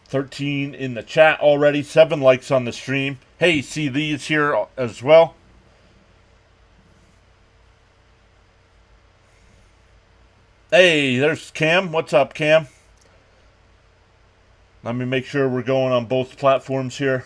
13 in the chat already. 7 likes on the stream. Hey, C. Lee is here as well. Hey, there's Cam. What's up, Cam? Let me make sure we're going on both platforms here.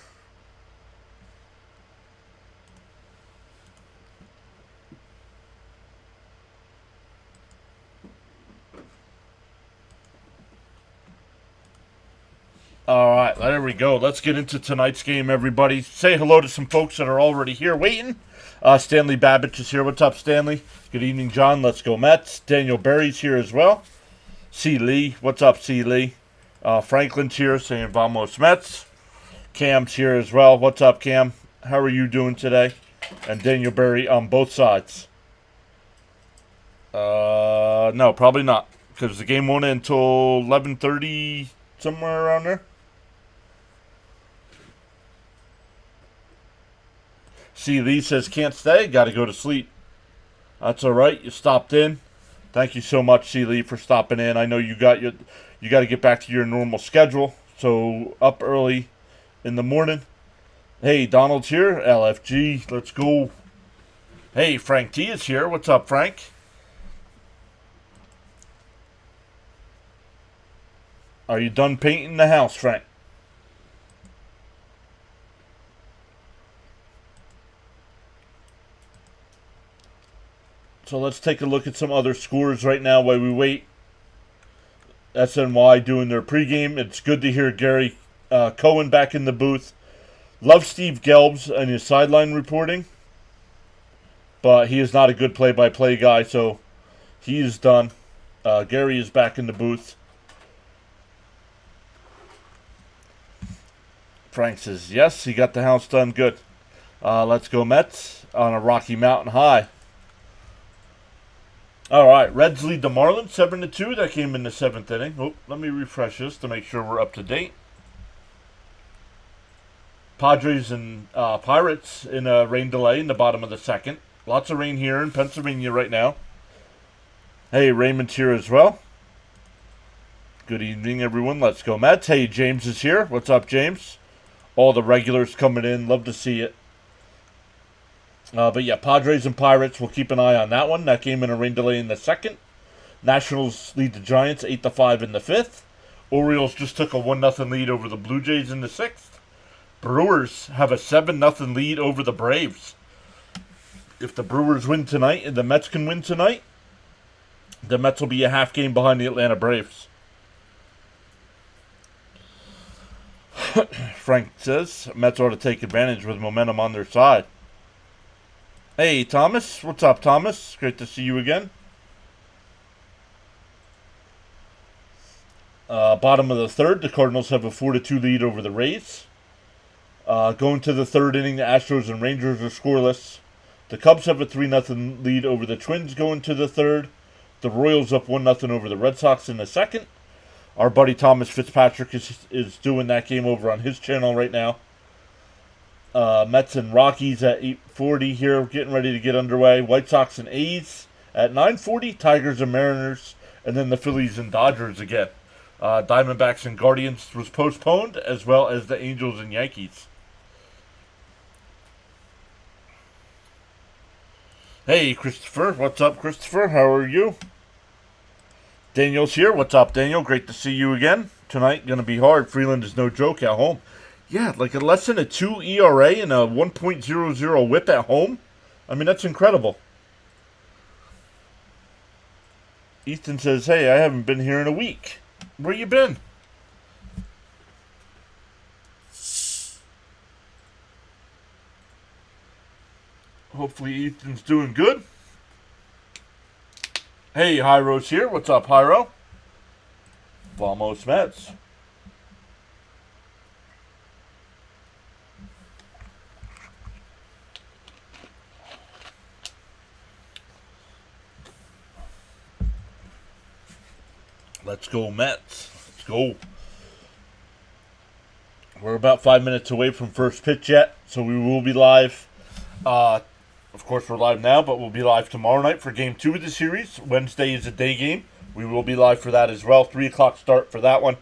All right, there we go. Let's get into tonight's game, everybody. Say hello to some folks that are already here waiting. Stanley Babbage is here. What's up, Stanley? Good evening, John. Let's go, Mets. Daniel Berry's here as well. C. Lee. What's up, C. Lee? Franklin's here saying Vamos Mets. Cam's here as well. What's up, Cam? How are you doing today? And Daniel Berry on both sides. No, probably not. Because the game won't end until 11:30, somewhere around there. C. Lee says, can't stay. Got to go to sleep. That's all right. You stopped in. Thank you so much, C. Lee, for stopping in. I know you got to get back to your normal schedule. So up early in the morning. Hey, Donald's here. LFG. Let's go. Hey, Frank T is here. What's up, Frank? Are you done painting the house, Frank? So let's take a look at some other scores right now while we wait. SNY doing their pregame. It's good to hear Gary Cohen back in the booth. Love Steve Gelbs and his sideline reporting. But he is not a good play-by-play guy, so he is done. Gary is back in the booth. Frank says, yes, he got the house done good. Let's go Mets on a Rocky Mountain high. All right, Reds lead the Marlins 7-2. That came in the 7th inning. Oh, let me refresh this to make sure we're up to date. Padres and Pirates in a rain delay in the bottom of the 2nd. Lots of rain here in Pennsylvania right now. Hey, Raymond's here as well. Good evening, everyone. Let's go Mets. Hey, James is here. What's up, James? All the regulars coming in. Love to see it. But yeah, Padres and Pirates, we'll keep an eye on that one. That game in a rain delay in the 2nd. Nationals lead the Giants 8-5 in the 5th. Orioles just took a 1-0 lead over the Blue Jays in the 6th. Brewers have a 7-0 lead over the Braves. If the Brewers win tonight and the Mets can win tonight, the Mets will be a half game behind the Atlanta Braves. Frank says, Mets ought to take advantage with momentum on their side. Hey, Thomas. What's up, Thomas? Great to see you again. Bottom of the 3rd, the Cardinals have a 4-2 lead over the Rays. Going to the 3rd inning, the Astros and Rangers are scoreless. The Cubs have a 3-0 lead over the Twins going to the 3rd. The Royals up 1-0 over the Red Sox in the 2nd. Our buddy Thomas Fitzpatrick is doing that game over on his channel right now. Mets and Rockies at 8:40 here, getting ready to get underway. White Sox and A's at 9:40. Tigers and Mariners, and then the Phillies and Dodgers again. Diamondbacks and Guardians was postponed, as well as the Angels and Yankees. Hey, Christopher. What's up, Christopher? How are you? Daniel's here. What's up, Daniel? Great to see you again. Tonight, going to be hard. Freeland is no joke at home. Yeah, like a less than a 2 ERA and a 1.00 whip at home. I mean, that's incredible. Ethan says, hey, I haven't been here in a week. Where you been? Hopefully Ethan's doing good. Hey, Hyro's here. What's up, Hyro? Vamos Mets. Let's go, Mets. Let's go. We're about 5 minutes away from first pitch yet, so we will be live. Of course, we're live now, but we'll be live tomorrow night for Game 2 of the series. Wednesday is a day game. We will be live for that as well. 3 o'clock start for that one.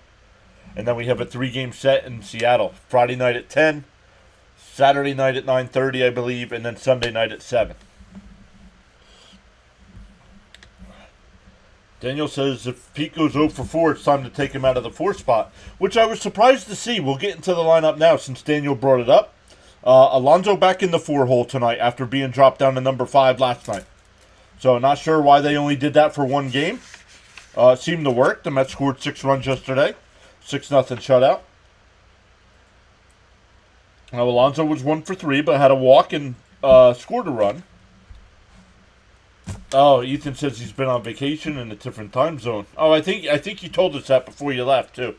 And then we have a 3-game set in Seattle. Friday night at 10, Saturday night at 9:30, I believe, and then Sunday night at 7. Daniel says if Pete goes 0 for 4, it's time to take him out of the 4 spot, which I was surprised to see. We'll get into the lineup now since Daniel brought it up. Alonso back in the 4 hole tonight after being dropped down to number 5 last night. So not sure why they only did that for 1 game. It seemed to work. The Mets scored 6 runs yesterday. 6-0 shutout. Now Alonso was 1 for 3, but had a walk and scored a run. Oh, Ethan says he's been on vacation in a different time zone. Oh, I think you told us that before you left too.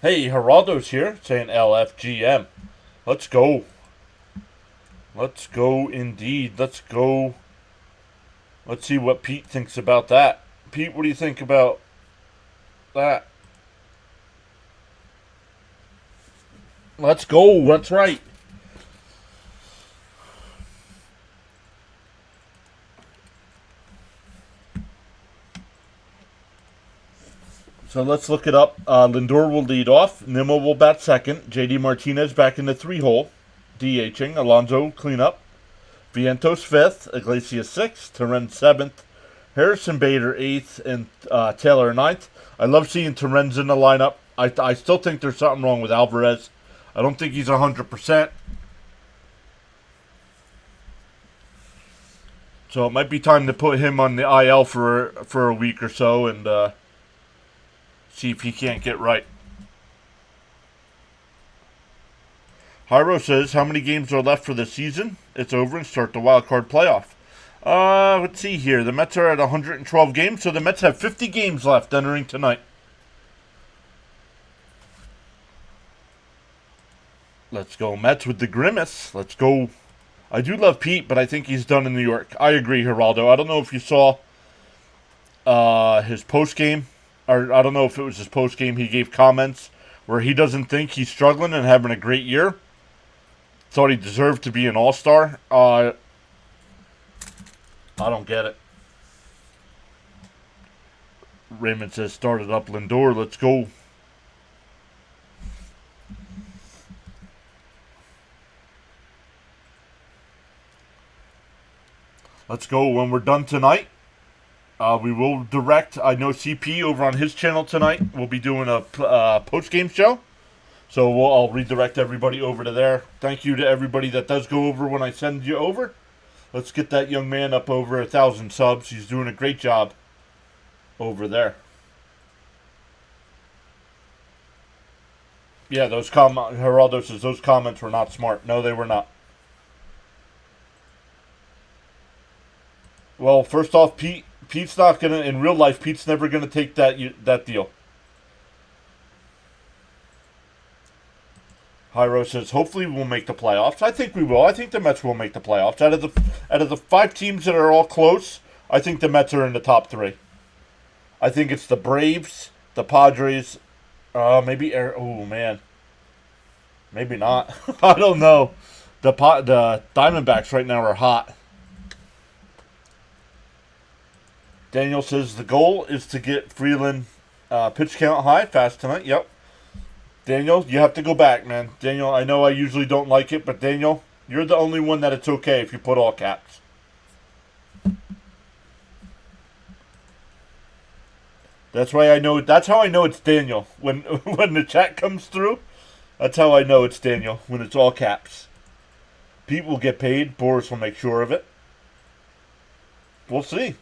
Hey, Geraldo's here saying LFGM. Let's go. Let's go indeed. Let's go. Let's see what Pete thinks about that. Pete, what do you think about that? Let's go. That's right. So let's look it up. Lindor will lead off. Nimmo will bat second. J.D. Martinez back in the 3 hole, DHing. Alonso cleanup. Vientos 5th. Iglesias 6th. Terren 7th. Harrison Bader 8th. And Taylor 9th. I love seeing Terren's in the lineup. I still think there's something wrong with Alvarez. I don't think he's 100%. So it might be time to put him on the IL for a week or so and see if he can't get right. Hyro says, how many games are left for the season? It's over and start the wild card playoff. Let's see here. The Mets are at 112 games, so the Mets have 50 games left entering tonight. Let's go Mets with the grimace. Let's go. I do love Pete, but I think he's done in New York. I agree, Geraldo. I don't know if you saw his post-game, or I don't know if it was his post-game. He gave comments where he doesn't think he's struggling and having a great year. Thought he deserved to be an all-star. I don't get it. Raymond says, started up Lindor. Let's go. Let's go. When we're done tonight, we will direct. I know CP over on his channel tonight. We'll be doing a post-game show. So I'll redirect everybody over to there. Thank you to everybody that does go over when I send you over. Let's get that young man up over 1,000 subs. He's doing a great job over there. Yeah, Geraldo says those comments were not smart. No, they were not. Well, first off, Pete's not gonna, in real life, Pete's never gonna take that deal. Hyro says, hopefully we'll make the playoffs. I think we will. I think the Mets will make the playoffs. Out of the 5 teams that are all close, I think the Mets are in the top 3. I think it's the Braves, the Padres, maybe. Oh man, maybe not. I don't know. The Diamondbacks right now are hot. Daniel says the goal is to get Freeland pitch count high fast tonight. Yep. Daniel, you have to go back, man. Daniel, I know I usually don't like it, but Daniel, you're the only one that it's okay if you put all caps. That's why I know. That's how I know it's Daniel. When the chat comes through, that's how I know it's Daniel. When it's all caps. Pete will get paid. Boris will make sure of it. We'll see.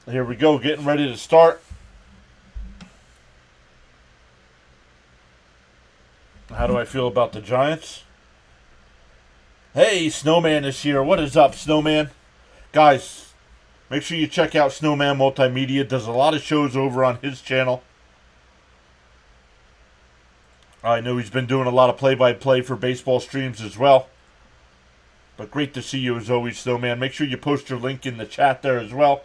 Here we go, getting ready to start. How do I feel about the Giants? Hey, Snowman is here. What is up, Snowman? Guys, make sure you check out Snowman Multimedia. Does a lot of shows over on his channel. I know he's been doing a lot of play-by-play for baseball streams as well. But great to see you as always, Snowman. Make sure you post your link in the chat there as well.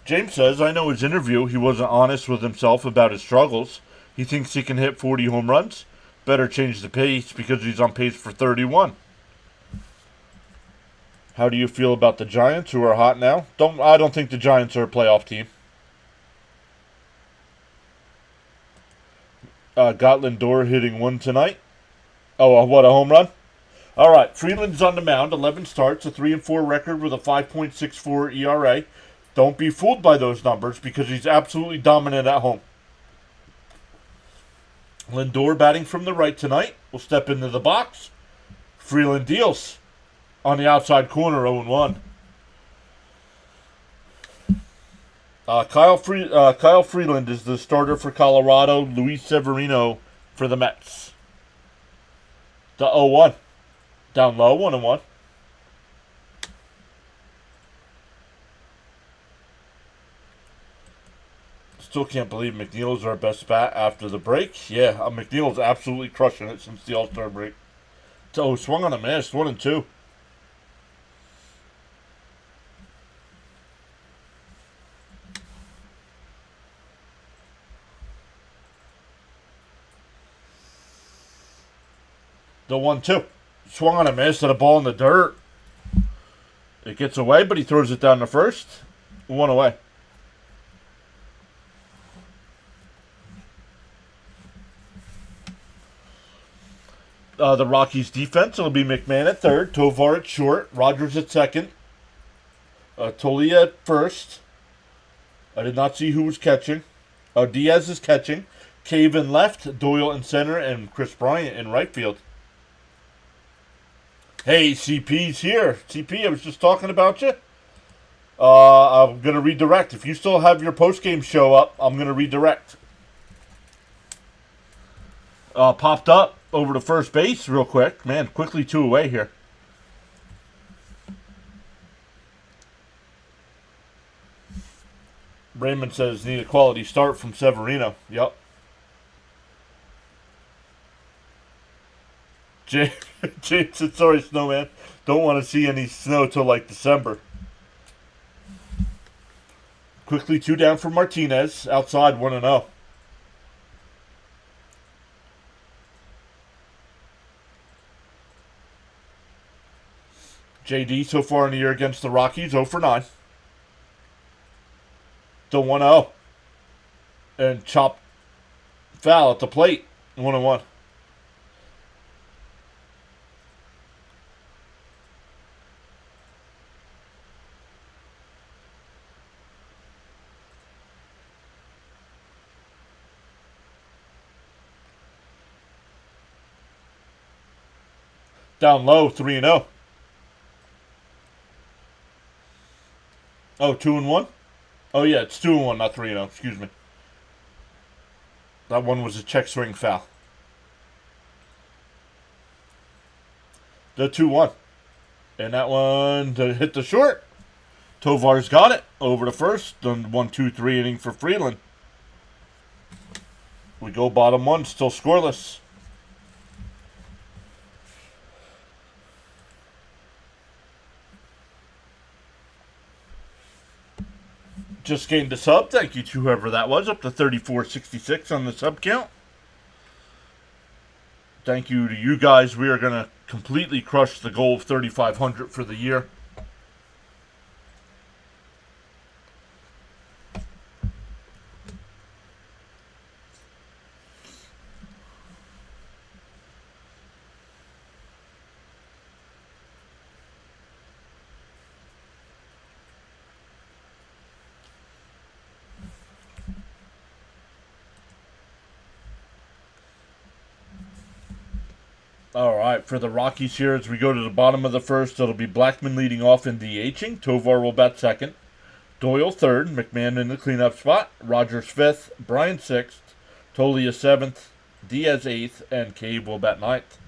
James says, I know his interview, he wasn't honest with himself about his struggles. He thinks he can hit 40 home runs. Better change the pace because he's on pace for 31. How do you feel about the Giants, who are hot now? I don't think the Giants are a playoff team. Got Lindor hitting one tonight. Oh, what a home run! All right, Freeland's on the mound. 11 starts, a 3-4 record with a 5.64 ERA. Don't be fooled by those numbers because he's absolutely dominant at home. Lindor batting from the right tonight. Will step into the box. Freeland deals on the outside corner, 0-1. Kyle Freeland is the starter for Colorado. Luis Severino for the Mets. The 0-1. Down low, 1-1. Still can't believe McNeil's our best bat after the break. Yeah, McNeil's absolutely crushing it since the All-Star break. Oh, swung on a miss, 1-2. The 1-2. Swung on a miss at a ball in the dirt. It gets away, but he throws it down to first. 1 away. The Rockies defense, it'll be McMahon at third, Tovar at short, Rogers at second, Tolia at first. I did not see who was catching. Diaz is catching. Cave in left, Doyle in center, and Chris Bryant in right field. Hey, CP's here. CP, I was just talking about you. I'm going to redirect. If you still have your post-game show up, I'm going to redirect. Popped up over to first base real quick. Man, quickly 2 away here. Raymond says need a quality start from Severino. Yep. James said, sorry, Snowman. Don't want to see any snow till like December. Quickly 2 down for Martinez. Outside 1-0. JD so far in the year against the Rockies, 0 for 9. The 1-0. And chop foul at the plate, 1-1. Down low, 3-0. Oh, 2-1? Oh, yeah, it's 2-1, not 3-0. Excuse me. That one was a check swing foul. The 2-1. And that one to hit the short. Tovar's got it. Over to first. Done 1-2-3 inning for Freeland. We go bottom 1, still scoreless. Just gained a sub. Thank you to whoever that was. Up to 34.66 on the sub count. Thank you to you guys. We are going to completely crush the goal of 3,500 for the year. All right, for the Rockies here, as we go to the bottom of the first, it'll be Blackman leading off in DHing. Tovar will bat second. Doyle third. McMahon in the cleanup spot. Rogers fifth. Bryan sixth. Tolia seventh. Diaz eighth. And Cave will bat ninth.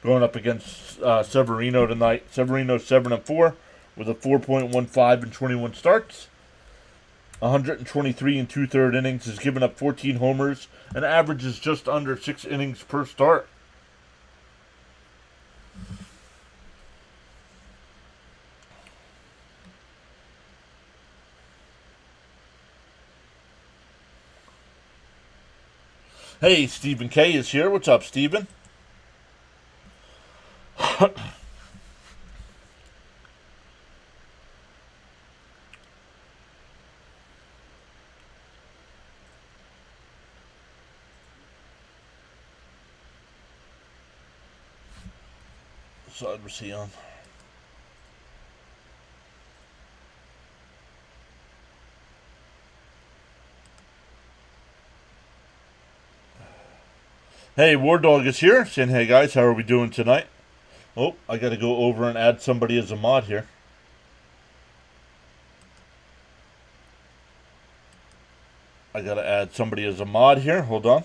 Going up against Severino tonight. Severino 7-4 with a 4.15 in 21 starts. 123 and 2/3 innings. Has given up 14 homers and averages just under 6 innings per start. Hey, Stephen K is here. What's up, Stephen? side was he on? Hey, War Dog is here, saying, hey guys, how are we doing tonight? Oh, I gotta go over and add somebody as a mod here. I gotta add somebody as a mod here, hold on.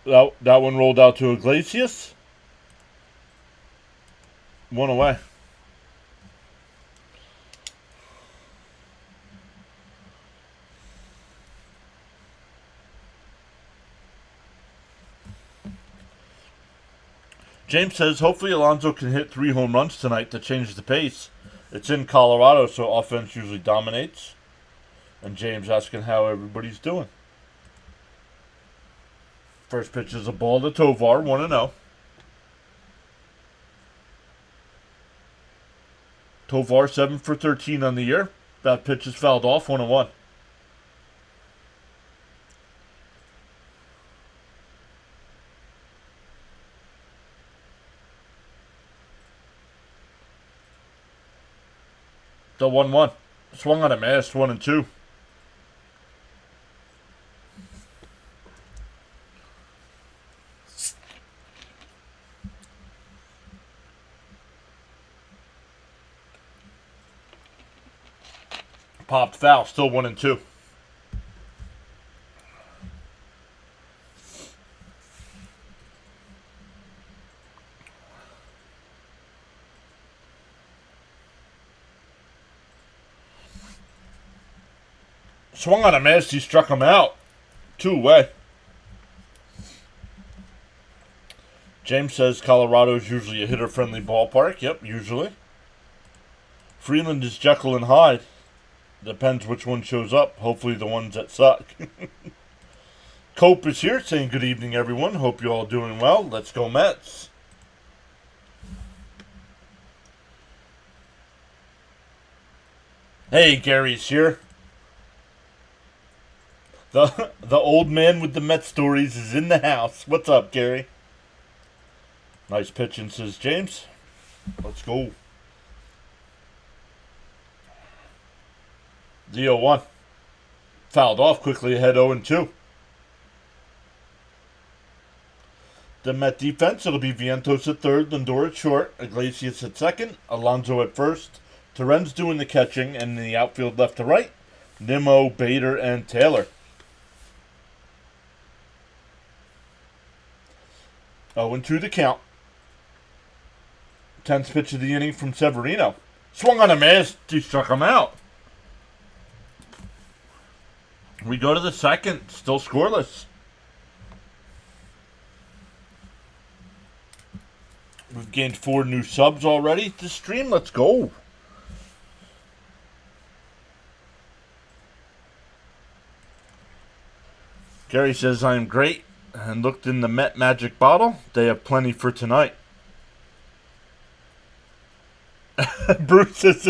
That one rolled out to Iglesias. One away. James says, hopefully Alonso can hit 3 home runs tonight to change the pace. It's in Colorado, so offense usually dominates. And James asking how everybody's doing. First pitch is a ball to Tovar, 1-0. Tovar 7 for 13 on the year. That pitch is fouled off, 1-1. The 1-1. Swung on a miss, 1-2. Popped foul, still 1-2. Swung on a miss, he struck him out. 2 away. James says Colorado is usually a hitter-friendly ballpark. Yep, usually. Freeland is Jekyll and Hyde. Depends which one shows up. Hopefully the ones that suck. Cope is here saying good evening, everyone. Hope you're all doing well. Let's go Mets. Hey, Gary's here. The old man with the Met stories is in the house. What's up, Gary? Nice pitching, says James. Let's go. The 0-1. Fouled off quickly ahead 0-2. The Met defense, it'll be Vientos at third, Lindor at short, Iglesias at second, Alonso at first, Terren's doing the catching, and in the outfield left to right, Nimmo, Bader, and Taylor. 0-2 the count. 10th pitch of the inning from Severino. Swung on a miss. He struck him out. We go to the second. Still scoreless. We've gained 4 new subs already to stream. Let's go. Gary says, I am great. And looked in the Met Magic bottle. They have plenty for tonight. Bruce says,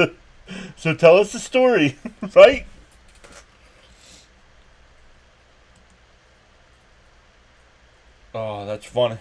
so tell us the story, right? Oh, that's funny.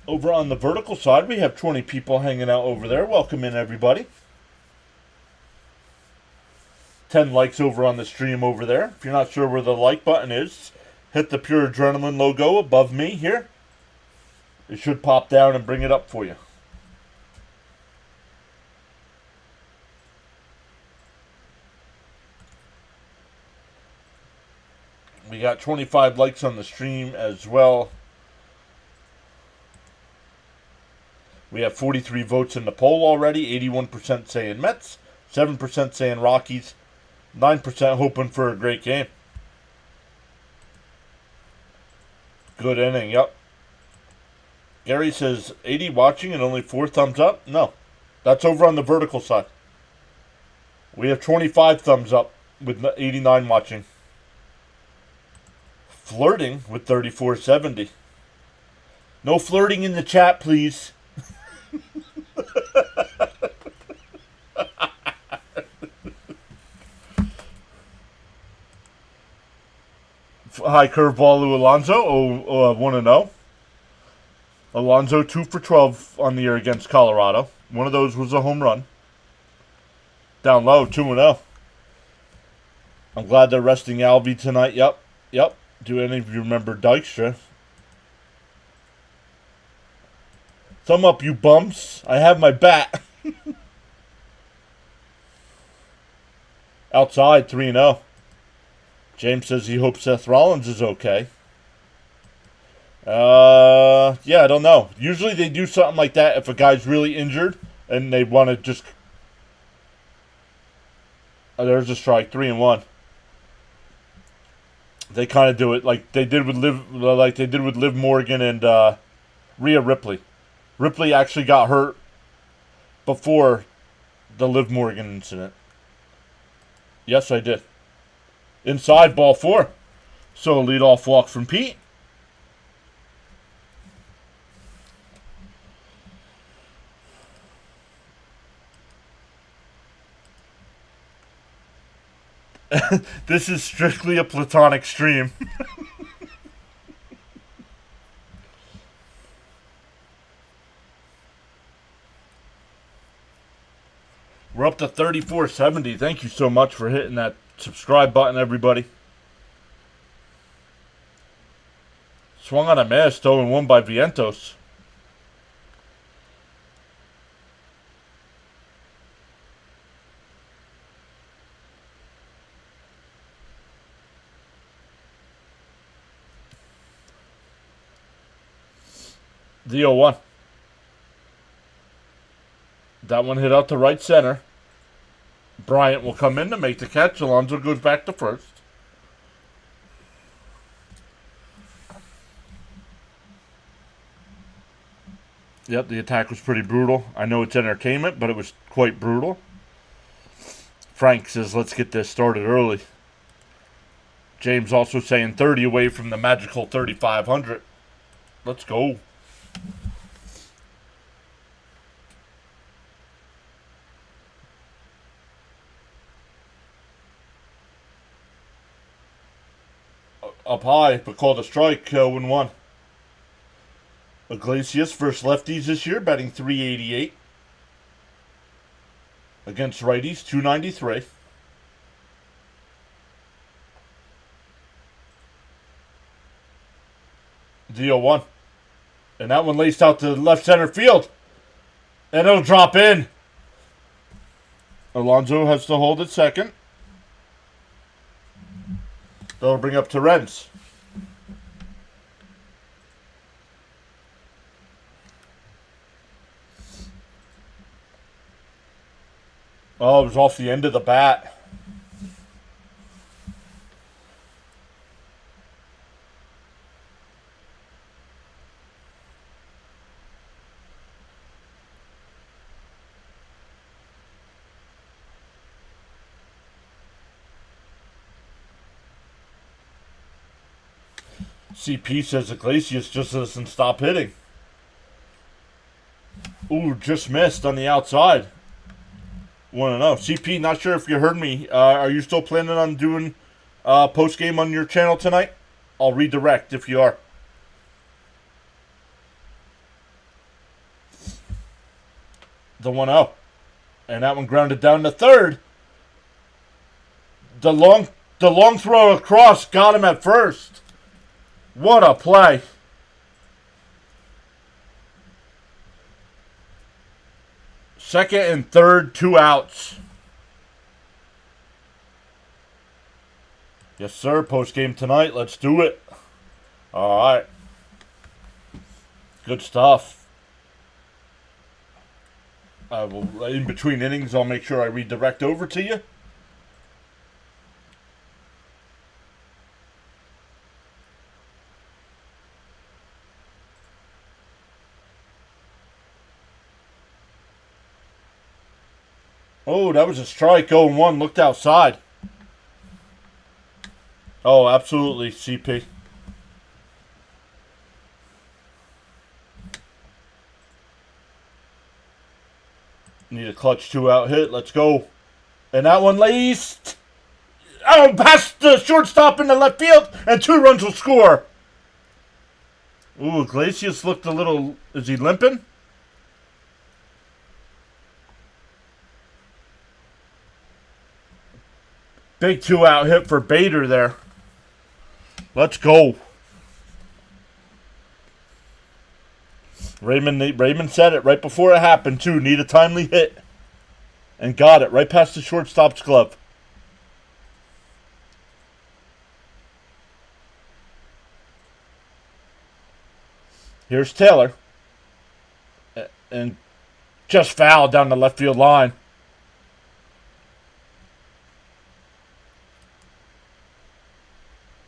Over on the vertical side, we have 20 people hanging out over there. Welcome in, everybody. 10 likes over on the stream over there. If you're not sure where the like button is, hit the PureAdrenaline logo above me here. It should pop down and bring it up for you. We got 25 likes on the stream as well. We have 43 votes in the poll already. 81% saying Mets, 7% saying Rockies, 9% hoping for a great game. Good inning, yep. Gary says 80 watching and only 4 thumbs up. No, that's over on the vertical side. We have 25 thumbs up with 89 watching. Flirting with 3470. No flirting in the chat, please. High curveball to Alonso, 1-0. Alonso 2 for 12 on the year against Colorado. One of those was a home run. Down low, 2-0. I'm glad they're resting Alvey tonight. Yep. Do any of you remember Dykstra? Thumb up, you bumps. I have my bat. Outside, 3-0. James says he hopes Seth Rollins is okay. Yeah, I don't know. Usually they do something like that if a guy's really injured and they want to just... Oh, there's a strike, 3-1. They kind of do it like they did with Liv Morgan and Rhea Ripley. Ripley actually got hurt before the Liv Morgan incident. Yes, I did. Inside, ball 4. So a leadoff walk from Pete. This is strictly a platonic stream. We're up to 3470. Thank you so much for hitting that subscribe button, everybody. Swung on a miss, 0-1 by Vientos. The 0-1. That one hit out to right center. Bryant will come in to make the catch. Alonso goes back to first. Yep, the attack was pretty brutal. I know it's entertainment, but it was quite brutal. Frank says, let's get this started early. James also saying 30 away from the magical 3,500. Let's go. Up high, but called a strike, 0-1. Iglesias versus lefties this year, batting .388. Against righties, .293. The 0-1. And that one laced out to left center field. And it'll drop in. Alonso has to hold at second. That'll bring up Terrence. Oh, it was off the end of the bat. CP says Iglesias just doesn't stop hitting. Ooh, just missed on the outside. 1-0. CP, not sure if you heard me. Are you still planning on doing post-game on your channel tonight? I'll redirect if you are. The 1-0. And that one grounded down to third. The long throw across got him at first. What a play. Second and third, 2 outs. Yes, sir. Post game tonight. Let's do it. All right. Good stuff. In between innings, I'll make sure I redirect over to you. Oh, that was a strike. 0-1. Looked outside. Oh, absolutely, CP. Need a clutch 2-out hit. Let's go. And that one laced. Oh, past the shortstop in the left field, and 2 runs will score. Ooh, Iglesias looked a little... Is he limping? Big 2-out hit for Bader there. Let's go. Raymond said it right before it happened, too. Need a timely hit. And got it right past the shortstop's glove. Here's Taylor. And just fouled down the left field line.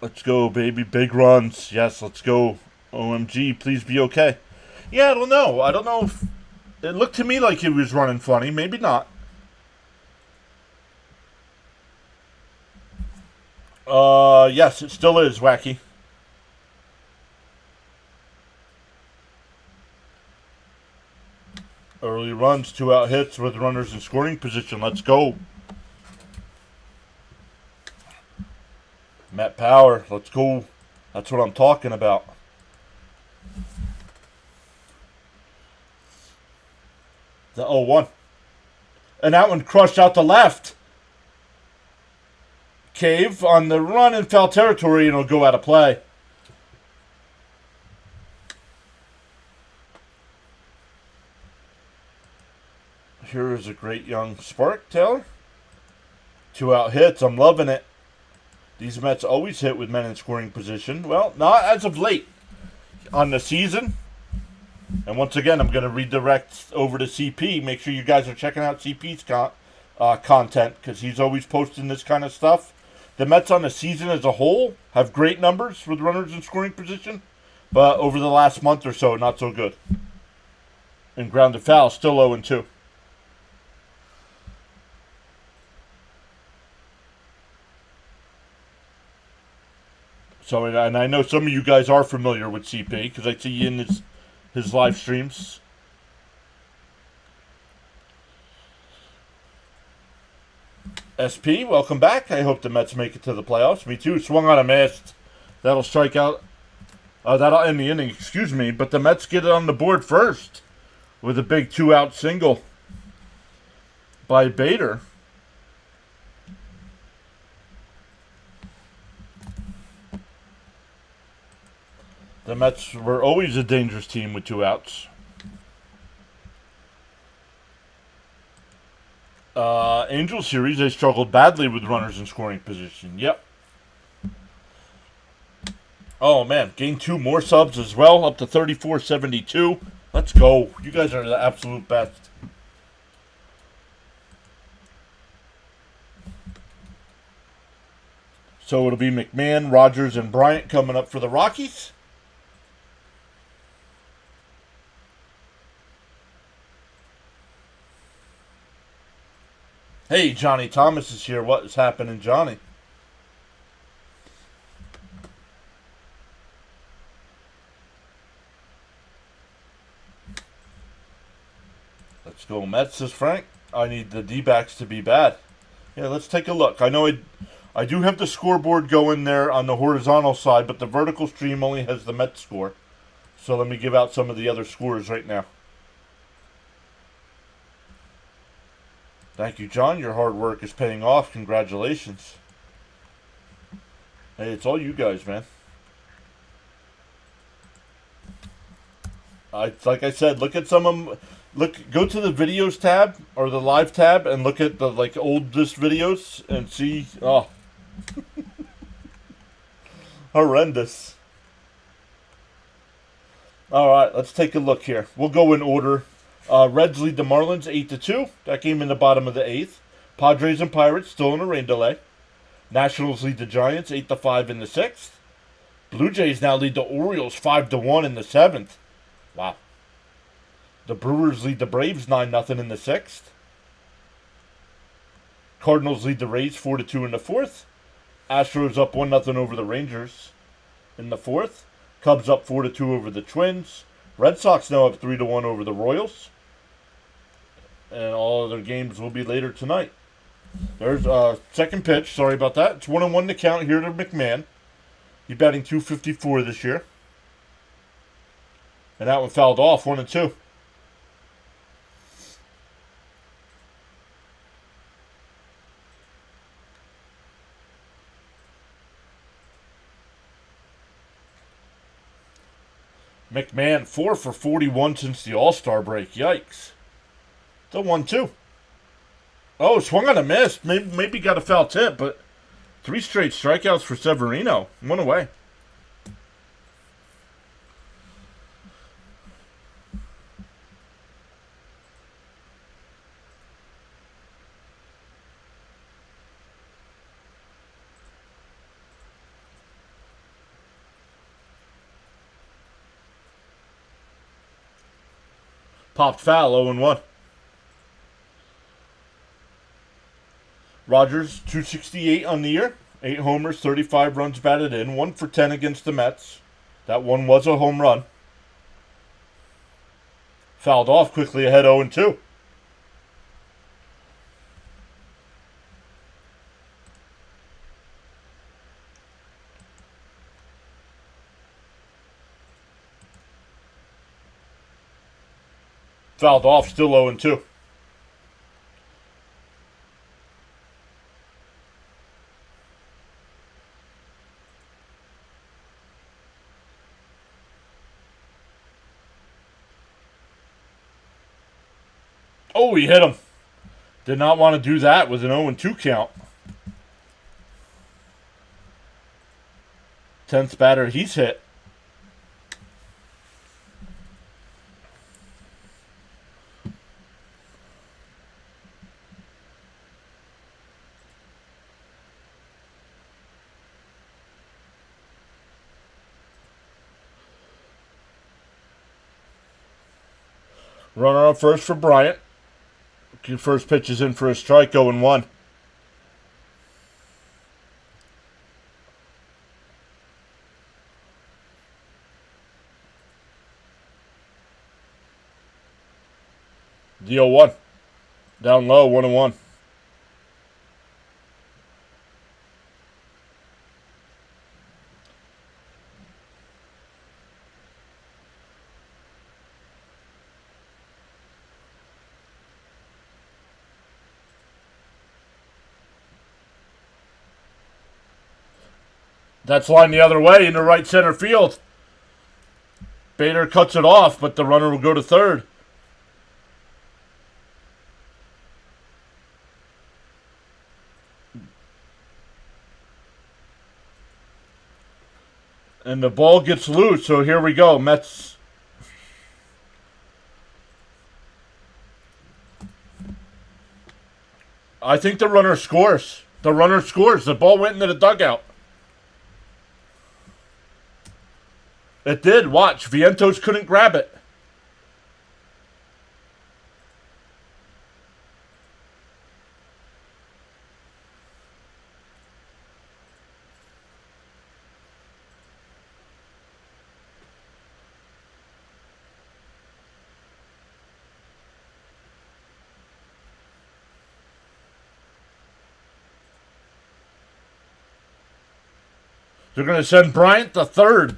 Let's go, baby. Big runs. Yes, let's go. OMG, please be okay. Yeah, I don't know. I don't know if... It looked to me like he was running funny. Maybe not. Yes, it still is, Wacky. Early runs, 2-out hits with runners in scoring position. Let's go. Matt Power, let's go. That's what I'm talking about. The 0-1. And that one crushed out the left. Cave on the run in foul territory, and it'll go out of play. Here is a great young spark, Taylor. 2-out hits. I'm loving it. These Mets always hit with men in scoring position. Well, not as of late on the season. And once again, I'm going to redirect over to CP. Make sure you guys are checking out CP's content, because he's always posting this kind of stuff. The Mets on the season as a whole have great numbers with runners in scoring position, but over the last month or so, not so good. And grounded foul, still 0-2. So, and I know some of you guys are familiar with CP, because I see you in his live streams. SP, welcome back. I hope the Mets make it to the playoffs. Me too. Swung on a miss. That'll strike out. That'll end the inning, excuse me. But the Mets get it on the board first with a big 2-out single by Bader. The Mets were always a dangerous team with 2 outs. Angel series, they struggled badly with runners in scoring position. Yep. Oh, man. Gained 2 more subs as well, up to 3472. Let's go. You guys are the absolute best. So it'll be McMahon, Rogers, and Bryant coming up for the Rockies. Hey, Johnny Thomas is here. What is happening, Johnny? Let's go Mets, says Frank. I need the D-backs to be bad. Yeah, let's take a look. I know I do have the scoreboard going there on the horizontal side, but the vertical stream only has the Mets score. So let me give out some of the other scores right now. Thank you, John. Your hard work is paying off. Congratulations. Hey, it's all you guys, man. Like I said, look at some of them. Go to the videos tab or the live tab and look at the oldest videos and see. Oh, horrendous. All right, let's take a look here. We'll go in order. Reds lead the Marlins 8-2. That game in the bottom of the 8th. Padres and Pirates still in a rain delay. Nationals lead the Giants 8-5 in the 6th. Blue Jays now lead the Orioles 5-1 in the 7th. Wow. The Brewers lead the Braves 9-0 in the 6th. Cardinals lead the Rays 4-2 in the fourth. Astros up 1-0 over the Rangers in the fourth. Cubs up 4-2 over the Twins. Red Sox now up 3-1 over the Royals. And all other games will be later tonight. There's second pitch. Sorry about that. It's 1-1 to count here to McMahon. He's batting .254 this year. And that one fouled off, 1-2. McMahon 4 for 41 since the All-Star break. Yikes. The 1-2. Oh, swung on a miss. Maybe got a foul tip, but 3 straight strikeouts for Severino. 1 away. Popped foul, 0-1. Rogers, 268 on the year. 8 homers, 35 runs batted in. 1 for 10 against the Mets. That one was a home run. Fouled off quickly ahead, 0-2. Fouled off, still 0-2. Oh, he hit him. Did not want to do that with an 0-2 count. 10th batter he's hit. Runner on first for Bryant. First pitch is in for a strike, 0-1. The 0-1. Down low, 1-1. That's lined the other way into right center field. Bader cuts it off, but the runner will go to third. And the ball gets loose, so here we go. Mets. I think the runner scores. The runner scores. The ball went into the dugout. It did. Watch. Vientos couldn't grab it. They're going to send Bryant to third.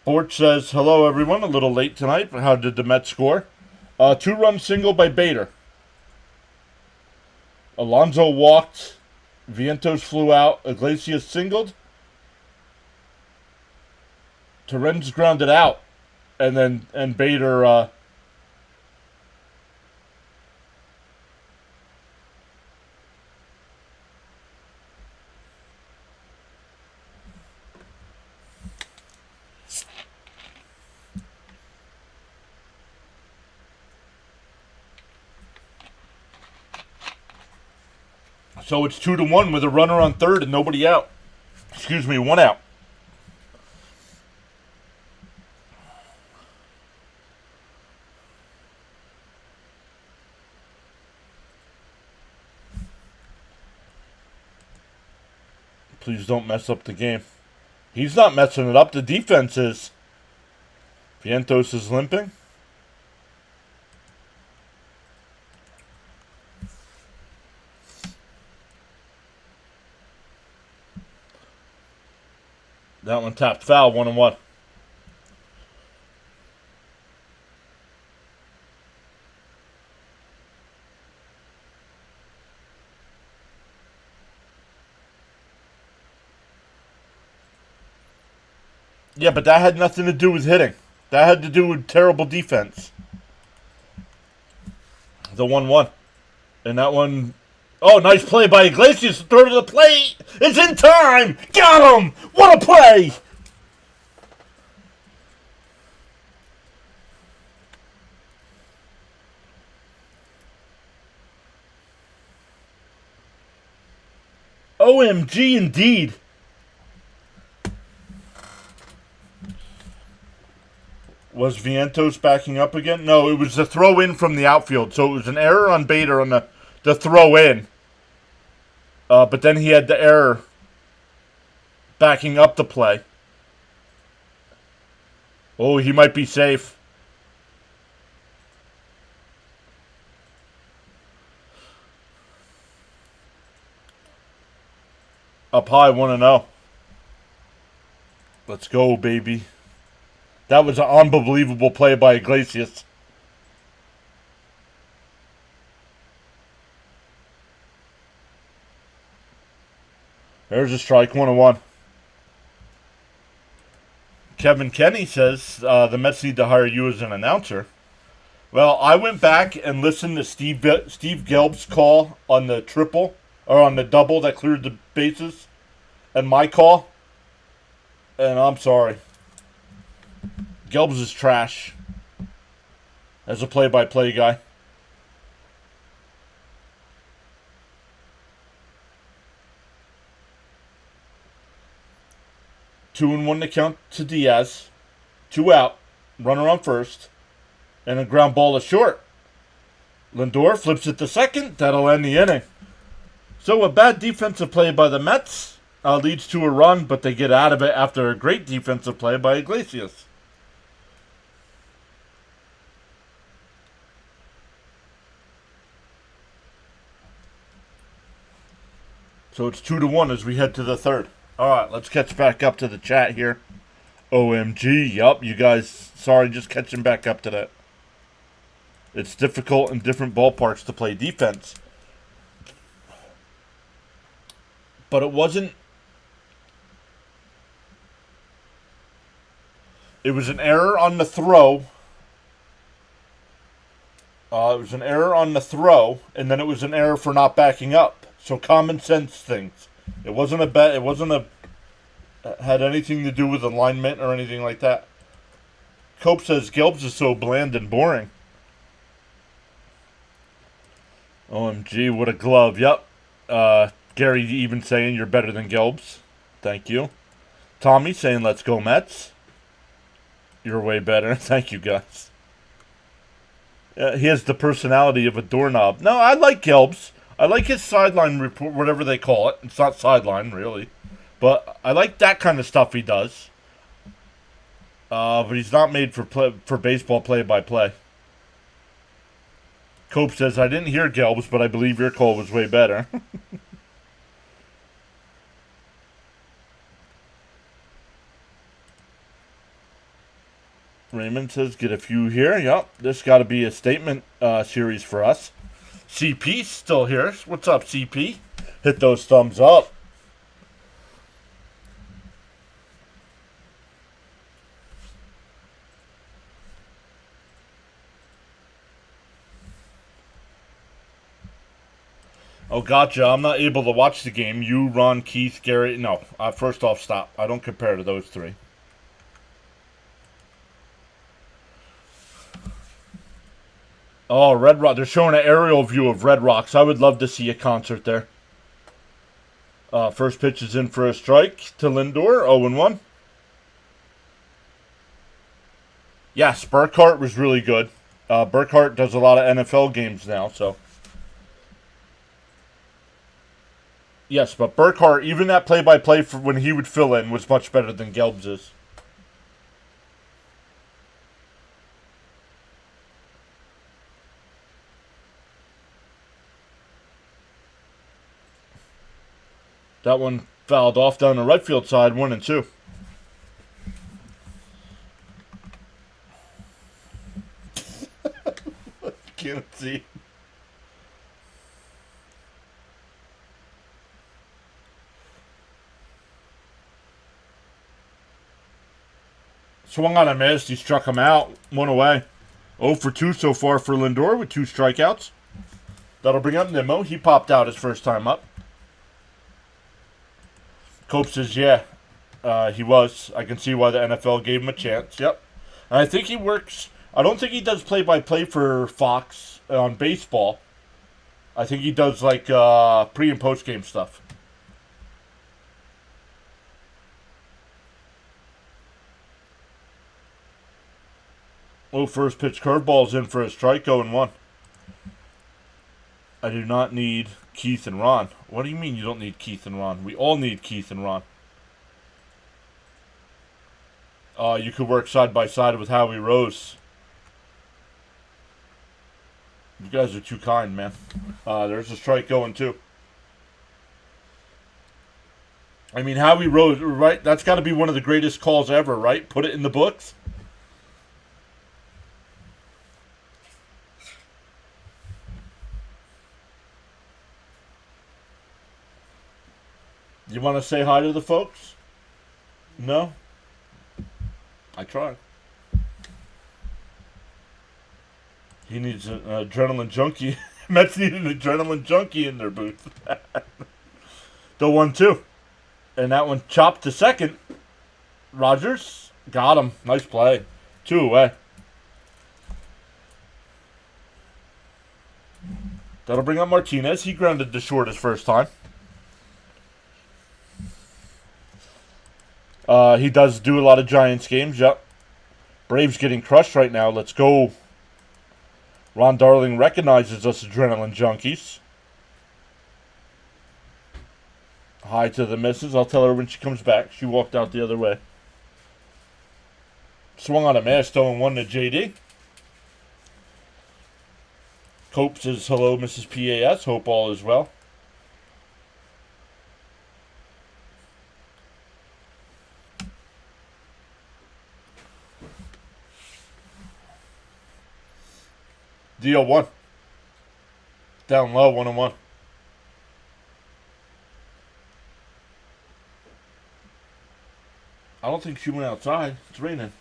Borch says, hello everyone, a little late tonight, but how did the Mets score? 2-run single by Bader. Alonso walked. Vientos flew out. Iglesias singled. Torrens grounded out. And Bader so it's 2-1 with a runner on third and nobody out. Excuse me, 1 out. Please don't mess up the game. He's not messing it up. The defense is. Vientos is limping. That one tapped foul, 1-1. Yeah, but that had nothing to do with hitting. That had to do with terrible defense. The 1-1. And that one... Oh, nice play by Iglesias. Throw to the plate. It's in time. Got him. What a play. OMG indeed. Was Vientos backing up again? No, it was a throw in from the outfield. So it was an error on Bader on the throw in. But then he had the error backing up the play. Oh, he might be safe. Up high, 1-0. Let's go, baby. That was an unbelievable play by Iglesias. There's a strike, 1-1. Kevin Kenny says the Mets need to hire you as an announcer. Well, I went back and listened to Steve Gelb's call on the triple, or on the double that cleared the bases, and my call, and I'm sorry. Gelb's is trash as a play-by-play guy. Two and one to count to Diaz. 2 out. Runner on first. And a ground ball is short. Lindor flips it to second. That'll end the inning. So a bad defensive play by the Mets leads to a run, but they get out of it after a great defensive play by Iglesias. So it's 2-1 as we head to the third. All right, let's catch back up to the chat here. OMG, yup, you guys, sorry, just catching back up to that. It's difficult in different ballparks to play defense. But it wasn't... It was an error on the throw. It was an error on the throw, and then it was an error for not backing up. So common sense things. It wasn't a bet. It wasn't had anything to do with alignment or anything like that. Cope says Gelbs is so bland and boring. OMG, what a glove. Yep. Gary even saying you're better than Gelbs. Thank you. Tommy saying let's go Mets. You're way better. Thank you, guys. He has the personality of a doorknob. No, I like Gelbs. I like his sideline report, whatever they call it. It's not sideline, really. But I like that kind of stuff he does. But he's not made for baseball play-by-play. Cope says, I didn't hear Gelbs, but I believe your call was way better. Raymond says, get a few here. Yep, this got to be a statement series for us. CP's still here. What's up, CP? Hit those thumbs up. Oh, gotcha. I'm not able to watch the game. You, Ron, Keith, Gary. No, first off, stop. I don't compare to those three. Oh, Red Rock. They're showing an aerial view of Red Rocks. I would love to see a concert there. First pitch is in for a strike to Lindor. 0-1. Yes, Burkhart was really good. Burkhart does a lot of NFL games now, so. Yes, but Burkhart, even that play-by-play for when he would fill in, was much better than Gelb's. That one fouled off down the right field side, 1-2. Can't see. Swung on a miss. He struck him out. One away. 0 for 2 so far for Lindor with 2 strikeouts. That'll bring up Nimmo. He popped out his first time up. Cope says, yeah, he was. I can see why the NFL gave him a chance. Yep. And I think he works. I don't think he does play-by-play for Fox on baseball. I think he does like pre- and post-game stuff. Oh, first pitch curveball's in for a strike, 0-1. I do not need Keith and Ron. What do you mean you don't need Keith and Ron? We all need Keith and Ron. You could work side by side with Howie Rose. You guys are too kind, man. There's a strike going too. I mean, Howie Rose, right? That's got to be one of the greatest calls ever, right? Put it in the books. You want to say hi to the folks? No? I tried. He needs an adrenaline junkie. Mets need an adrenaline junkie in their booth. The 1-2. And that one chopped to second. Rogers got him. Nice play. 2 away. That'll bring up Martinez. He grounded to short his first time. He does do a lot of Giants games. Yep. Braves getting crushed right now. Let's go. Ron Darling recognizes us adrenaline junkies. Hi to the missus. I'll tell her when she comes back. She walked out the other way. Swung on a miss, 0-1 to JD. Cope says, hello, Mrs. PAS. Hope all is well. DL1. Down low, 1-1. I don't think she went outside. It's raining.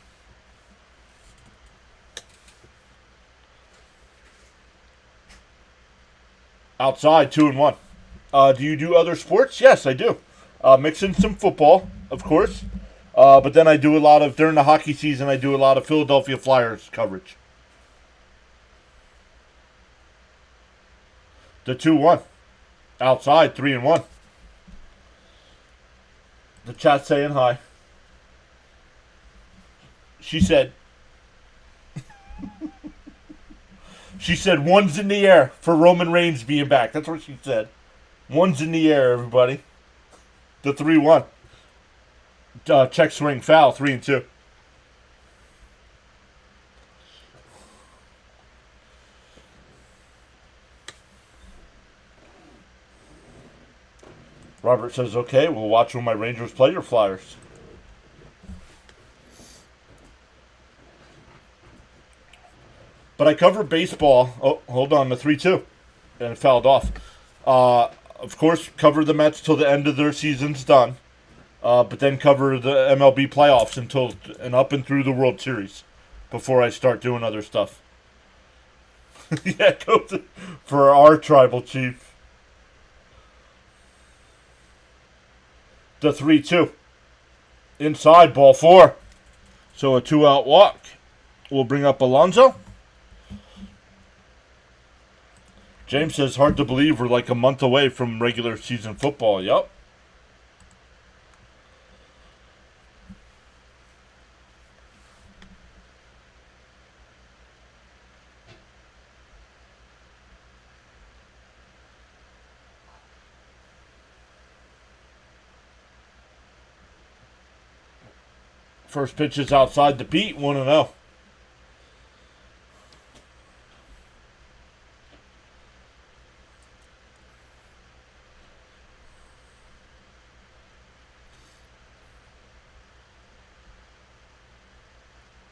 Outside, 2-1. Do you do other sports? Yes, I do. Mix in some football, of course. But then I do a lot of, during the hockey season, I do a lot of Philadelphia Flyers coverage. The 2-1. Outside, 3-1. The chat saying hi. She said, one's in the air for Roman Reigns being back. That's what she said. One's in the air, everybody. The 3-1. Check swing foul, 3-2. Robert says, okay, we'll watch when my Rangers play your Flyers. But I cover baseball. Oh, hold on, the 3-2. And it fouled off. Of course, cover the Mets till the end of their season's done. But then cover the MLB playoffs and up and through the World Series before I start doing other stuff. Yeah, go for our tribal chief. The 3-2. Inside, ball 4. So a 2-out walk. We'll bring up Alonso. James says, hard to believe we're like a month away from regular season football. Yup. First pitch is outside the Pete, 1-0.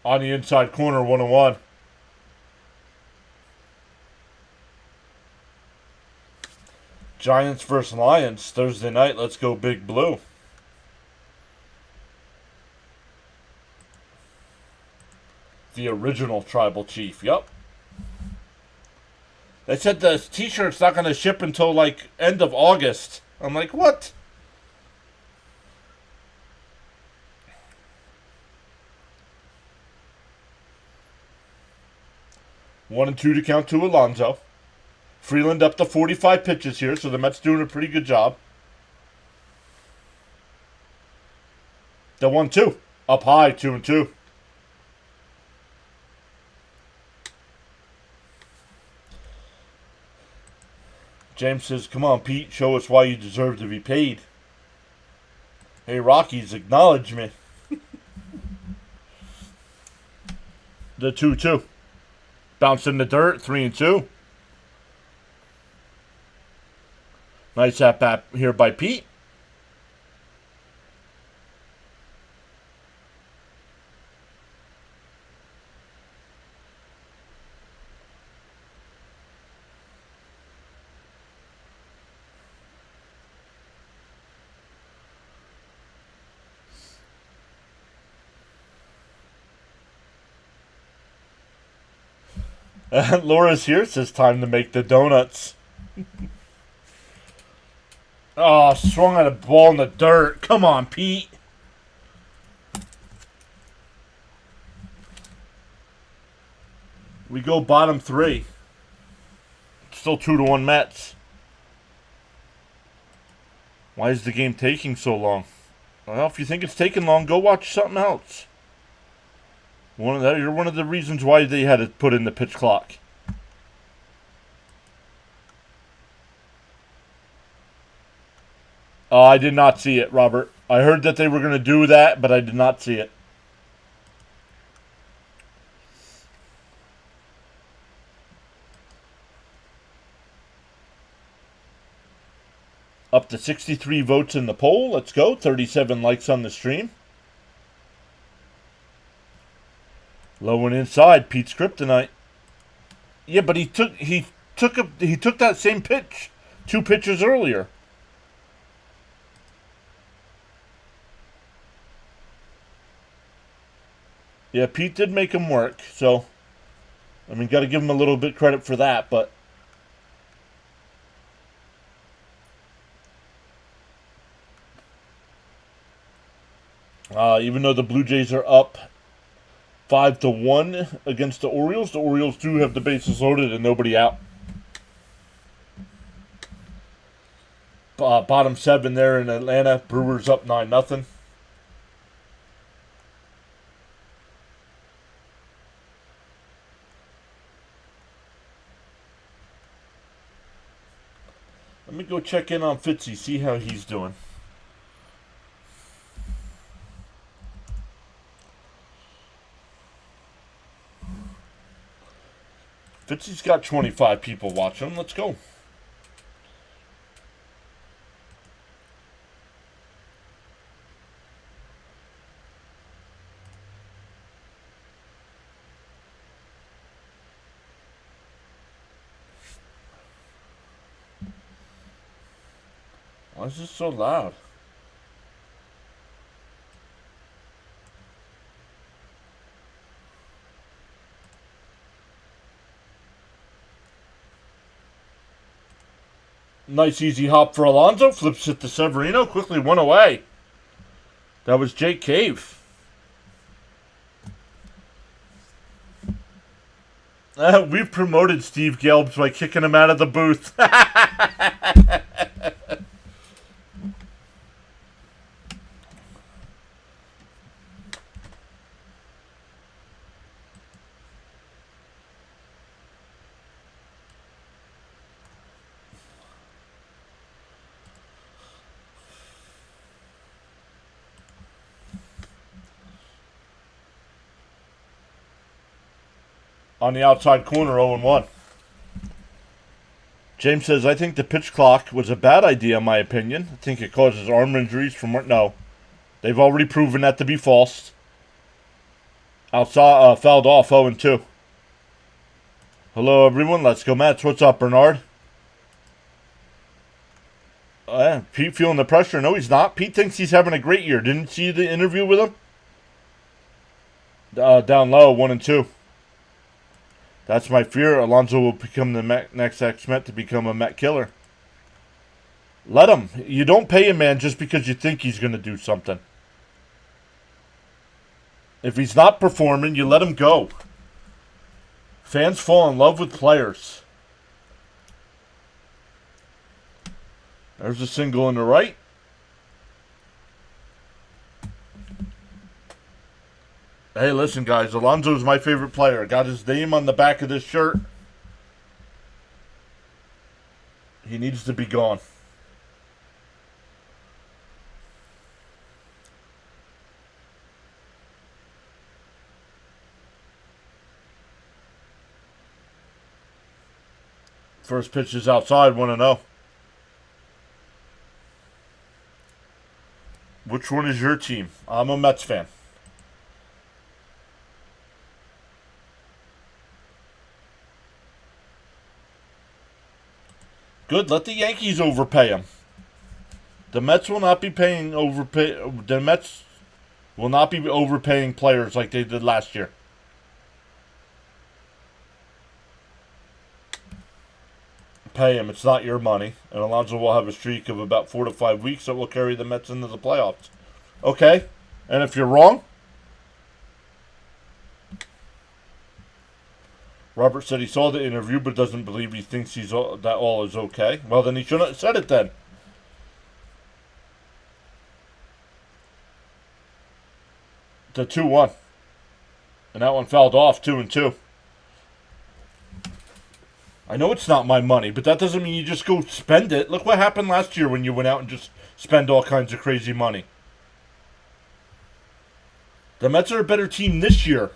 On the inside corner, 1-1. Giants versus Lions, Thursday night. Let's go Big Blue. The original tribal chief, yep. They said the t-shirt's not going to ship until, like, end of August. I'm like, what? One and two to count to Alonso. Freeland up to 45 pitches here, so the Mets doing a pretty good job. The 1-2. Up high, 2-2. James says, come on, Pete, show us why you deserve to be paid. Hey, Rockies, acknowledge me. The 2-2. Bounce in the dirt, 3-2. Nice at-bat here by Pete. Laura's here, says time to make the donuts. Oh, swung at a ball in the dirt. Come on, Pete. We go bottom three. Still 2-1 Mets. Why is the game taking so long? Well, if you think it's taking long, go watch something else. You're one of the reasons why they had to put in the pitch clock. I did not see it, Robert. I heard that they were going to do that, but I did not see it. Up to 63 votes in the poll. Let's go. 37 likes on the stream. Low and inside. Pete's kryptonite. Yeah, but he took that same pitch 2 pitches earlier. Yeah, Pete did make him work, so I mean, got to give him a little bit credit for that, but even though the Blue Jays are up 5-1 against the Orioles do have the bases loaded and nobody out. Bottom 7 there in Atlanta. Brewers up 9-0. Let me go check in on Fitzy, see how he's doing. Fitzy's got 25 people watching. Let's go. Why is this so loud? Nice easy hop for Alonso. Flips it to Severino. Quickly 1 away. That was Jake Cave. We've promoted Steve Gelbs by kicking him out of the booth. on the outside corner, 0-1. James says, I think the pitch clock was a bad idea, in my opinion. I think it causes arm injuries from... No. They've already proven that to be false. Outside, fouled off, 0-2. Hello, everyone. Let's go, Mets. What's up, Bernard? Yeah, Pete feeling the pressure. No, he's not. Pete thinks he's having a great year. Didn't see the interview with him? Down low, 1-2. That's my fear. Alonso will become the next ex-Met to become a Met killer. Let him. You don't pay a man just because you think he's going to do something. If he's not performing, you let him go. Fans fall in love with players. There's a single on the right. Hey, listen, guys. Alonso's my favorite player. Got his name on the back of this shirt. He needs to be gone. First pitch is outside, 1-0. Which one is your team? I'm a Mets fan. Good, let the Yankees overpay him. The Mets will not be The Mets will not be overpaying players like they did last year. Pay him. It's not your money. And Alonso will have a streak of about 4 to 5 weeks that will carry the Mets into the playoffs. Okay? And if you're wrong, Robert said he saw the interview but doesn't believe he thinks that all is okay. Well, then he shouldn't have said it then. The 2-1. And that one fouled off, 2-2. I know it's not my money, but that doesn't mean you just go spend it. Look what happened last year when you went out and just spend all kinds of crazy money. The Mets are a better team this year.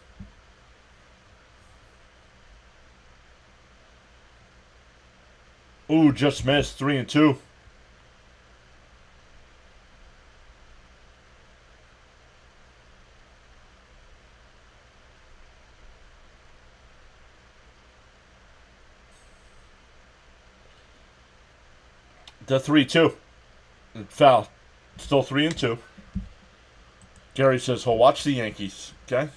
Ooh, just missed. 3-2. The 3-2. Foul. Still 3-2. Gary says he'll watch the Yankees. Okay?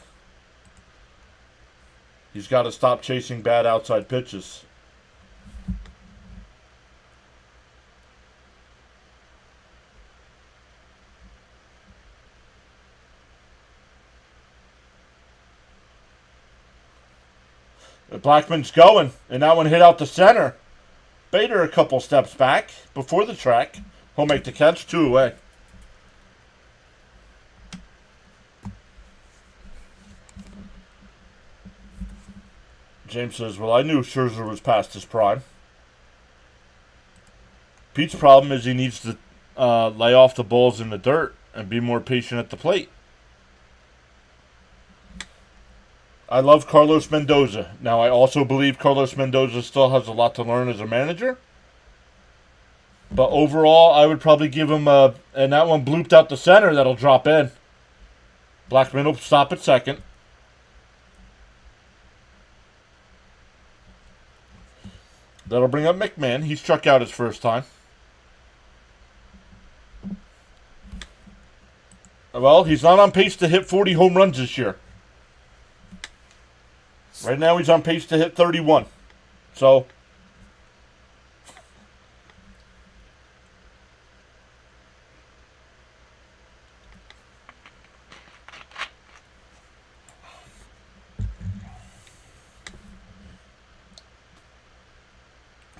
He's got to stop chasing bad outside pitches. Blackman's going, and that one hit out the center. Bader a couple steps back before the track. He'll make the catch, 2 away. James says, well, I knew Scherzer was past his prime. Pete's problem is he needs to lay off the balls in the dirt and be more patient at the plate. I love Carlos Mendoza. Now, I also believe Carlos Mendoza still has a lot to learn as a manager. But overall, I would probably give him a... And that one blooped out the center. That'll drop in. Blackman will stop at second. That'll bring up McMahon. He struck out his first time. Well, he's not on pace to hit 40 home runs this year. Right now, he's on pace to hit 31. So,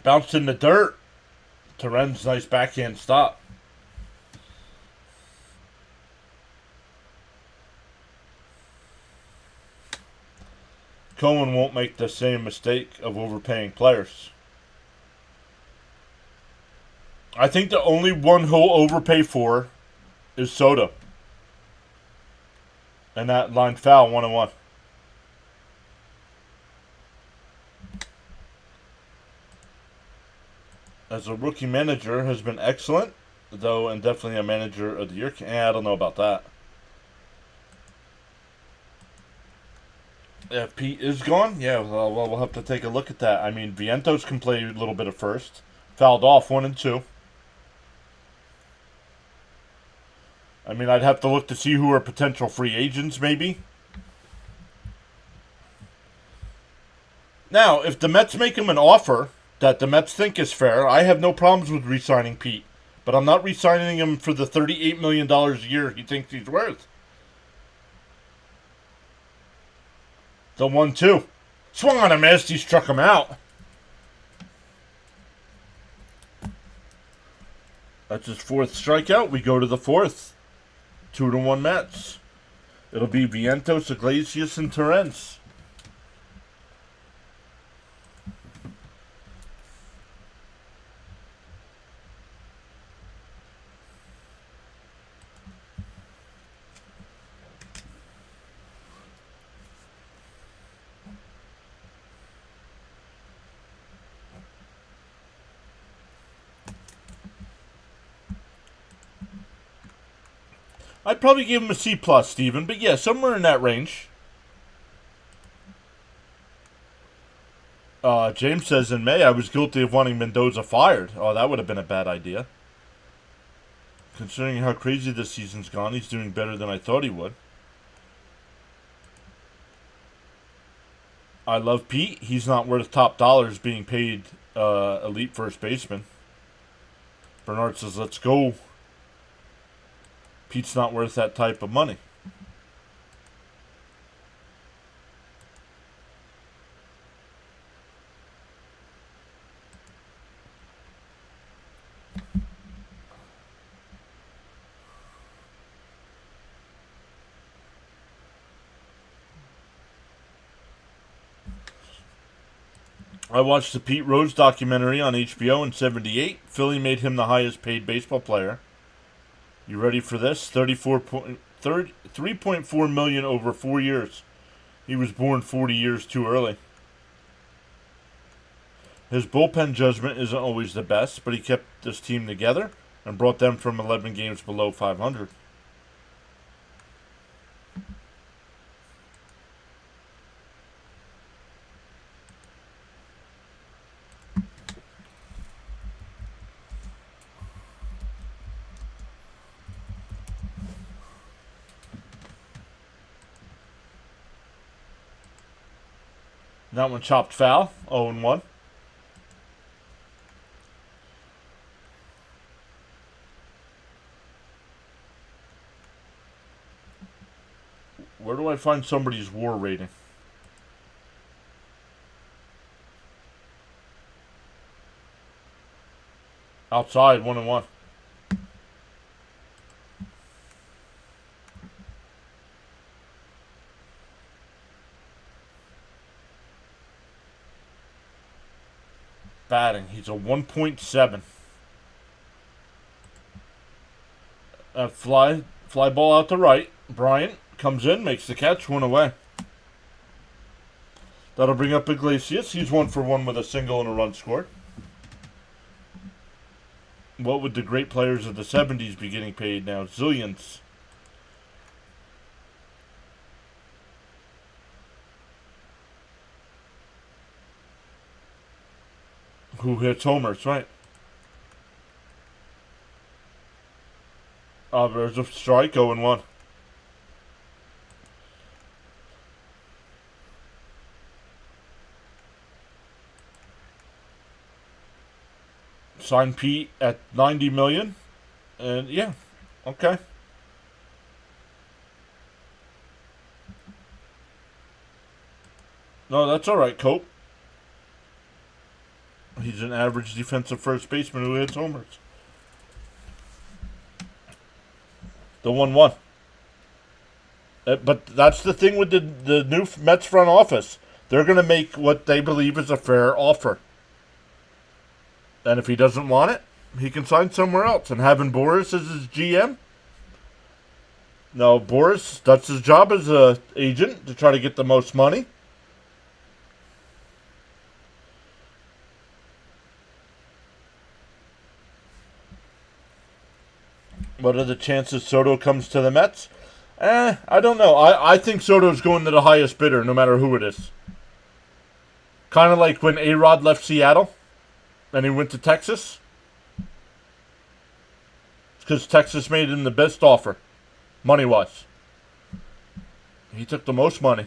bounced in the dirt. Teren's nice backhand stop. Cohen won't make the same mistake of overpaying players. I think the only one he'll overpay for is Soto. And that line foul, 1-1. as a rookie manager, has been excellent, though, and definitely a manager of the year. I don't know about that. If Pete is gone, yeah, well, we'll have to take a look at that. I mean, Vientos can play a little bit of first. Fouled off 1 and 2. I mean, I'd have to look to see who are potential free agents, maybe. Now, if the Mets make him an offer that the Mets think is fair, I have no problems with re-signing Pete. But I'm not re-signing him for the $38 million a year he thinks he's worth. The 1-2. Swung on a miss. He struck him out. That's his 4th strikeout. We go to the 4th. 2-1 Mets. It'll be Vientos, Iglesias, and Torrens. I'd probably give him a C+, Steven, but yeah, somewhere in that range. James says, in May, I was guilty of wanting Mendoza fired. Oh, that would have been a bad idea. Considering how crazy this season's gone, he's doing better than I thought he would. I love Pete. He's not worth top dollars being paid elite first baseman. Bernard says, let's go. Pete's not worth that type of money. I watched the Pete Rose documentary on HBO in '78. Philly made him the highest paid baseball player. You ready for this? $3.4 million over 4 years. He was born 40 years too early. His bullpen judgment isn't always the best, but he kept this team together and brought them from 11 games below 500. That one chopped foul, 0-1. Where do I find somebody's WAR rating? Outside, 1-1. Batting, he's a 1.7. Fly ball out to right. Bryant comes in, makes the catch, 1 away. That'll bring up Iglesias. He's 1 for 1 with a single and a run scored. What would the great players of the 70s be getting paid now? Zillions. Who hits homers, right? There's a strike, 0-1. Sign Pete at $90 million. And yeah, okay. No, that's all right, Cope. He's an average defensive first baseman who hits homers. The 1-1. But that's the thing with the new Mets front office. They're going to make what they believe is a fair offer. And if he doesn't want it, he can sign somewhere else. And having Boris as his GM? No, Boris, that's his job as an agent, to try to get the most money. What are the chances Soto comes to the Mets? I don't know. I think Soto's going to the highest bidder, no matter who it is. Kind of like when A-Rod left Seattle and he went to Texas. Because Texas made him the best offer, money-wise. He took the most money.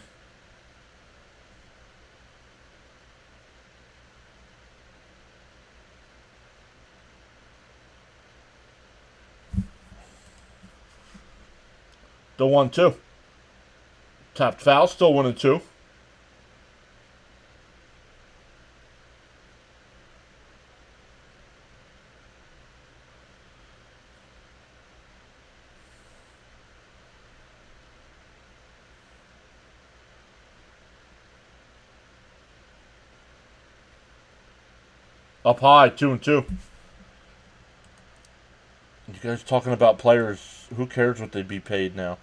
The 1-2. Tapped foul, still 1-2. Up high, 2-2. You guys talking about players? Who cares what they'd be paid now?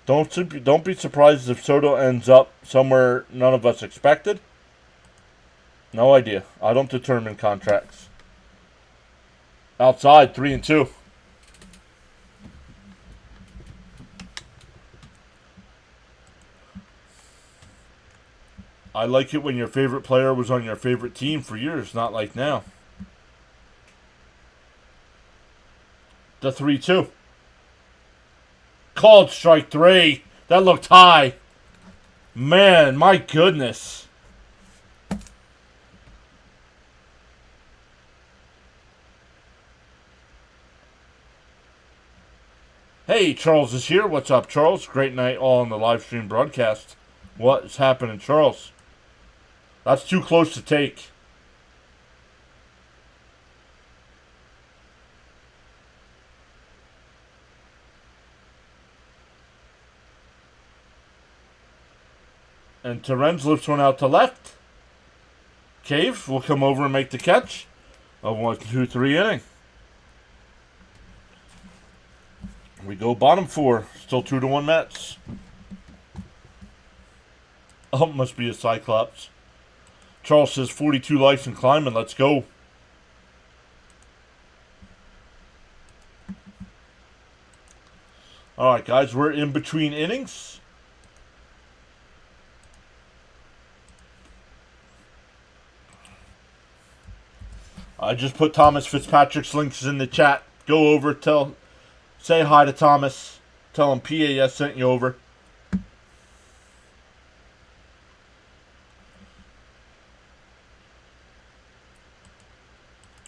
Don't be surprised if Soto ends up somewhere none of us expected. No idea. I don't determine contracts. Outside, 3-2. I like it when your favorite player was on your favorite team for years, not like now. The 3-2. Called strike 3. That looked high. Man, my goodness. Hey, Charles is here. What's up, Charles? Great night all on the live stream broadcast. What's happening, Charles? That's too close to take. And Terens lifts one out to left. Cave will come over and make the catch. A 1-2-3 inning. We go bottom 4. Still 2-1 Mets. Oh, must be a Cyclops. Charles says 42 likes and climbing. Let's go. All right, guys. We're in between innings. I just put Thomas Fitzpatrick's links in the chat. Go over, say hi to Thomas. Tell him PAS sent you over.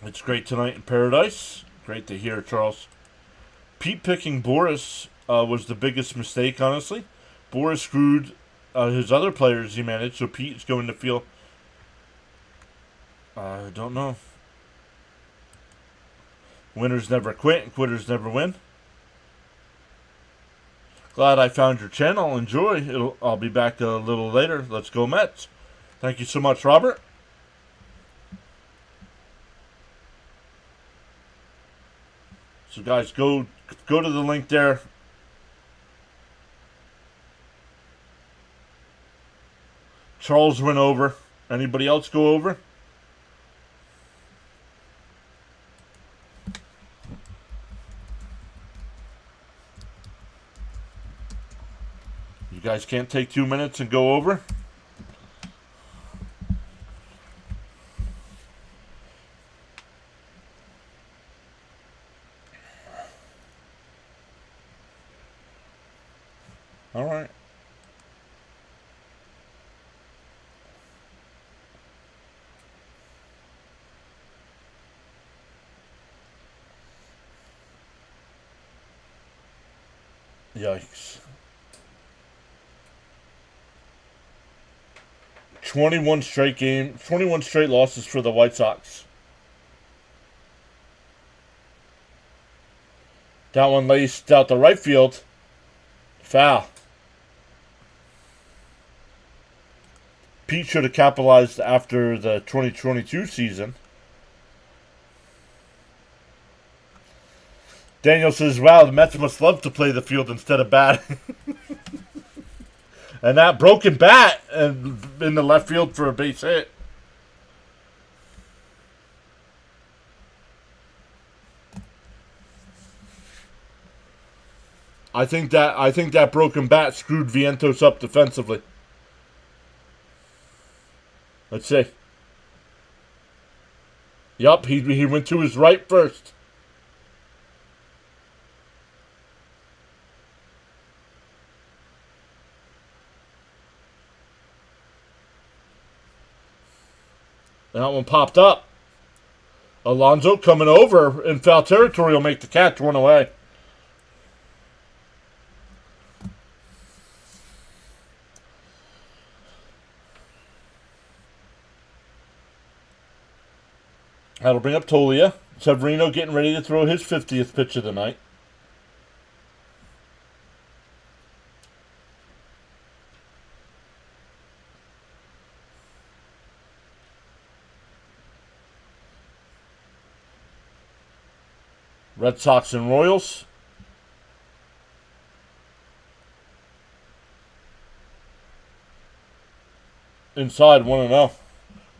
It's great tonight in paradise. Great to hear, Charles. Pete picking Boris was the biggest mistake, honestly. Boris screwed his other players he managed, so Pete's going to feel... I don't know. Winners never quit and quitters never win. Glad I found your channel. Enjoy. I'll be back a little later. Let's go Mets. Thank you so much, Robert. So guys, go to the link there. Charles went over. Anybody else go over? You guys can't take 2 minutes and go over? All right. Yikes. 21 straight losses for the White Sox. That one laced out the right field. Foul. Pete should have capitalized after the 2022 season. Daniel says, wow, the Mets must love to play the field instead of batting. And that broken bat in the left field for a base hit. I think that broken bat screwed Vientos up defensively. Let's see. Yup, he went to his right first. That one popped up. Alonso coming over in foul territory will make the catch, one away. That'll bring up Tolia. Severino getting ready to throw his 50th pitch of the night. Red Sox and Royals. Inside 1-0.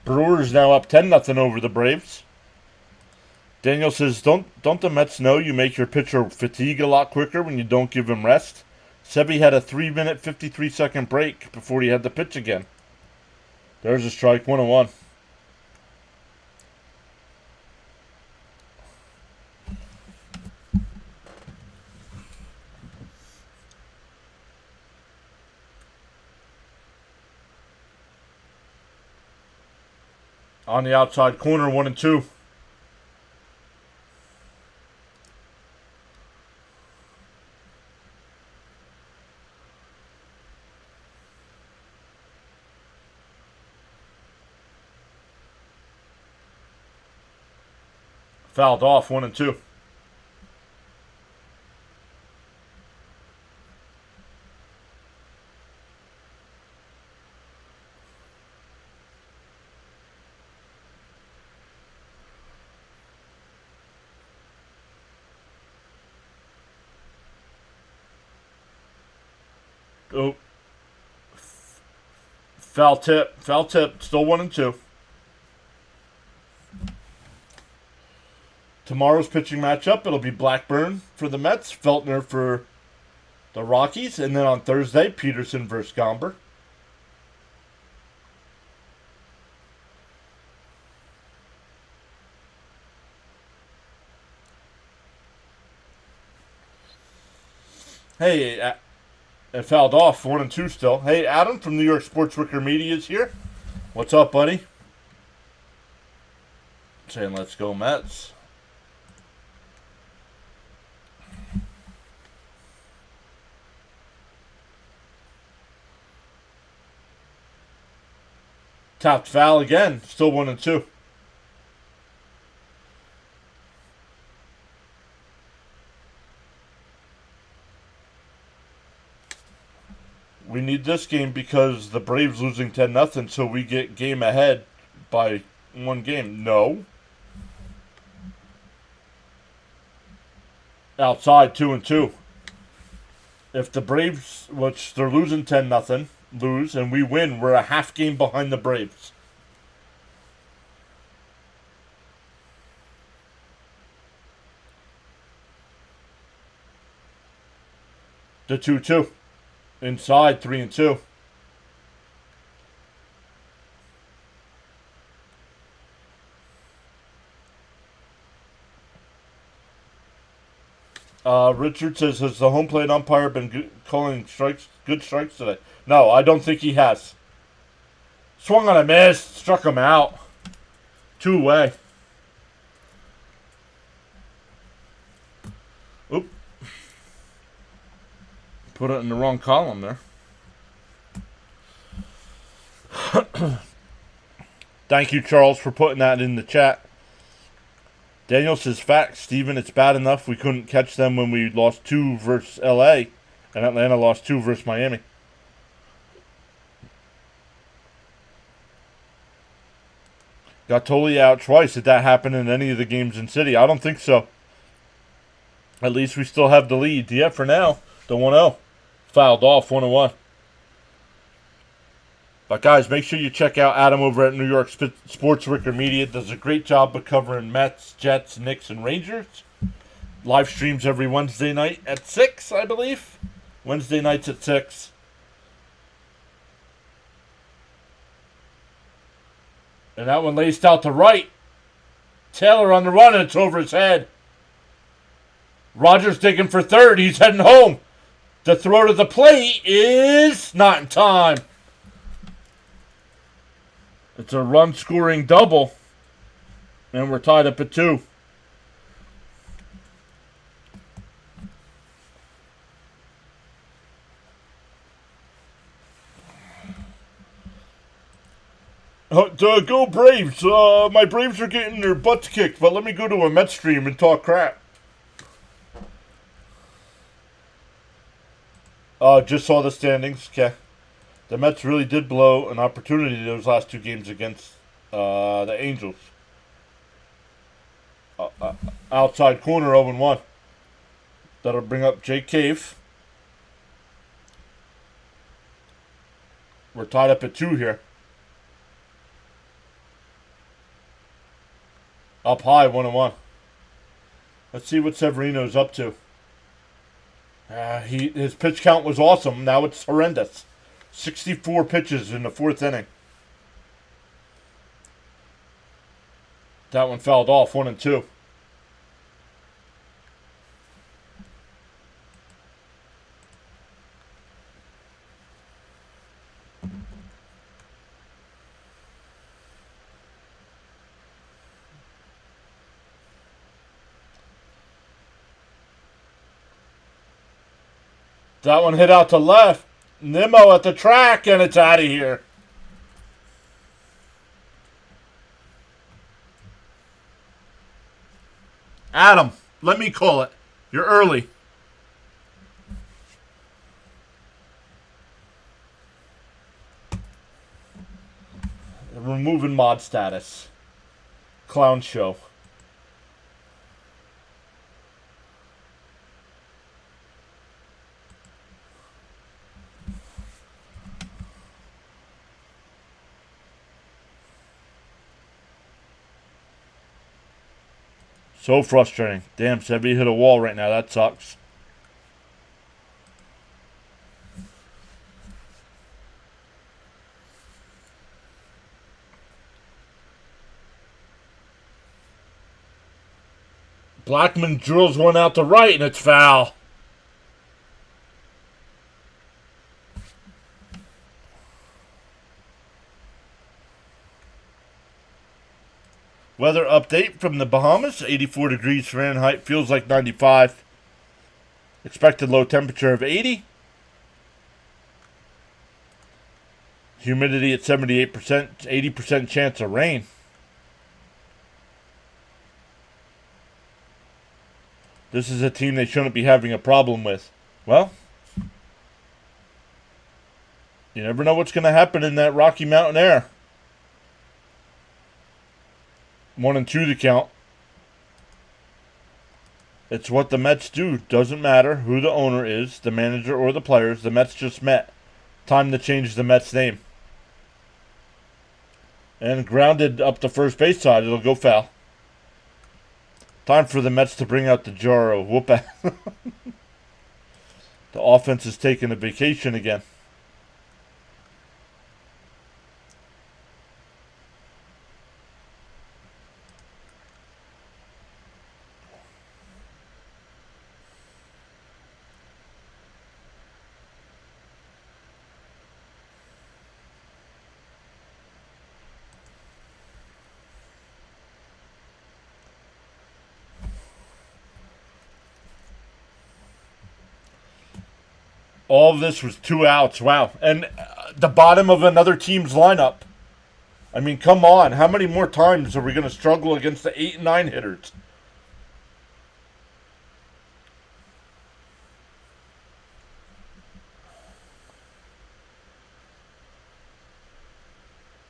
Brewers now up 10-0 over the Braves. Daniel says, don't the Mets know you make your pitcher fatigue a lot quicker when you don't give him rest? Sebi had a 3-minute, 53-second break before he had to pitch again. There's a strike, 1-1. On the outside corner, 1-2. Fouled off, 1-2. Oh. Foul tip, still 1-2. Tomorrow's pitching matchup, it'll be Blackburn for the Mets, Feltner for the Rockies, and then on Thursday, Peterson versus Gomber. Hey, it fouled off, 1-2 still. Hey, Adam from New York Sports Wicker Media is here. What's up, buddy? Saying let's go Mets. Tapped foul again. Still 1-2. We need this game because the Braves losing 10-0, so we get game ahead by one game. No. Outside 2-2. If the Braves, which they're losing 10-0, lose and we win, we're a half game behind the Braves. The 2-2. Inside 3-2. Richard says, has the home plate umpire been calling good strikes today? No, I don't think he has. Swung on a miss, struck him out. 2 away. Oop. Put it in the wrong column there. Thank you, Charles, for putting that in the chat. Daniel says, facts, Steven, it's bad enough we couldn't catch them when we lost 2 versus LA, and Atlanta lost 2 versus Miami. Got totally out twice. Did that happen in any of the games in City? I don't think so. At least we still have the lead. Yeah, for now, the 1-0. Fouled off, 1-1. But guys, make sure you check out Adam over at New York Sports Wicker Media. Does a great job of covering Mets, Jets, Knicks, and Rangers. Live streams every Wednesday night at 6, I believe. Wednesday nights at 6. And that one laced out to right. Taylor on the run, and it's over his head. Rogers digging for third. He's heading home. The throw to the plate is not in time. It's a run-scoring double. And we're tied up at 2. Go Braves. My Braves are getting their butts kicked, but let me go to a Mets stream and talk crap. Just saw the standings. Okay. The Mets really did blow an opportunity those last 2 games against the Angels. Outside corner 0-1. That'll bring up Jake Cave. We're tied up at 2 here. Up high, 1-1. Let's see what Severino's up to. His pitch count was awesome. Now it's horrendous. 64 pitches in the 4th inning. That one fouled off, 1-2. That one hit out to left. Nimmo at the track, and it's out of here. Adam, let me call it. You're early. Removing mod status. Clown show. So frustrating. Damn, Sebby hit a wall right now. That sucks. Blackman drills one out to right, and it's foul. Weather update from the Bahamas. 84 degrees Fahrenheit. Feels like 95. Expected low temperature of 80. Humidity at 78%. 80% chance of rain. This is a team they shouldn't be having a problem with. Well, you never know what's going to happen in that Rocky Mountain air. 1-2 the count. It's what the Mets do. Doesn't matter who the owner is, the manager or the players. The Mets just met. Time to change the Mets name. And grounded up the first base side. It'll go foul. Time for the Mets to bring out the jar of whoop. The offense is taking a vacation again. All of this was 2 outs. Wow. And the bottom of another team's lineup. I mean, come on. How many more times are we going to struggle against the 8 and 9 hitters?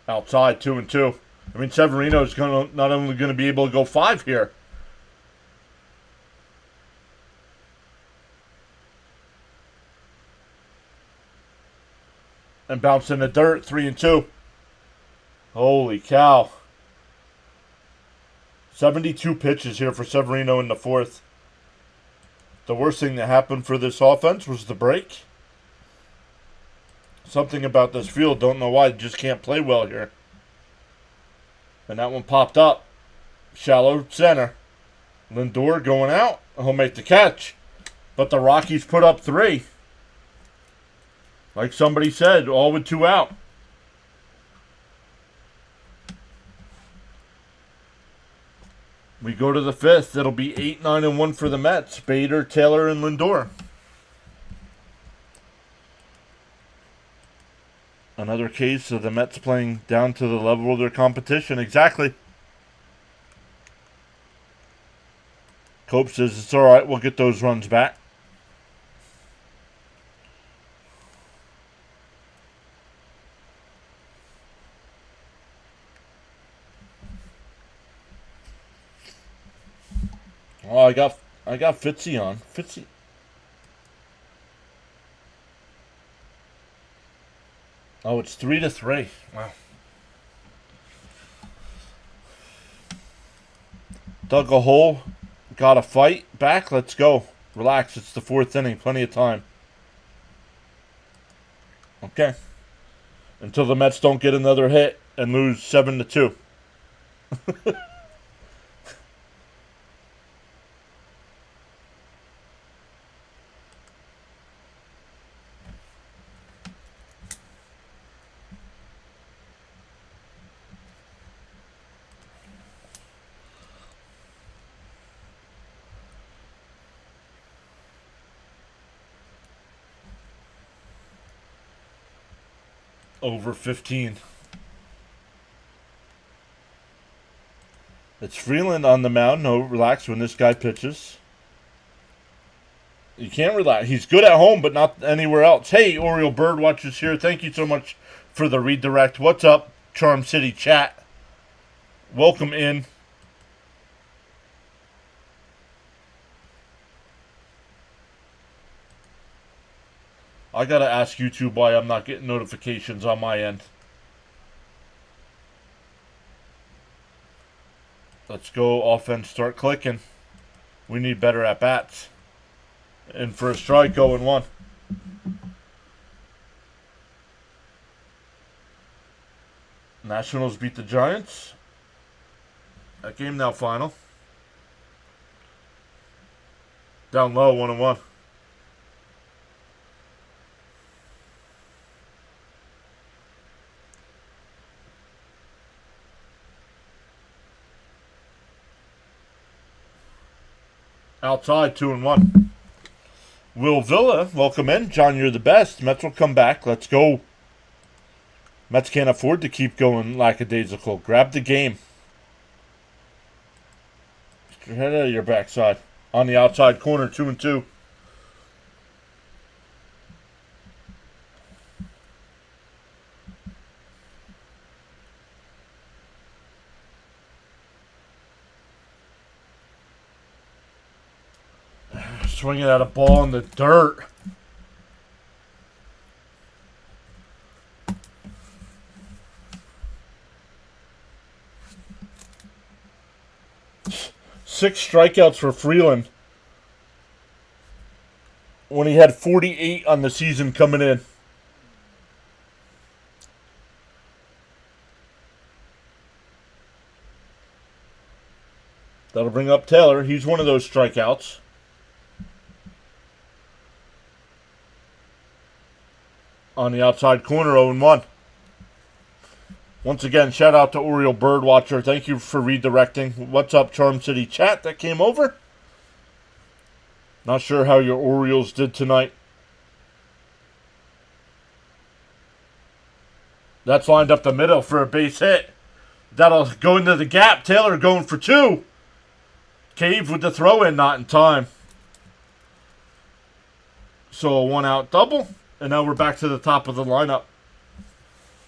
Outside, 2-2. I mean, Severino's not only going to be able to go 5 here. And bounce in the dirt, 3-2. Holy cow. 72 pitches here for Severino in the 4th. The worst thing that happened for this offense was the break. Something about this field, don't know why, just can't play well here. And that one popped up. Shallow center. Lindor going out. He'll make the catch. But the Rockies put up 3. Like somebody said, all with 2 out. We go to the 5th. It'll be 8, 9, and 1 for the Mets. Bader, Taylor, and Lindor. Another case of the Mets playing down to the level of their competition. Exactly. Cope says it's all right. We'll get those runs back. Oh, I got Fitzy on. Fitzy. Oh, it's 3-3. Wow. Dug a hole. Got a fight. Back. Let's go. Relax. It's the 4th inning. Plenty of time. Okay. Until the Mets don't get another hit and lose 7-2. Over 15. It's Freeland on the mound. No, relax when this guy pitches. You can't relax. He's good at home, but not anywhere else. Hey, Oriole Birdwatchers here. Thank you so much for the redirect. What's up, Charm City chat? Welcome in. I gotta ask YouTube why I'm not getting notifications on my end. Let's go offense, start clicking. We need better at bats. And for a strike, 0-1. Nationals beat the Giants. That game now final. Down low, 1-1. Outside, 2-1. Will Villa, welcome in. John, you're the best. Mets will come back. Let's go. Mets can't afford to keep going lackadaisical. Grab the game. Get your head out of your backside. On the outside corner, 2-2. Swinging at a ball in the dirt. Six strikeouts for Freeland when he had 48 on the season coming in. That'll bring up Taylor. He's one of those strikeouts. On the outside corner, 0-1. Once again, shout out to Oriole Birdwatcher. Thank you for redirecting. What's up, Charm City chat that came over? Not sure how your Orioles did tonight. That's lined up the middle for a base hit. That'll go into the gap. Taylor going for 2. Cave with the throw-in, not in time. So a 1-out double. And now we're back to the top of the lineup.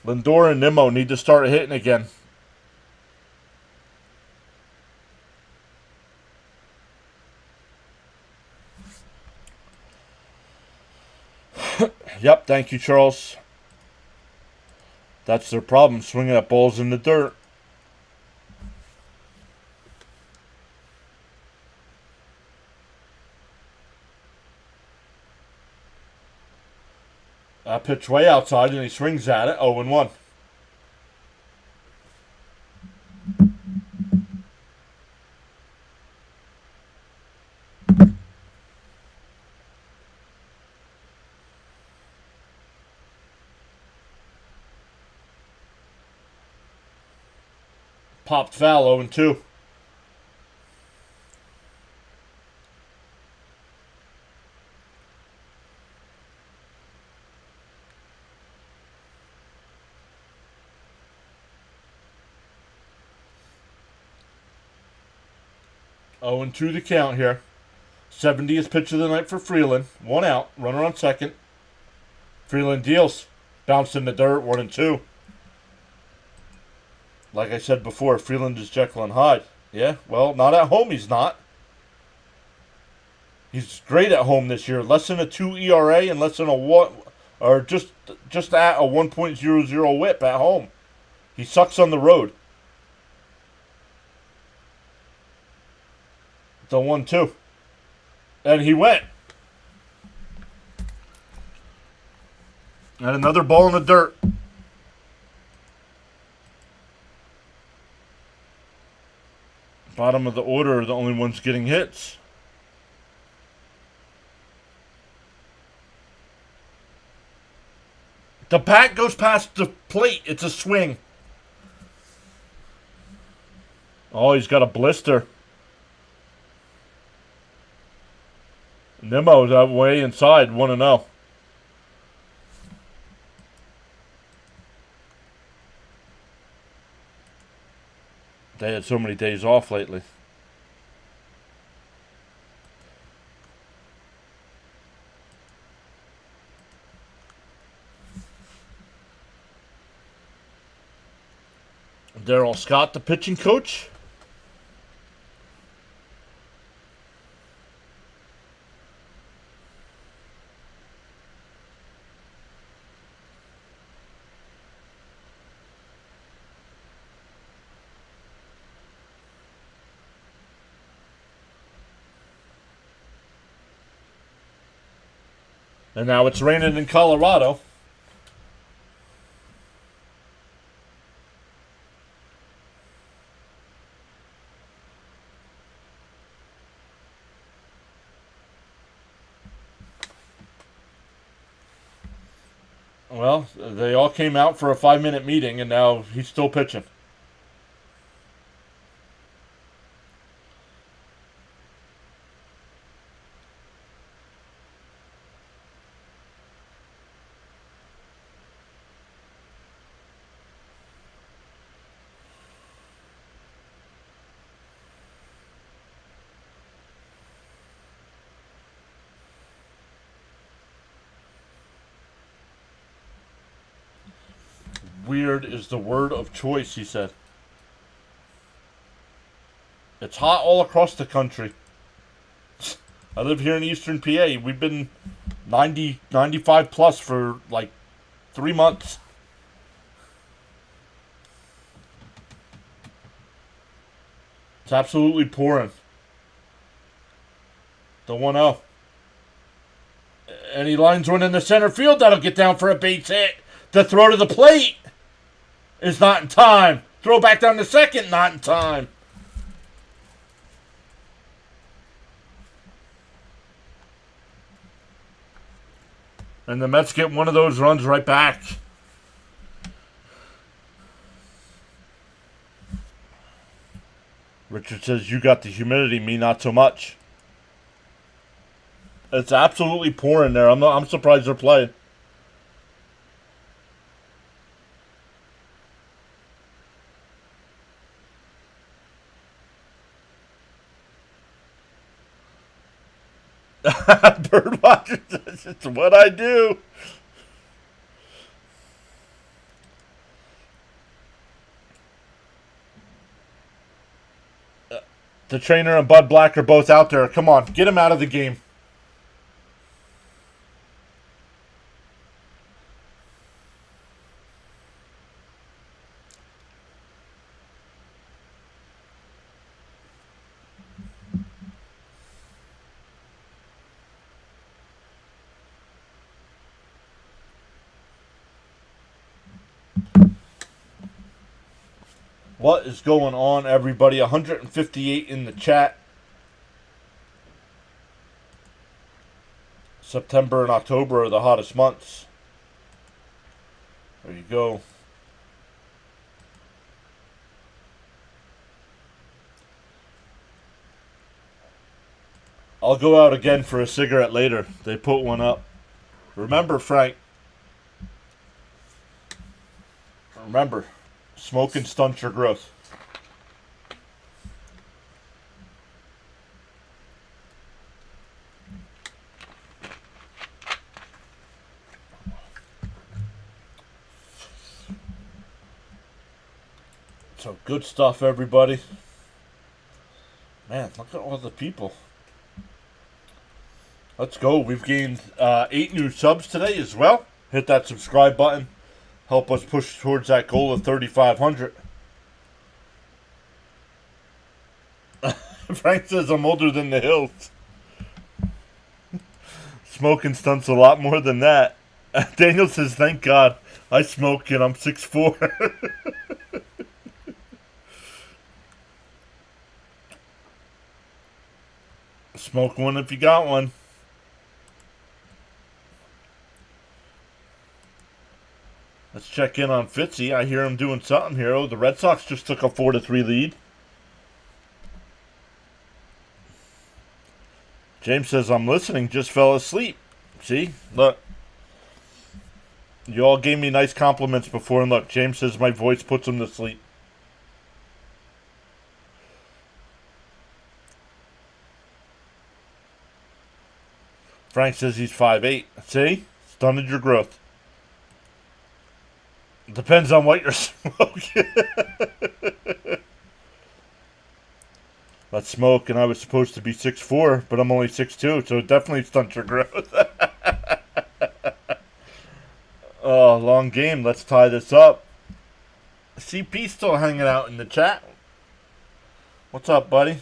Lindor and Nimmo need to start hitting again. Yep, thank you, Charles. That's their problem, swinging at balls in the dirt. Pitch way outside, and he swings at it. 0-1. Popped foul. 0-2. 0-2 the count here. 70th pitch of the night for Freeland. 1 out. Runner on second. Freeland deals. Bounced in the dirt. 1-2. Like I said before, Freeland is Jekyll and Hyde. Yeah, well, not at home he's not. He's great at home this year. Less than a 2 ERA and less than a 1, or just at a 1.00 whip at home. He sucks on the road. The 1-2. And he went. And another ball in the dirt. Bottom of the order are the only ones getting hits. The bat goes past the plate. It's a swing. Oh, he's got a blister. Nemo's that way inside, 1-0. They had so many days off lately. Darryl Scott, the pitching coach. And now it's raining in Colorado. Well, they all came out for a 5-minute meeting, and now he's still pitching. Weird is the word of choice, he said. It's hot all across the country. I live here in eastern PA. We've been 90, 95 plus for like 3 months. It's absolutely pouring. The 1-0. And he lines one in the center field. That'll get down for a base hit. The throw to the plate is not in time. Throw back down to second, not in time. And the Mets get one of those runs right back. Richard says, you got the humidity, me not so much. It's absolutely pouring there. I'm surprised they're playing. Birdwatcher says, it's what I do. The trainer and Bud Black are both out there. Come on, get him out of the game. What is going on, everybody? 158 in the chat. September and October are the hottest months. There you go. I'll go out again for a cigarette later. They put one up. Remember, Frank. Remember, smoking stunts your growth. So good stuff, everybody. Man, look at all the people. Let's go. We've gained 8 new subs today as well. Hit that subscribe button. Help us push towards that goal of 3,500. Frank says I'm older than the hills. Smoking stunts a lot more than that. Daniel says, thank God. I smoke and I'm 6'4". Smoke one if you got one. Let's check in on Fitzy. I hear him doing something here. Oh, the Red Sox just took a 4-3 lead. James says, I'm listening. Just fell asleep. See? Look. You all gave me nice compliments before. And look, James says my voice puts him to sleep. Frank says he's 5'8". See? Stunted your growth. Depends on what you're smoking. Let's smoke, and I was supposed to be 6'4", but I'm only 6'2", so it definitely stunts your growth. Oh, long game. Let's tie this up. CP still hanging out in the chat. What's up, buddy?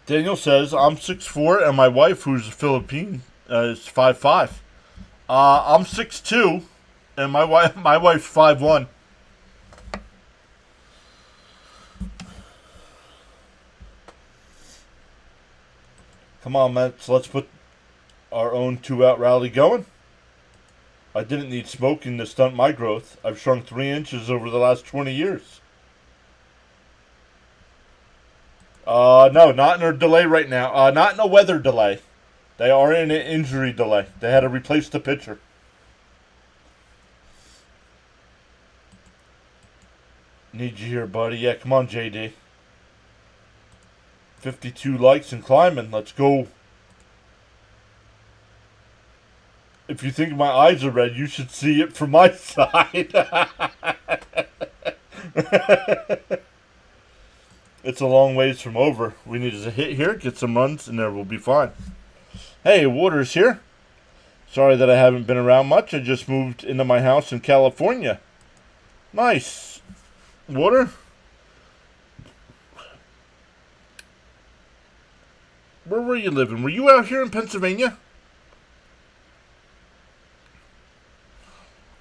Daniel says, I'm 6'4", and my wife, who's a Philippine, is 5'5". I'm 6'2", and my wife's 5'1". Come on, man. So let's put our own 2-out rally going. I didn't need smoking to stunt my growth. I've shrunk 3 inches over the last 20 years. No, not in a delay right now. Not in a weather delay. They are in an injury delay. They had to replace the pitcher. Need you here, buddy. Yeah, come on, JD. 52 likes and climbing. Let's go. If you think my eyes are red, you should see it from my side. It's a long ways from over. We need a hit here, get some runs, and there we'll be fine. Hey, Water's here. Sorry that I haven't been around much. I just moved into my house in California. Nice. Water? Where were you living? Were you out here in Pennsylvania?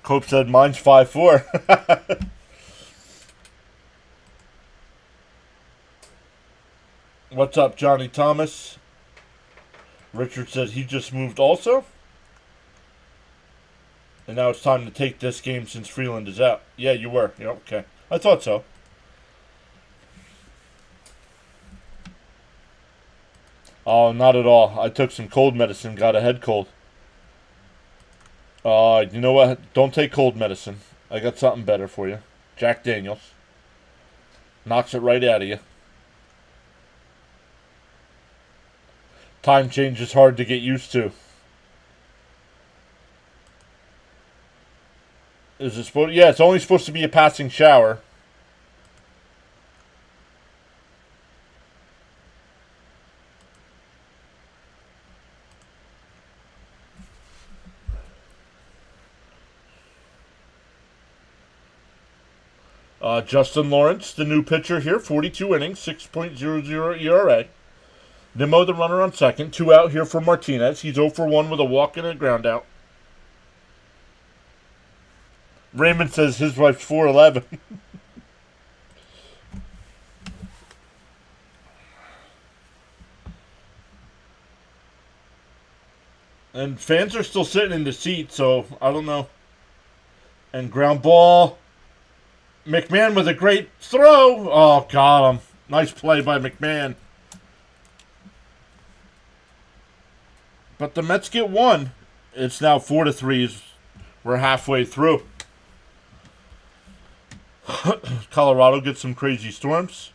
Cope said mine's 5'4". What's up, Johnny Thomas? Richard said he just moved also. And now it's time to take this game since Freeland is out. Yeah, you were. Yeah, okay. I thought so. Oh, not at all. I took some cold medicine, got a head cold. You know what? Don't take cold medicine. I got something better for you. Jack Daniels. Knocks it right out of you. Time change is hard to get used to. Is it supposed? Yeah, it's only supposed to be a passing shower. Justin Lawrence, the new pitcher here, 42 innings, 6.00 ERA. Nimmo, the runner on second. 2 out here for Martinez. He's 0 for 1 with a walk and a ground out. Raymond says his wife's 4'11". And fans are still sitting in the seat, so I don't know. And ground ball. McMahon with a great throw. Oh, got him. Nice play by McMahon. But the Mets get one. It's now 4-3. We're halfway through. Colorado gets some crazy storms.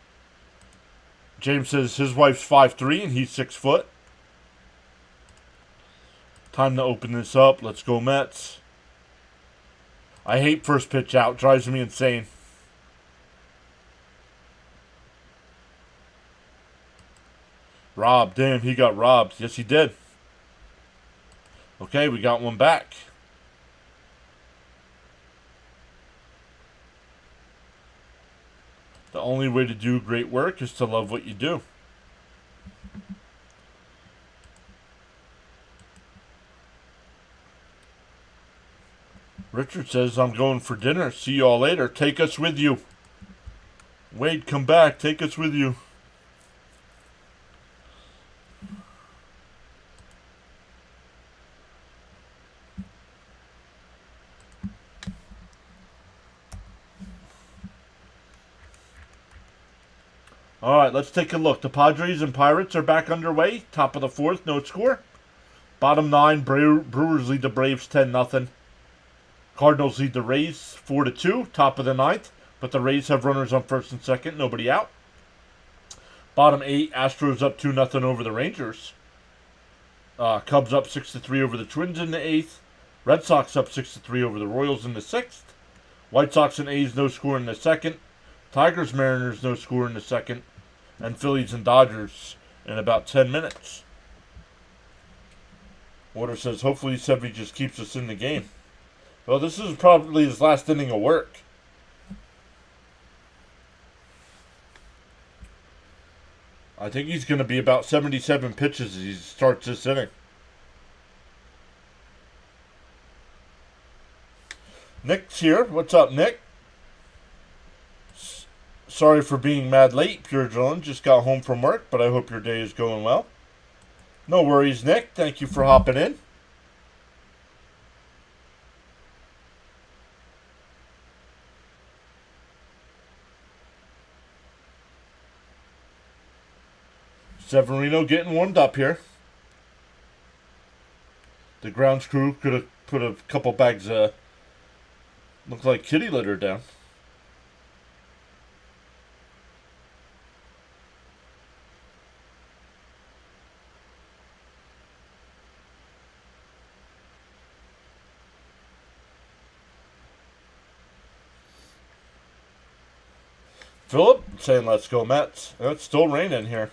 James says his wife's 5'3" and he's 6 foot. Time to open this up. Let's go Mets. I hate first pitch out. Drives me insane. Robbed. Damn, he got robbed. Yes, he did. Okay, we got one back. The only way to do great work is to love what you do. Richard says, I'm going for dinner. See you all later. Take us with you. Wade, come back. Take us with you. All right, let's take a look. The Padres and Pirates are back underway. Top of the fourth, no score. Bottom 9, Brewers lead the Braves 10-0. Cardinals lead the Rays 4-2. Top of the ninth, but the Rays have runners on first and second, nobody out. Bottom 8, Astros up 2-0 over the Rangers. Cubs up 6-3 over the Twins in the 8th. Red Sox up 6-3 over the Royals in the 6th. White Sox and A's no score in the 2nd. Tigers, Mariners, no score in the 2nd. And Phillies and Dodgers in about 10 minutes. Water says, hopefully Sevy just keeps us in the game. Well, this is probably his last inning of work. I think he's going to be about 77 pitches as he starts this inning. Nick's here. What's up, Nick? Sorry for being mad late, PureAdrenaline. Just got home from work, but I hope your day is going well. No worries, Nick. Thank you for hopping in. Severino getting warmed up here. The grounds crew could have put a couple bags of, look like kitty litter down. Philip saying, let's go Mets. It's still raining here.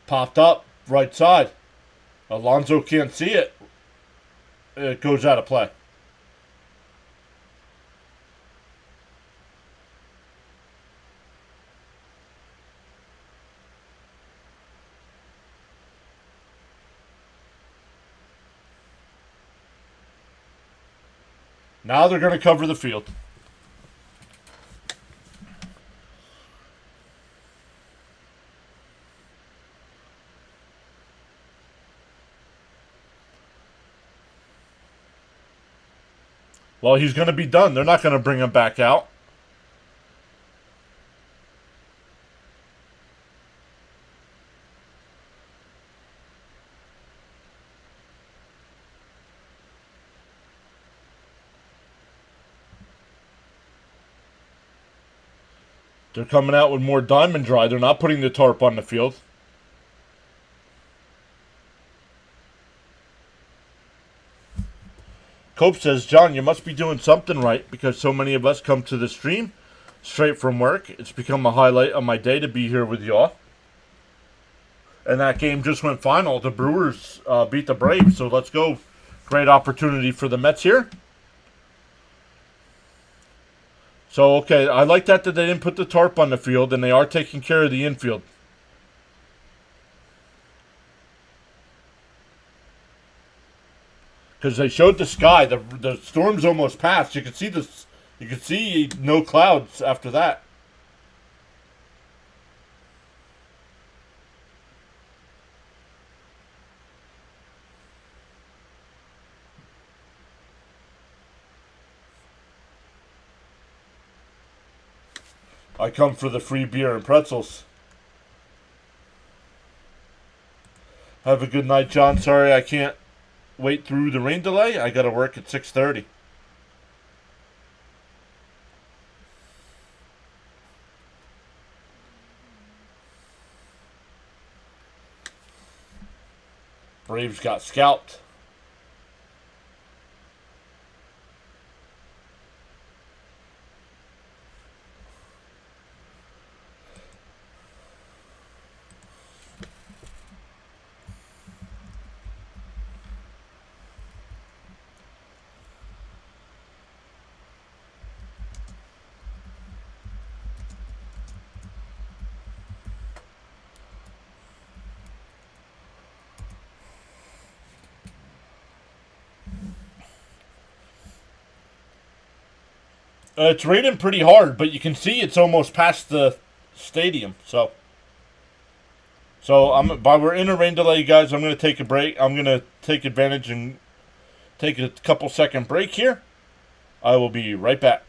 Popped up, right side. Alonso can't see it. It goes out of play. Now they're going to cover the field. Well, he's going to be done. They're not going to bring him back out. They're coming out with more diamond dry. They're not putting the tarp on the field. Cope says, John, you must be doing something right because so many of us come to the stream straight from work. It's become a highlight of my day to be here with y'all. And that game just went final. The Brewers beat the Braves, so let's go. Great opportunity for the Mets here. So, okay, I like that they didn't put the tarp on the field, and they are taking care of the infield. Because they showed the sky. The storm's almost passed. You can see this. You can see no clouds after that. I come for the free beer and pretzels. Have a good night, John. Sorry I can't wait through the rain delay. I got to work at 6:30. Braves got scalped. It's raining pretty hard, but you can see it's almost past the stadium. So while we're in a rain delay, guys, I'm going to take a break. I'm going to take advantage and take a couple second break here. I will be right back.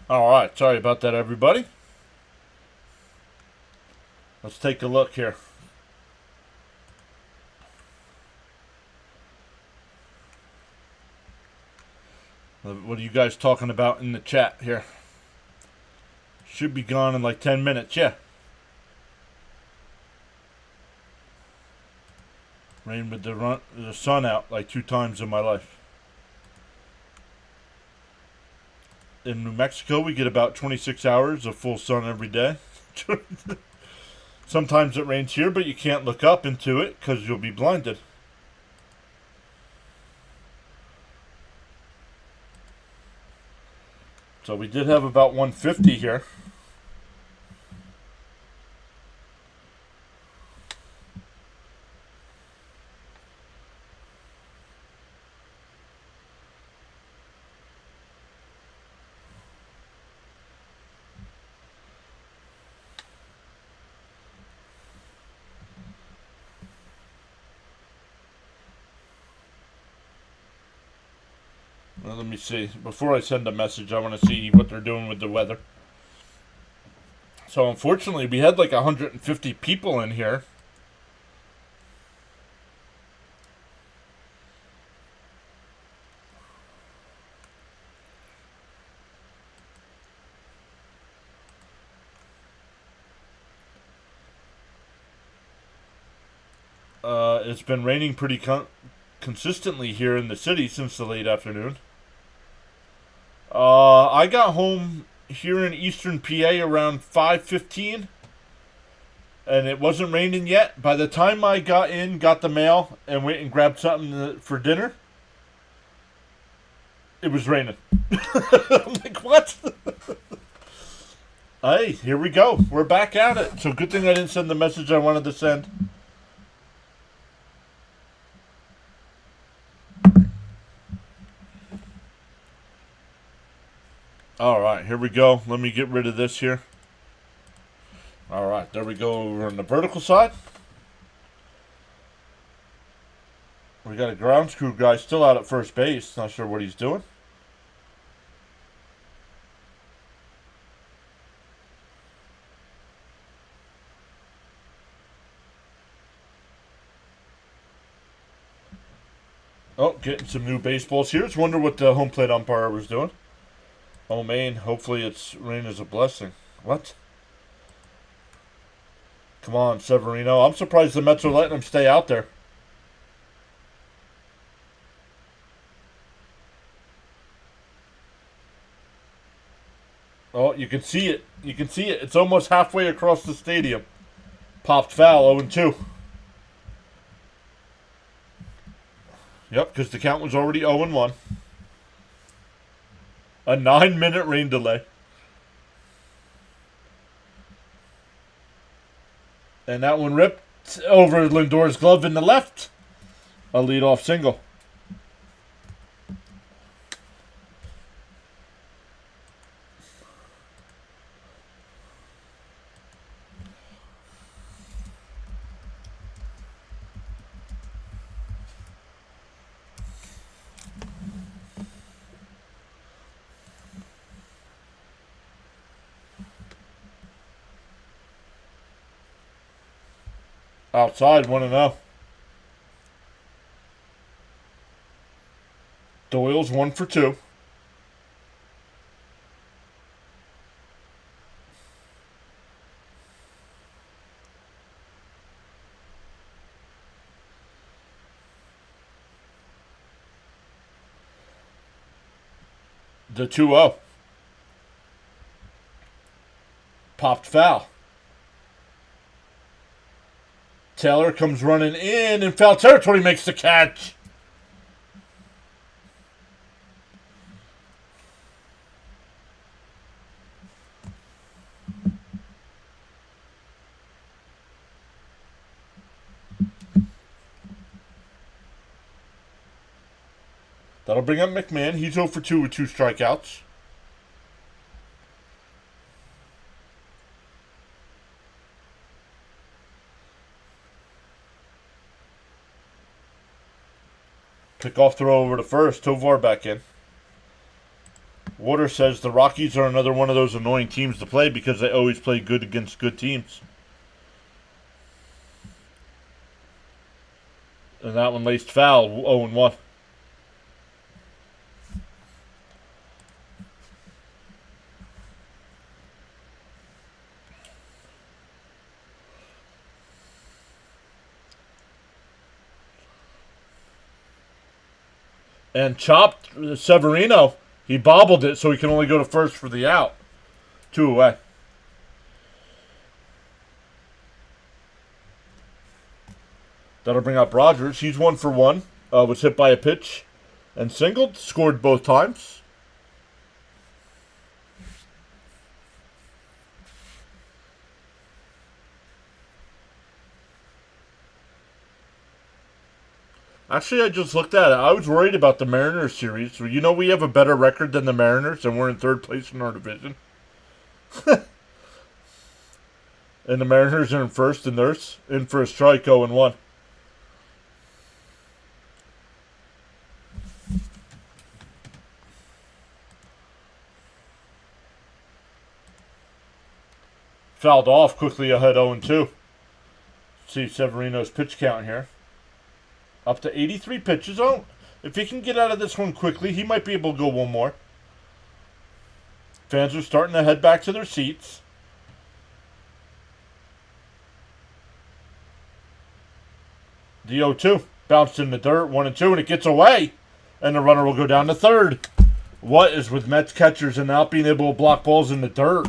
All right, sorry about that, everybody. Let's take a look here. What are you guys talking about in the chat here? Should be gone in like 10 minutes, yeah. Rain with the sun out like 2 times in my life. In New Mexico, we get about 26 hours of full sun every day. Sometimes it rains here, but you can't look up into it because you'll be blinded. So we did have about 150 here. Well, let me see. Before I send a message, I want to see what they're doing with the weather. So unfortunately, we had like 150 people in here. It's been raining pretty consistently here in the city since the late afternoon. I got home here in Eastern PA around 5:15, and it wasn't raining yet. By the time I got the mail, and went and grabbed something for dinner, it was raining. I'm like, what? Hey, here we go. We're back at it. So good thing I didn't send the message I wanted to send. All right, here we go. Let me get rid of this here. All right, there we go over on the vertical side. We got a ground screw guy still out at first base. Not sure what he's doing. Oh, getting some new baseballs here. Just wonder what the home plate umpire was doing. Oh, man. Hopefully it's rain is a blessing. What? Come on, Severino. I'm surprised the Mets are letting him stay out there. Oh, you can see it. You can see it. It's almost halfway across the stadium. Popped foul, 0-2. Yep, because the count was already 0-1. A 9-minute rain delay. And that one ripped over Lindor's glove in the left. A leadoff single. Outside, 1-0. Doyle's 1 for 2. The 2-0. Popped foul. Taylor comes running in foul territory, makes the catch. That'll bring up McMahon. He's 0 for 2 with 2 strikeouts. Pick off throw over to first. Tovar back in. Water says the Rockies are another one of those annoying teams to play because they always play good against good teams. And that one laced foul, 0-1. And chopped Severino. He bobbled it so he can only go to first for the out. 2 away. That'll bring up Rogers. He's 1 for 1. Was hit by a pitch and singled. Scored both times. Actually, I just looked at it. I was worried about the Mariners series. You know we have a better record than the Mariners, and we're in 3rd place in our division. And the Mariners are in first, and they're in for a strike, 0-1. Fouled off, quickly ahead 0-2. See Severino's pitch count here. Up to 83 pitches. Oh, if he can get out of this one quickly, he might be able to go one more. Fans are starting to head back to their seats. The 0-2 bounced in the dirt, 1-2, and it gets away. And the runner will go down to third. What is with Mets catchers and not being able to block balls in the dirt?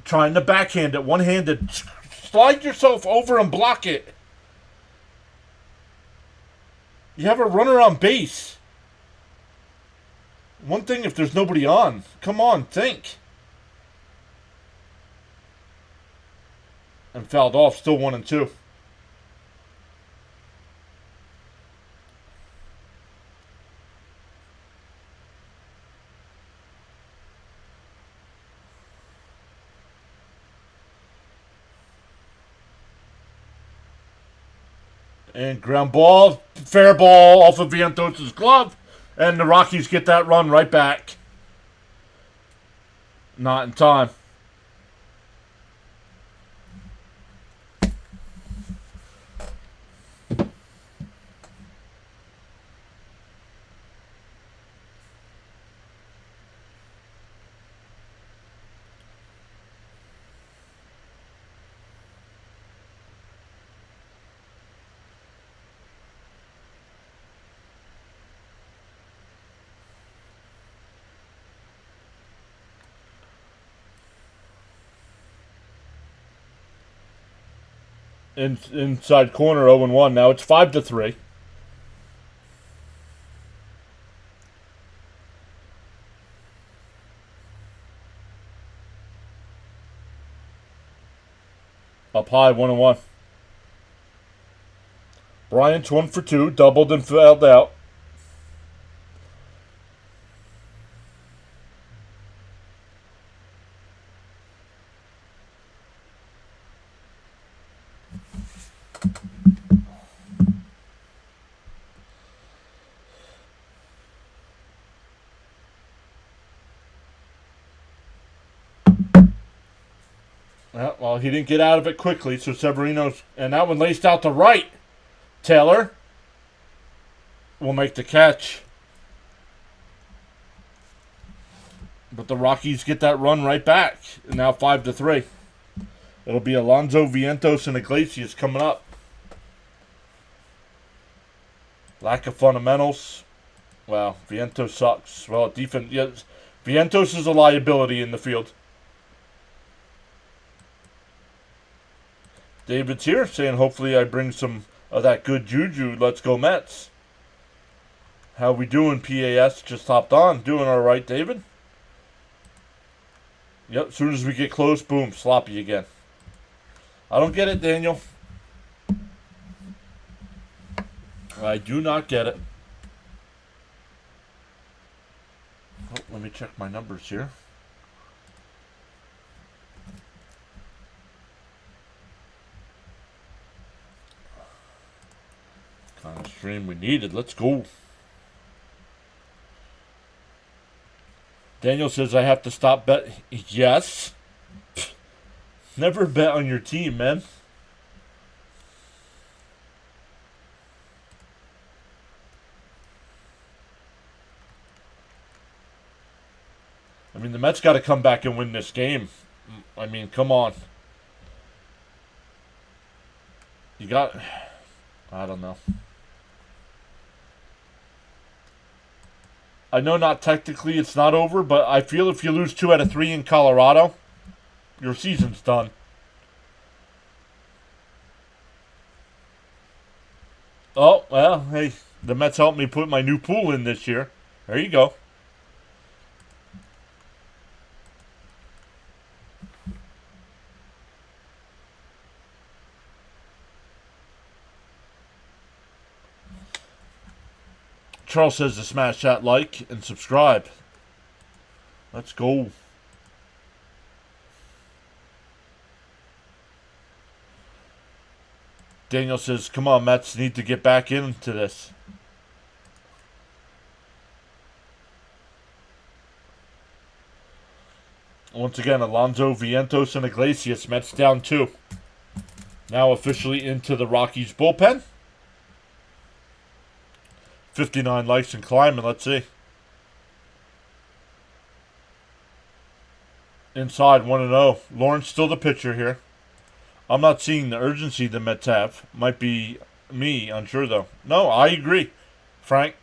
Trying to backhand it, one-handed. Slide yourself over and block it. You have a runner on base. One thing if there's nobody on. Come on, think. And fouled off, still 1-2. And ground ball, fair ball off of Vientos' glove. And the Rockies get that run right back. Not in time. Inside corner, 0-1. Now it's 5-3. Up high, 1-1. Bryant's 1 for 2, doubled and fouled out. Well, he didn't get out of it quickly, so Severino's... And that one laced out to right. Taylor will make the catch. But the Rockies get that run right back. And now 5-3. It'll be Alonso, Vientos, and Iglesias coming up. Lack of fundamentals. Well, Vientos sucks. Well, defense... Yes, Vientos is a liability in the field. David's here saying hopefully I bring some of that good juju. Let's go Mets. How we doing, PAS? Just hopped on. Doing all right, David? Yep, as soon as we get close, boom, sloppy again. I don't get it, Daniel. I do not get it. Oh, let me check my numbers here. Kind of stream we needed. Let's go. Daniel says I have to stop bet. Yes. Never bet on your team, man. I mean, the Mets got to come back and win this game. I mean, come on. You got... I don't know. I know not technically it's not over, but I feel if you lose 2 out of 3 in Colorado, your season's done. Oh, well, hey, the Mets helped me put my new pool in this year. There you go. Charles says to smash that like and subscribe. Let's go. Daniel says, come on, Mets need to get back into this. Once again, Alonso, Vientos, and Iglesias. Mets down 2. Now officially into the Rockies bullpen. 59 likes and climbing. Let's see. Inside 1-0. Lawrence still the pitcher here. I'm not seeing the urgency the Mets have. Might be me, unsure though. No, I agree, Frank.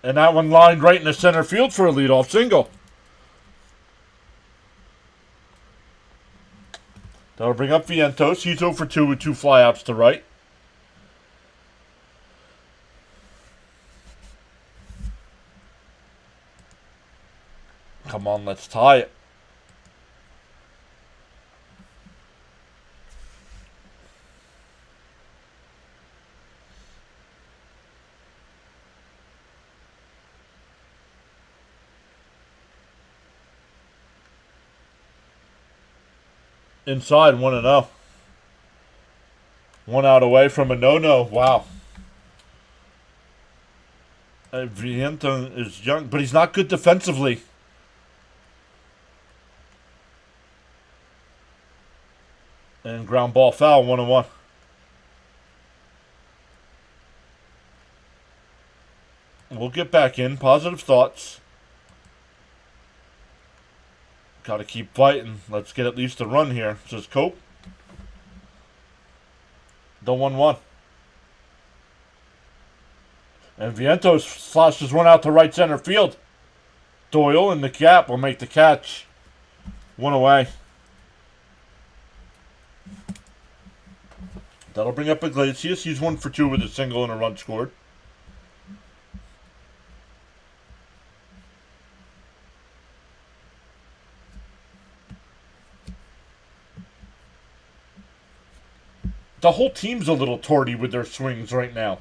And that one lined right in the center field for a leadoff single. That'll bring up Vientos. He's 0 for 2 with 2 flyouts to right. Come on, let's tie it. Inside 1-0. 1 out away from a no-no. Wow. Vientos is young, but he's not good defensively. And ground ball foul, 1-1. We'll get back in. Positive thoughts. Got to keep fighting. Let's get at least a run here, says Cope. The 1-1. And Vientos slashes one out to right center field. Doyle in the gap will make the catch. 1 away. That'll bring up Iglesias. He's 1 for 2 with a single and a run scored. The whole team's a little torty with their swings right now.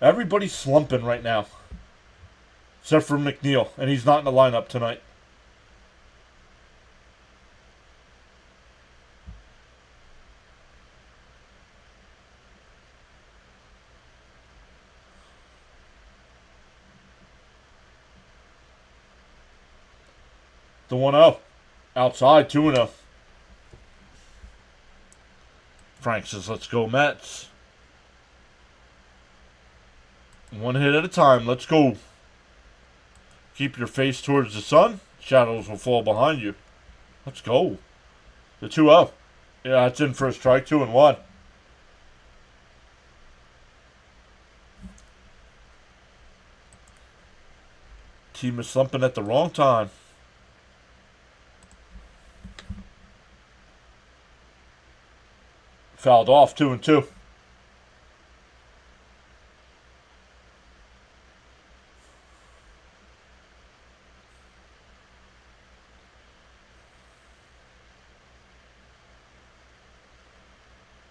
Everybody's slumping right now. Except for McNeil, and he's not in the lineup tonight. The 1-0. Outside, 2-0. Frank says, let's go Mets. 1 hit at a time. Let's go. Keep your face towards the sun. Shadows will fall behind you. Let's go. The 2-0. Yeah, it's in for a strike. 2-1. Team is slumping at the wrong time. Fouled off, 2-2.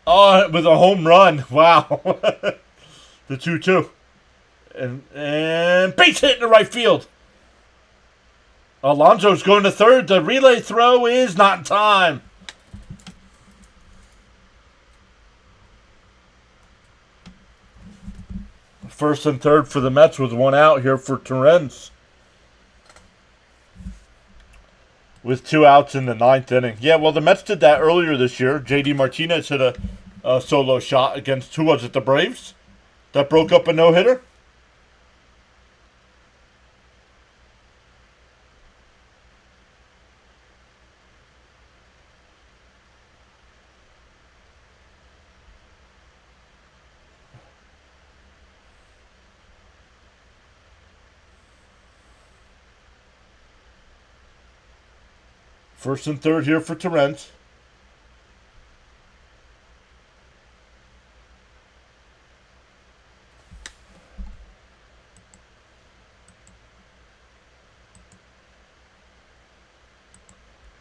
Oh, with a home run. Wow. The 2-2. And base hit in the right field. Alonso's going to third. The relay throw is not in time. First and third for the Mets with one out here for Torrens. With 2 outs in the 9th inning. Yeah, well, the Mets did that earlier this year. J.D. Martinez hit a solo shot against, who was it, the Braves? That broke up a no-hitter? First and third here for Torrens.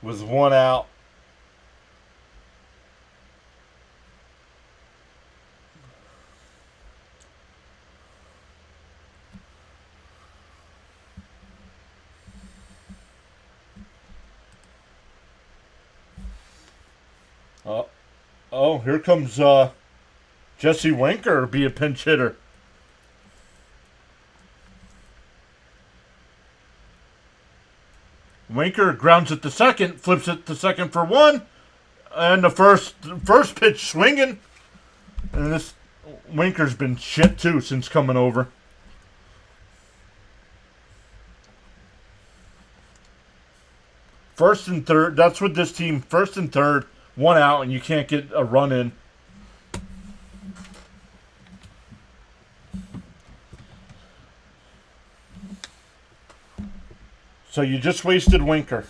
With one out. Oh, here comes Jesse Winker be a pinch hitter. Winker grounds it to second, flips it to second for one, and the first pitch swinging. And this Winker's been shit too since coming over. First and third, that's with this team. First and third, one out, and you can't get a run in. So you just wasted Winker.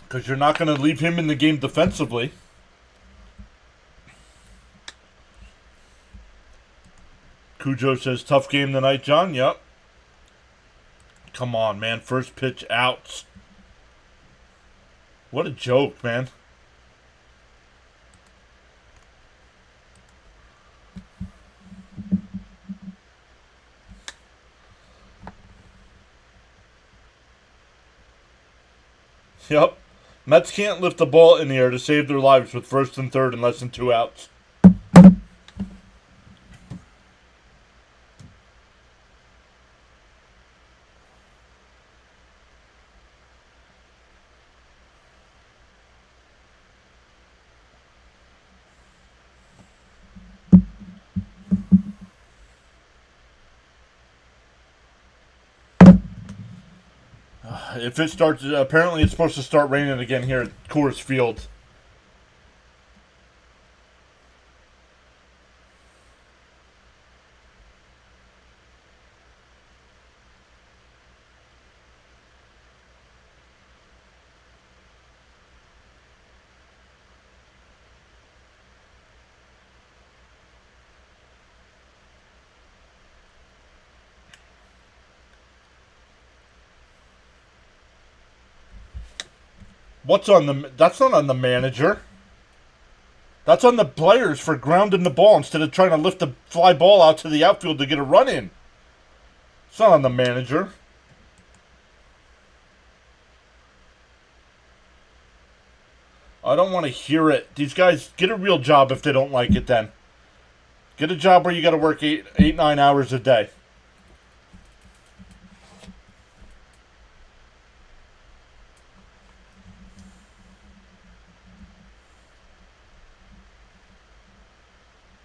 Because you're not going to leave him in the game defensively. Cujo says, tough game tonight, John. Yep. Come on, man. First pitch outs. What a joke, man. Yep. Mets can't lift the ball in the air to save their lives with first and third and less than 2 outs. If it starts, apparently it's supposed to start raining again here at Coors Field. What's on the? That's not on the manager. That's on the players for grounding the ball instead of trying to lift the fly ball out to the outfield to get a run in. It's not on the manager. I don't want to hear it. These guys, get a real job if they don't like it then. Get a job where you got to work 9 hours a day.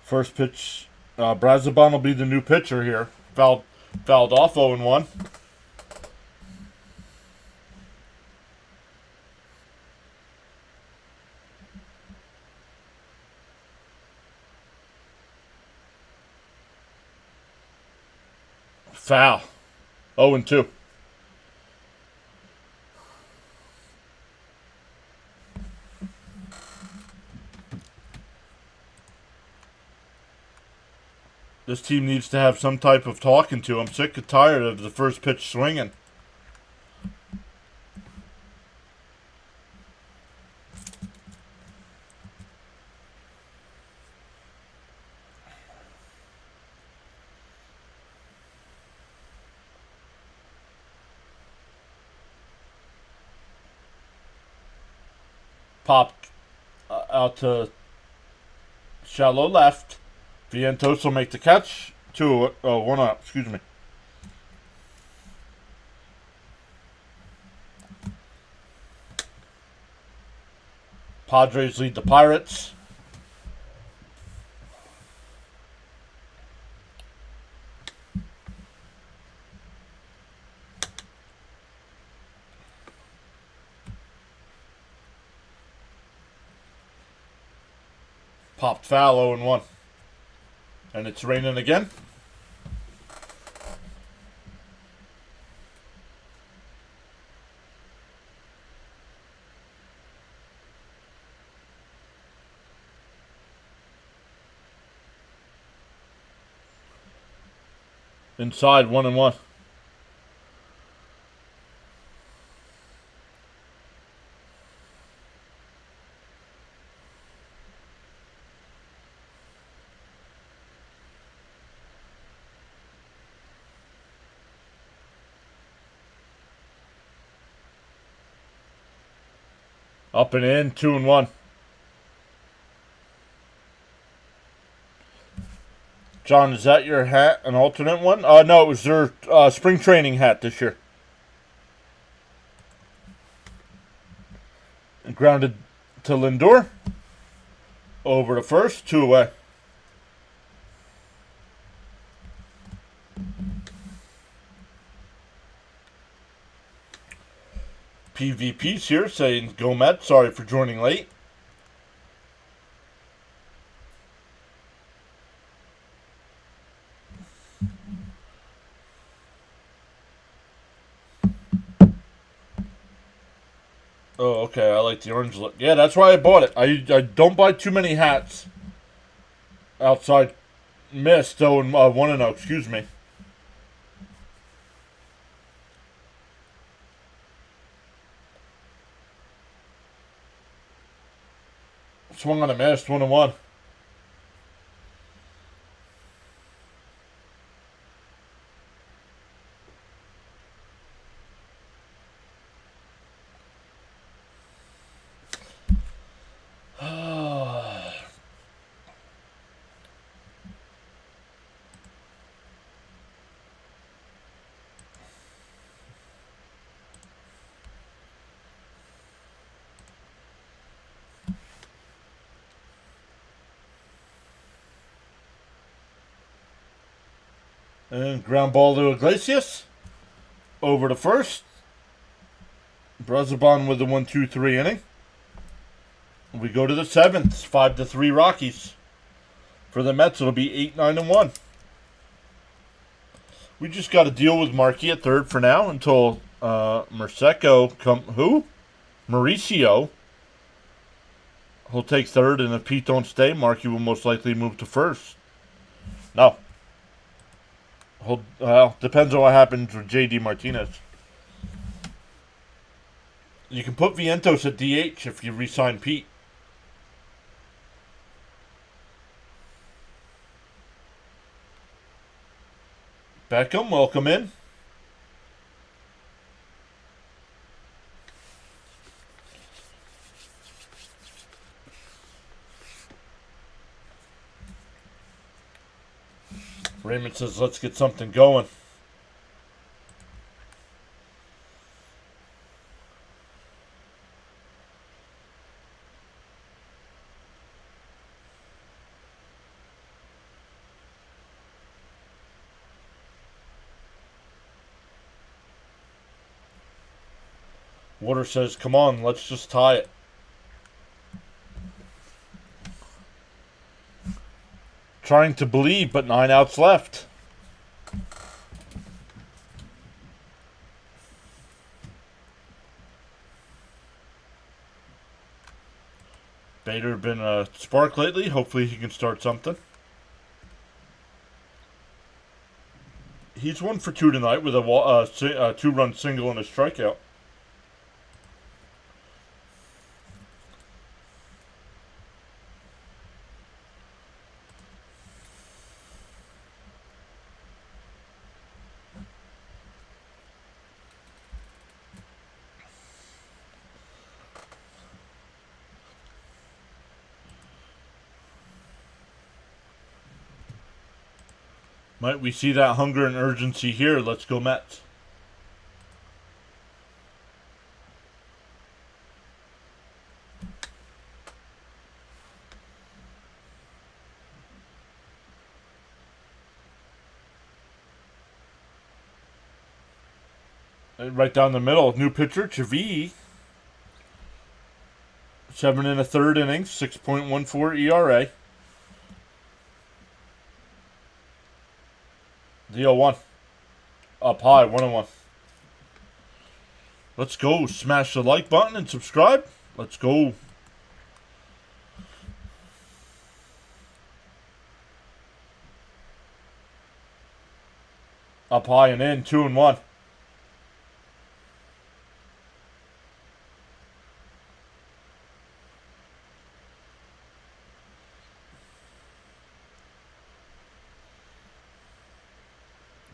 First pitch, Brazoban will be the new pitcher here. Fouled off 0-1. Foul. 0-2. This team needs to have some type of talking to. I'm sick and tired of the first pitch swinging. Popped out to shallow left. Vientos will make the catch. 1 up. Excuse me. Padres lead the Pirates. Popped foul 0-1. And it's raining again. Inside 1-1. Up and in, 2-1. John, is that your hat, an alternate one? No, it was their spring training hat this year. Grounded to Lindor. Over to first, 2 away. PvP's here saying, go Mets, sorry for joining late. Oh, okay, I like the orange look. Yeah, that's why I bought it. I don't buy too many hats. Outside mist, though, and 1-0, excuse me. Swung on a mist, 1-1. And ground ball to Iglesias. Over to first. Brazaban with the 1-2-3 inning. We go to the 7th. 5-3 Rockies. For the Mets, it'll be 8-9-1. We just got to deal with Markey at third for now until Mauricio. He'll take third, and if Pete don't stay, Markey will most likely move to first. No. Depends on what happens with J.D. Martinez. You can put Vientos at DH if you re-sign Pete. Beckham, welcome in. Raymond says, let's get something going. Water says, come on, let's just tie it. Trying to believe, but 9 outs left. Bader been a spark lately. Hopefully he can start something. He's 1 for 2 tonight with a 2-run single and a strikeout. Might we see that hunger and urgency here? Let's go Mets. Right down the middle, new pitcher, Chavi. 7 1/3 innings, 6.14 ERA. The 0-1. Up high, 1-1. Let's go. Smash the like button and subscribe. Let's go. Up high and in, 2-1.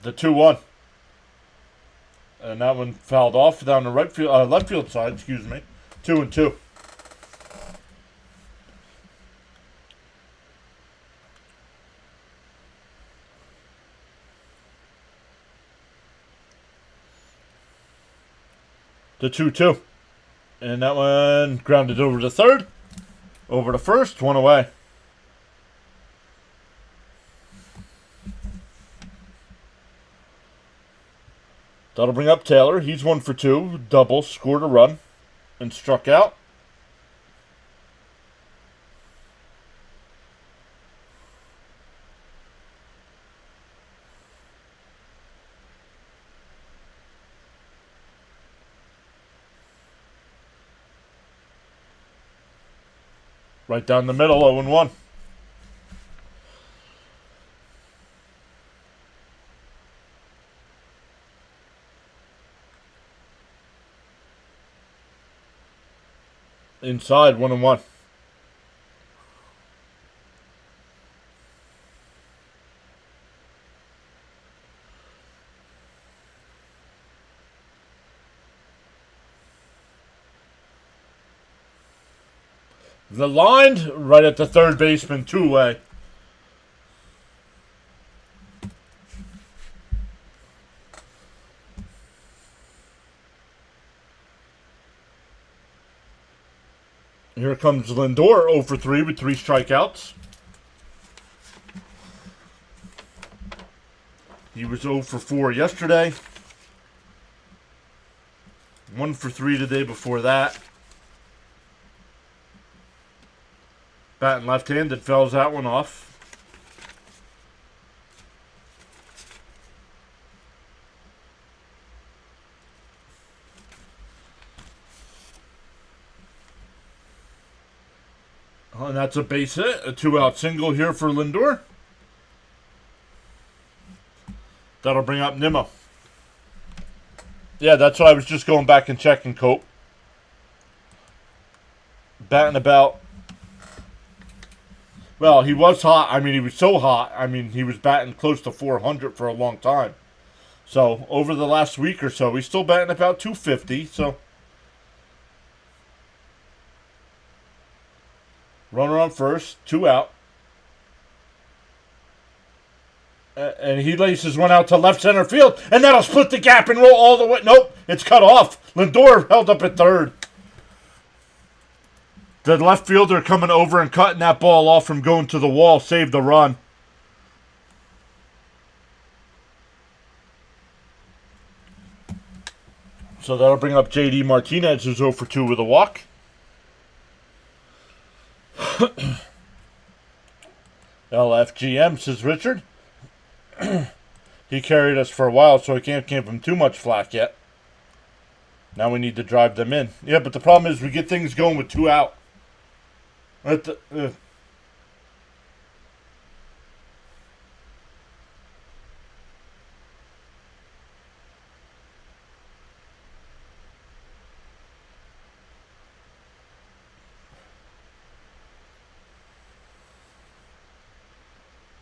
The 2-1. And that one fouled off down the right field, left field side, excuse me. 2-2. The 2-2. And that one grounded over to third. Over to first, one away. That'll bring up Taylor. He's 1 for 2. Double, scored a run, and struck out. Right down the middle, 0-1. Inside, 1-1. The line right at the third baseman, 2-way. Here comes Lindor, 0 for 3 with 3 strikeouts. He was 0 for 4 yesterday. 1 for 3 the day before that. Batting left-handed, fouls that one off. And that's a base hit. A 2-out single here for Lindor. That'll bring up Nimmo. Yeah, that's what I was just going back and checking, Cope. Batting about... Well, he was hot. I mean, he was so hot. I mean, he was batting close to 400 for a long time. So, over the last week or so, he's still batting about 250, so... Runner on first, 2 out. And he laces one out to left center field, and that'll split the gap and roll all the way. Nope, it's cut off. Lindor held up at third. The left fielder coming over and cutting that ball off from going to the wall saved the run. So that'll bring up J.D. Martinez, who's 0 for 2 with a walk. LFGM, says Richard. He carried us for a while, so he can't give him too much flack yet. Now we need to drive them in. Yeah, but the problem is we get things going with 2 out.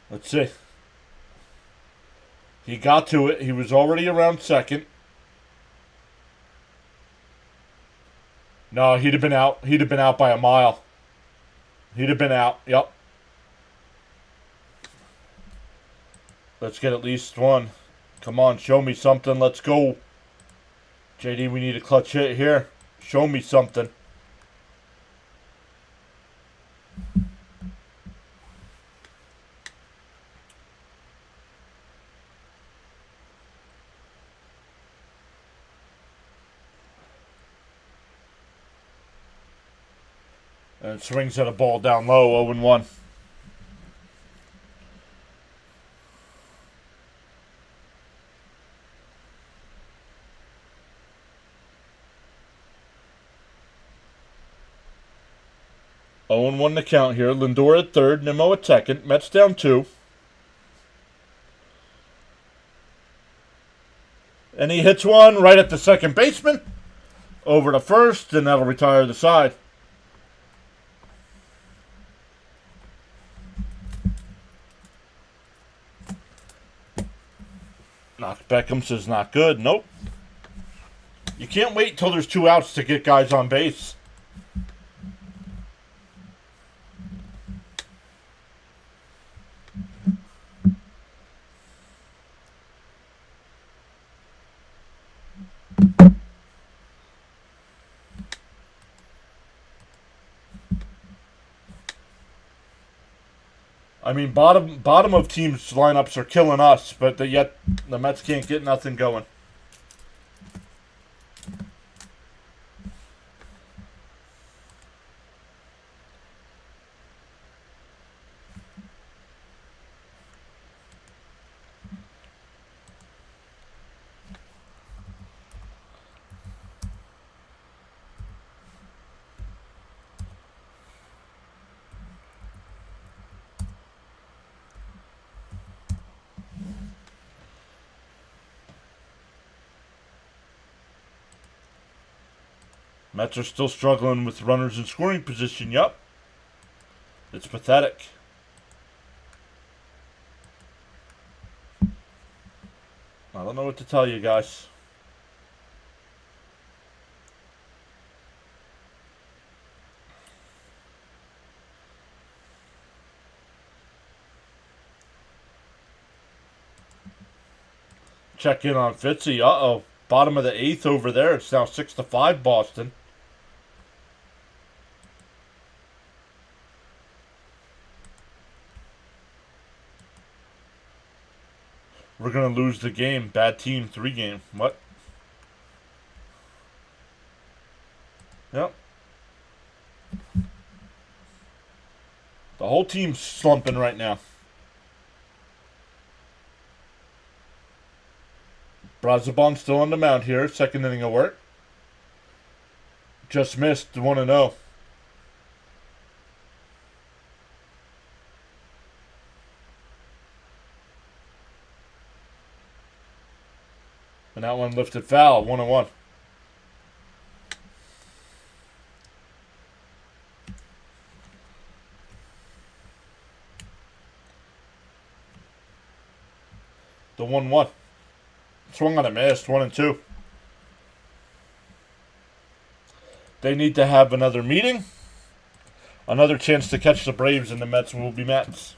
Let's see. He got to it. He was already around second. No, he'd have been out. He'd have been out by a mile. He'd have been out. Yep. Let's get at least one. Come on, show me something. Let's go. JD, we need a clutch hit here. Show me something. And swings at a ball down low, 0-1. Oh and 1 to count here. Lindor at third, Nimmo at second. Mets down 2. And he hits one right at the second baseman. Over to first, and that'll retire the side. Knock Beckham says not good. Nope. You can't wait till there's 2 outs to get guys on base. I mean, bottom of teams' lineups are killing us, but yet the Mets can't get nothing going. Mets are still struggling with runners in scoring position. Yup. It's pathetic. I don't know what to tell you guys. Check in on Fitzy. Uh-oh. Bottom of the 8th over there. It's now 6-5 Boston. We're going to lose the game. Bad team, 3 game. What? Yep. The whole team's slumping right now. Brazabon still on the mound here. Second inning of work. Just missed 1-0. And that one lifted foul, 1-1. The 1-1. Swung on a miss, 1-2. They need to have another meeting. Another chance to catch the Braves, and the Mets will be Mets.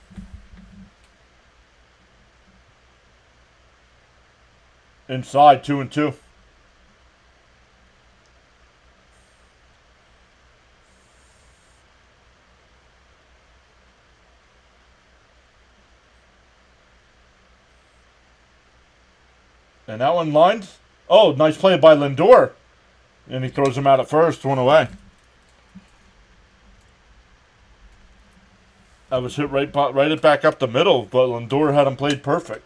Inside, 2-2. And that one lined. Oh, nice play by Lindor. And he throws him out at first, 1 away. That was hit right it back up the middle, but Lindor had him played perfect.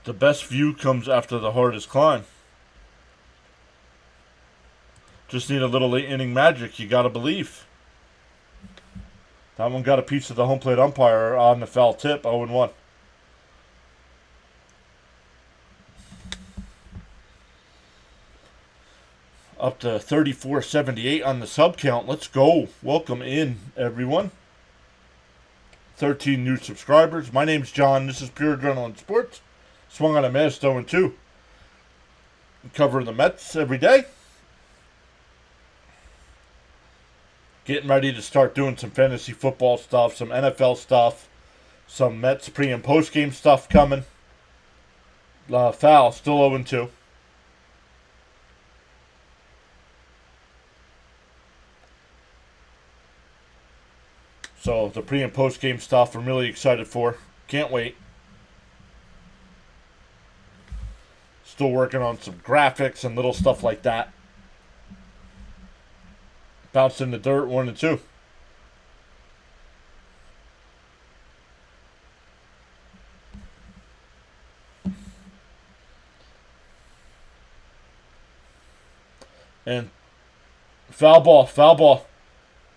The best view comes after the hardest climb. Just need a little late inning magic. You got to believe. That one got a piece of the home plate umpire on the foul tip, 0-1. Up to 34.78 on the sub count. Let's go. Welcome in, everyone. 13 new subscribers. My name's John. This is Pure Adrenaline Sports. Swung on a miss, 0-2. Covering the Mets every day. Getting ready to start doing some fantasy football stuff, some NFL stuff, some Mets pre and post game stuff coming. Foul, still 0-2. So the pre and post game stuff I'm really excited for. Can't wait. Still working on some graphics and little stuff like that. Bounced in the dirt, 1-2. And foul ball, foul ball.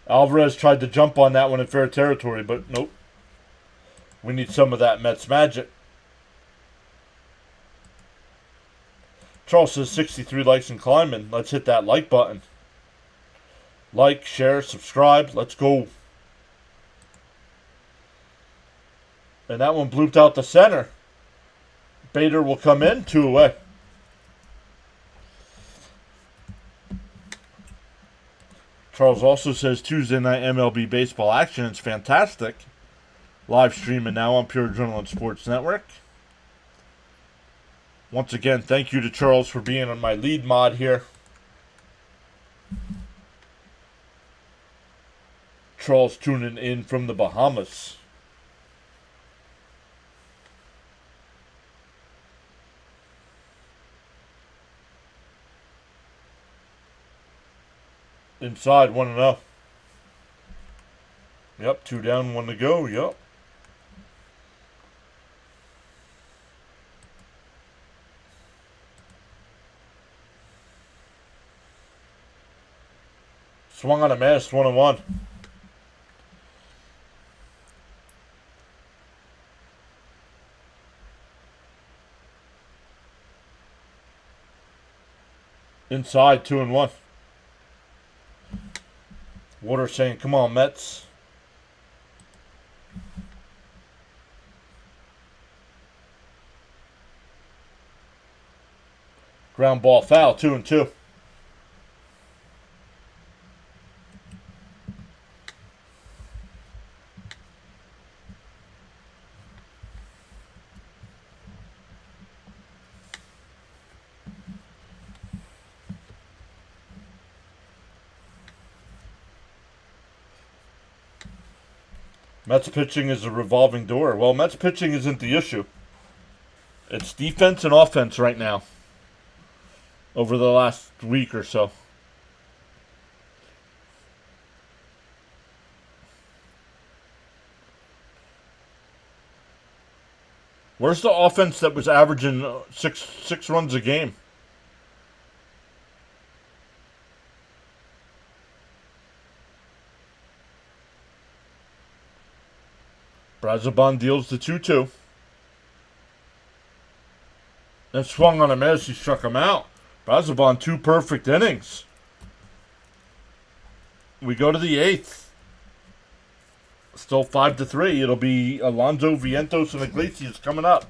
Alvarez tried to jump on that one in fair territory, but nope. We need some of that Mets magic. Charles says 63 likes and climbing. Let's hit that like button. Like, share, subscribe. Let's go. And that one blooped out the center. Bader will come in, 2 away. Charles also says Tuesday night MLB baseball action is fantastic. Live streaming now on Pure Adrenaline Sports Network. Once again, thank you to Charles for being on my lead mod here. Charles tuning in from the Bahamas. Inside, 1-0. Yep, 2 down, 1 to go. Yep. Swung on a miss, 1-1. Inside, 2-1. Water saying, come on, Mets. Ground ball foul, 2-2. Mets pitching is a revolving door. Well, Mets pitching isn't the issue. It's defense and offense right now. Over the last week or so. Where's the offense that was averaging six runs a game? Brazoban deals the 2-2. Then swung on a miss. He struck him out. Brazoban, 2 perfect innings. We go to the 8th. Still 5-3. It'll be Alonso, Vientos, and Iglesias coming up.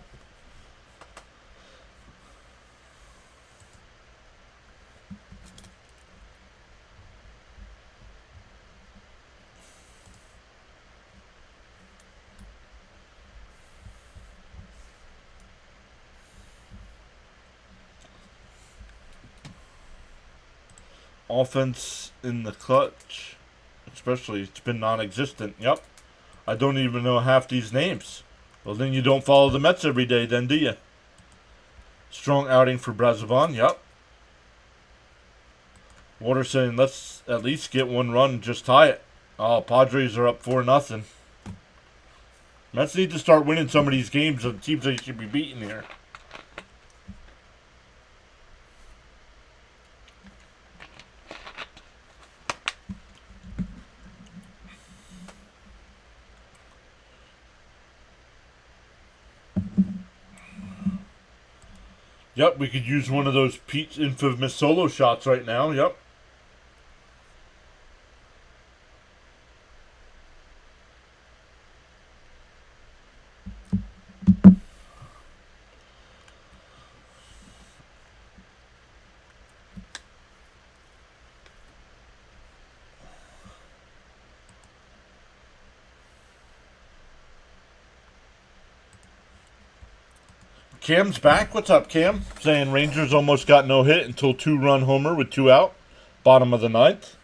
Offense in the clutch, especially, it's been non-existent. Yep. I don't even know half these names. Well, then you don't follow the Mets every day, then, do you? Strong outing for Brazoban. Yep. Water saying, let's at least get 1 run and just tie it. Oh, Padres are up 4-0. Mets need to start winning some of these games of teams they should be beating here. Yep, we could use one of those Pete's infamous solo shots right now. Yep. Cam's back. What's up, Cam? Saying Rangers almost got no hit until 2-run homer with 2 out. Bottom of the ninth.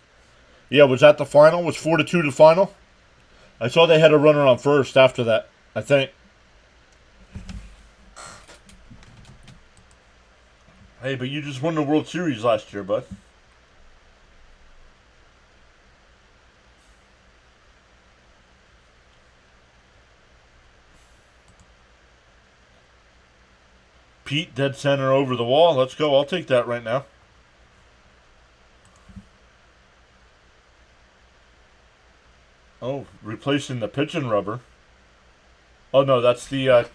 Yeah, was that the final? Was 4-2 the final? I saw they had a runner on first after that, I think. Hey, but you just won the World Series last year, bud. Pete, dead center over the wall. Let's go. I'll take that right now. Oh, replacing the pitching rubber. Oh no, that's the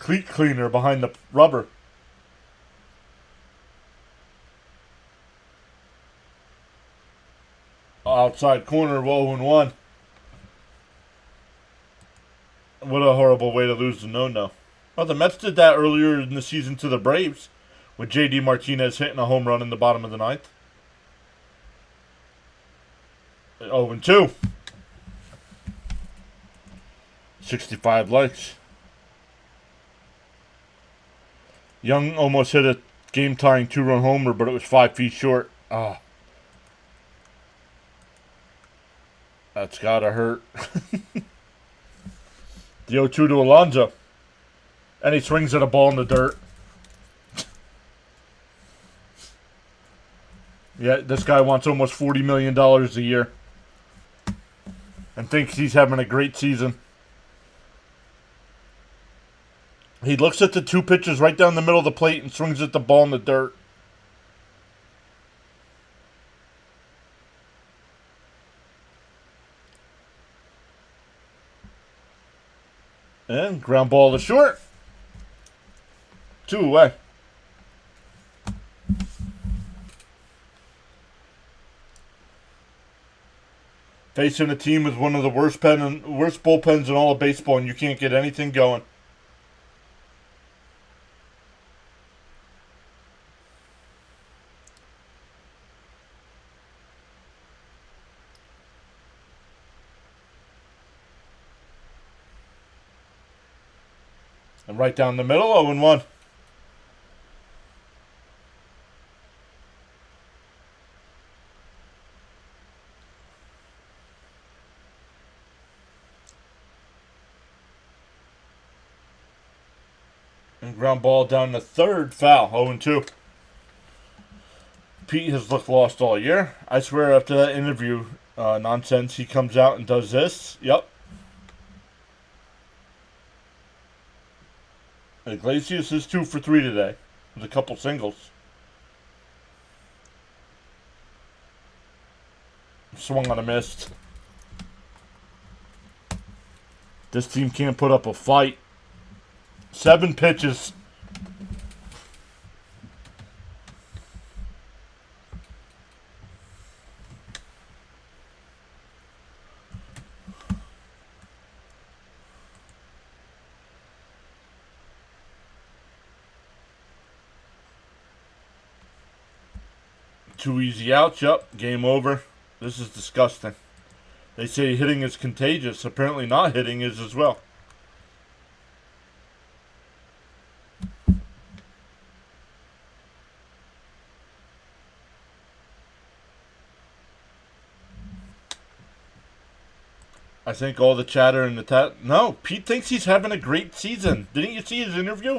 cleat cleaner behind the rubber. Outside corner, 0-1. What a horrible way to lose the no-no. Well, the Mets did that earlier in the season to the Braves, with J.D. Martinez hitting a home run in the bottom of the ninth. 0-2. 65 likes. Young almost hit a game-tying 2-run homer, but it was 5 feet short. Ah. That's gotta hurt. The 0-2 to Alonso. And he swings at a ball in the dirt. Yeah, this guy wants almost $40 million a year. And thinks he's having a great season. He looks at the 2 pitches right down the middle of the plate and swings at the ball in the dirt. And ground ball to short. 2 away. Facing a team with one of the worst bullpens in all of baseball, and you can't get anything going. And right down the middle, 0-1. And ground ball down the third, foul, 0-2. Pete has looked lost all year. I swear after that interview nonsense, he comes out and does this. Yep. Iglesias is 2 for 3 today with a couple singles. Swung on a mist. This team can't put up a fight. 7 pitches. Two easy outs. Yep, game over. This is disgusting. They say hitting is contagious. Apparently not hitting is as well. I think all the chatter in the No, Pete thinks he's having a great season. Didn't you see his interview?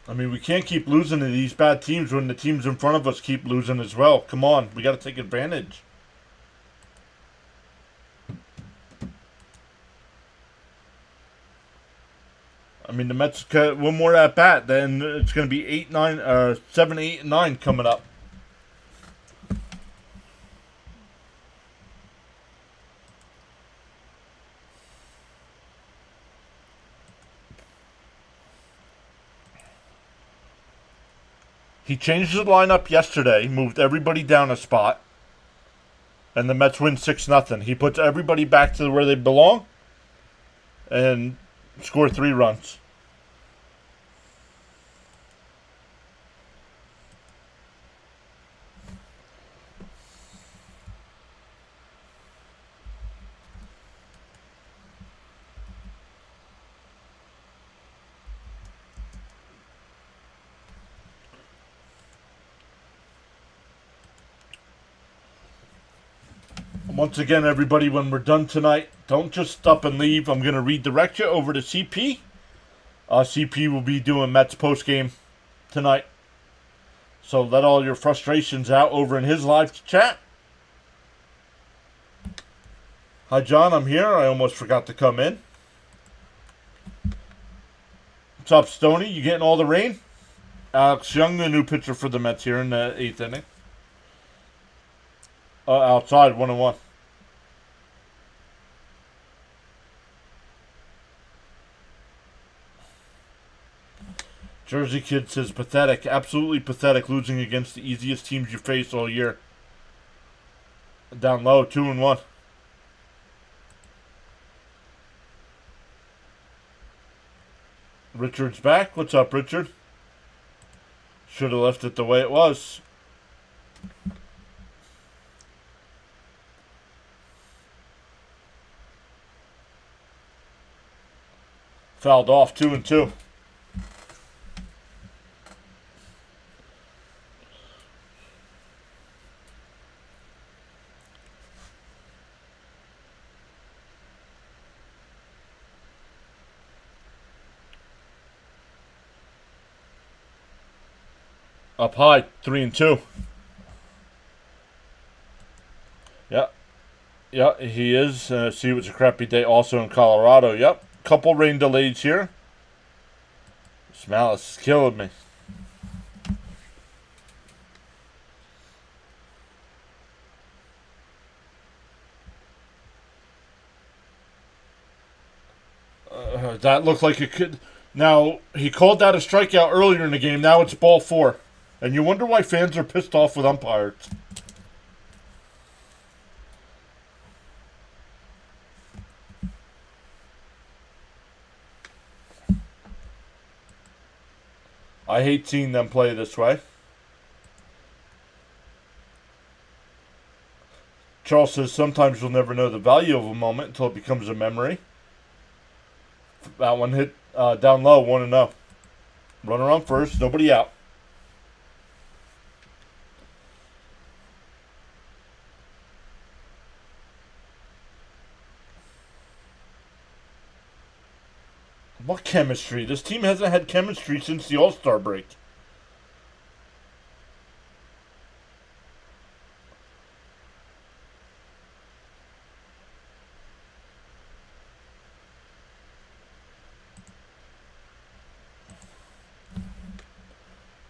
I mean, we can't keep losing to these bad teams when the teams in front of us keep losing as well. Come on, we got to take advantage. I mean, the Mets got one more at bat, then it's going to be 7, 8, and 9 coming up. He changed the lineup yesterday, moved everybody down a spot, and the Mets win 6-0. He puts everybody back to where they belong, and score 3 runs. Once again, everybody, when we're done tonight, don't just up and leave. I'm going to redirect you over to CP. CP will be doing Mets postgame tonight. So let all your frustrations out over in his live chat. Hi, John. I'm here. I almost forgot to come in. What's up, Stoney? You getting all the rain? Alex Young, the new pitcher for the Mets here in the 8th inning. Outside, 1-1. Jersey Kid says, pathetic. Absolutely pathetic, losing against the easiest teams you faced all year. Down low, 2-1. Richard's back. What's up, Richard? Should have left it the way it was. Fouled off, 2-2. Up high, 3-2. Yeah, he is. See, it was a crappy day also in Colorado. Yep. Couple rain delays here. This Malice is killing me. That looked like it could. Now, he called that a strikeout earlier in the game. Now it's ball 4. And you wonder why fans are pissed off with umpires. I hate seeing them play this way. Charles says sometimes you'll never know the value of a moment until it becomes a memory. That one hit down low, 1-0. Runner on first, nobody out. What chemistry? This team hasn't had chemistry since the All-Star break.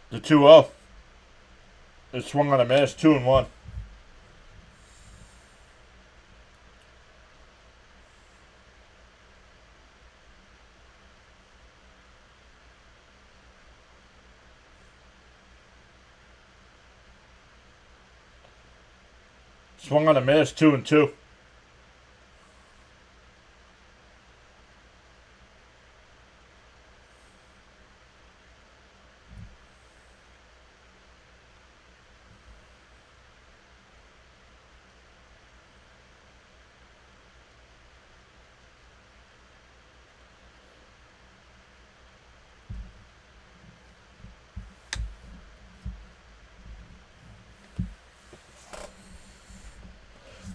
The 2-0. It swung on a miss, 2-1. Swung on a miss, 2-2.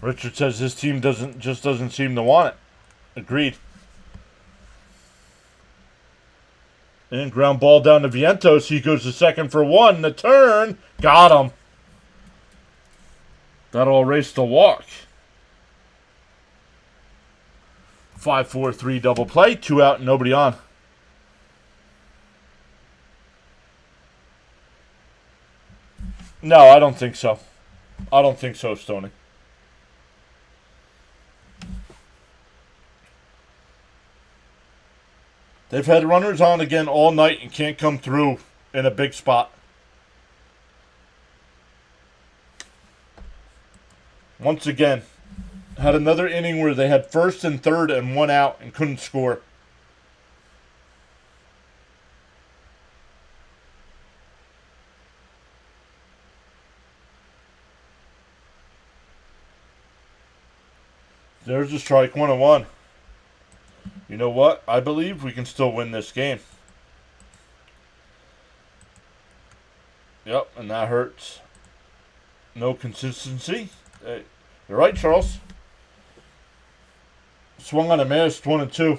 Richard says his team doesn't seem to want it. Agreed. And ground ball down to Vientos. He goes to second for 1. The turn. Got him. That'll erase the walk. 5-4-3 double play. 2 out, nobody on. No, I don't think so. I don't think so, Stoney. They've had runners on again all night and can't come through in a big spot. Once again, Had another inning where they had first and third and one out and couldn't score. There's a strike, 1-1. You know what? I believe we can still win this game. Yep, and that hurts. No consistency. You're right, Charles. Swung on a miss, 1-2.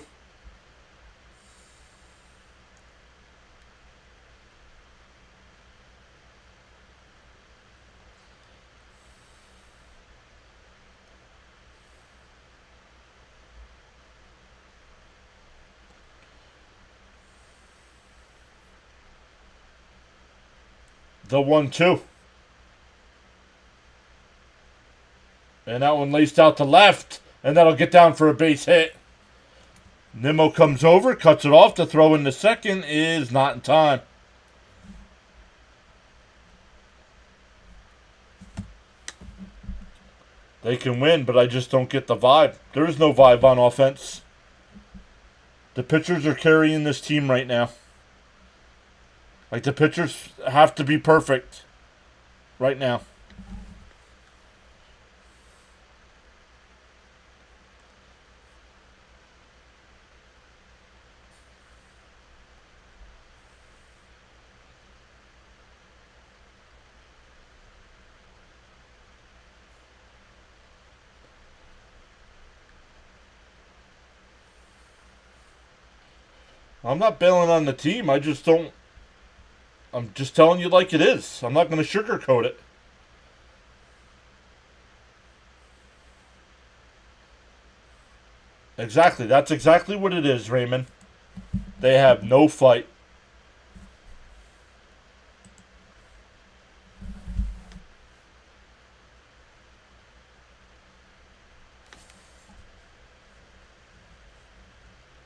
The 1-2. And that one laced out to left. And that'll get down for a base hit. Nimmo comes over, cuts it off. To throw in the second is not in time. They can win, but I just don't get the vibe. There is no vibe on offense. The pitchers are carrying this team right now. Like, the pitchers have to be perfect right now. I'm not bailing on the team. I'm just telling you like it is. I'm not going to sugarcoat it. Exactly. That's exactly what it is, Raymond. They have no fight.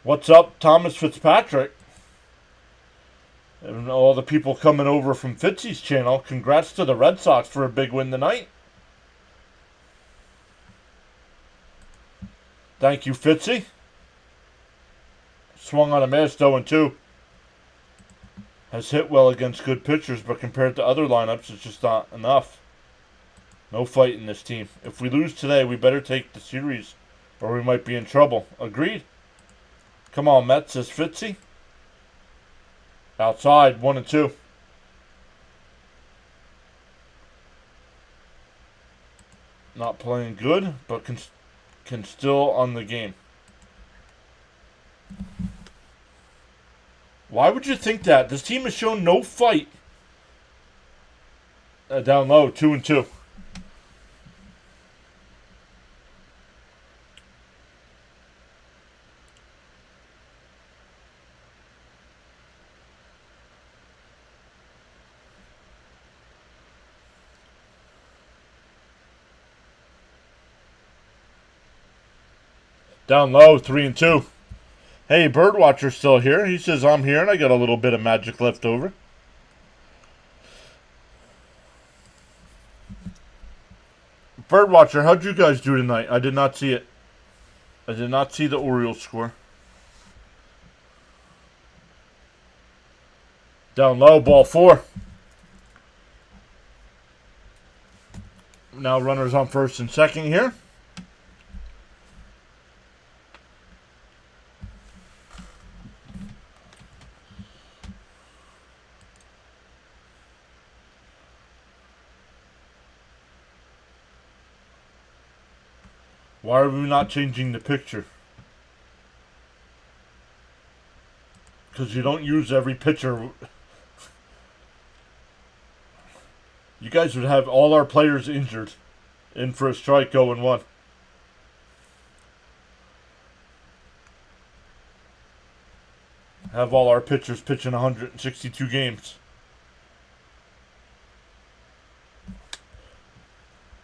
What's up, Thomas Fitzpatrick? And all the people coming over from Fitzy's channel. Congrats to the Red Sox for a big win tonight. Thank you, Fitzy. Swung on a miss, 0-2. Has hit well against good pitchers, but compared to other lineups, it's just not enough. No fight in this team. If we lose today, we better take the series, or we might be in trouble. Agreed? Come on, Mets, says Fitzy. Outside, 1-2. Not playing good, but can still on the game. Why would you think that? This team has shown no fight. Down low, 2-2. Down low, 3-2. Hey, Birdwatcher's still here. He says, I'm here and I got a little bit of magic left over. Birdwatcher, how'd you guys do tonight? I did not see it. I did not see the Orioles score. Down low, ball 4. Now runners on first and second here. Why are we not changing the picture? Because you don't use every pitcher. You guys would have all our players injured. In for a strike, 0-1. Have all our pitchers pitching 162 games.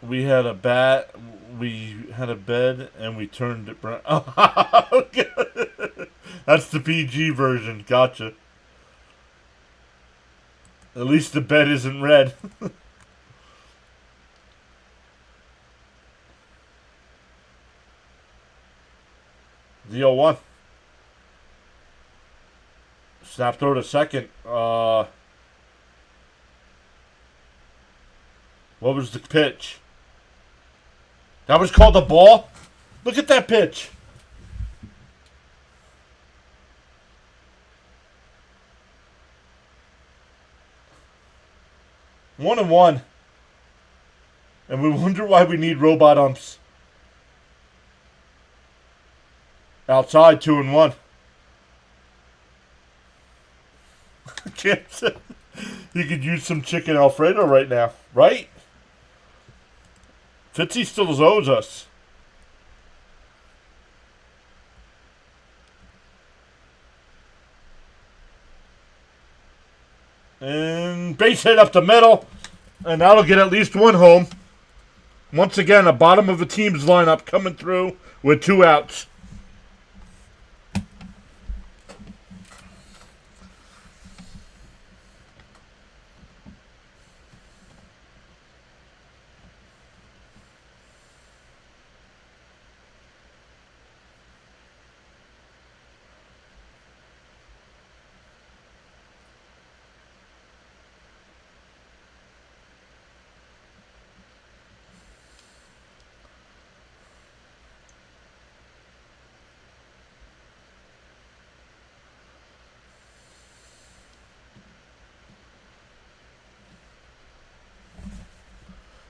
We had a bat, we had a bed, and we turned it brown. Oh, that's the PG version. Gotcha. At least the bed isn't red. The 0-1. Snap throw to second. What was the pitch? That was called a ball? Look at that pitch. One and one. And we wonder why we need robot umps. Outside, 2-1. You could use some chicken Alfredo right now, right? Fitzy still owes us. And base hit up the middle. And that'll get at least one home. Once again, a bottom of a team's lineup coming through with 2 outs.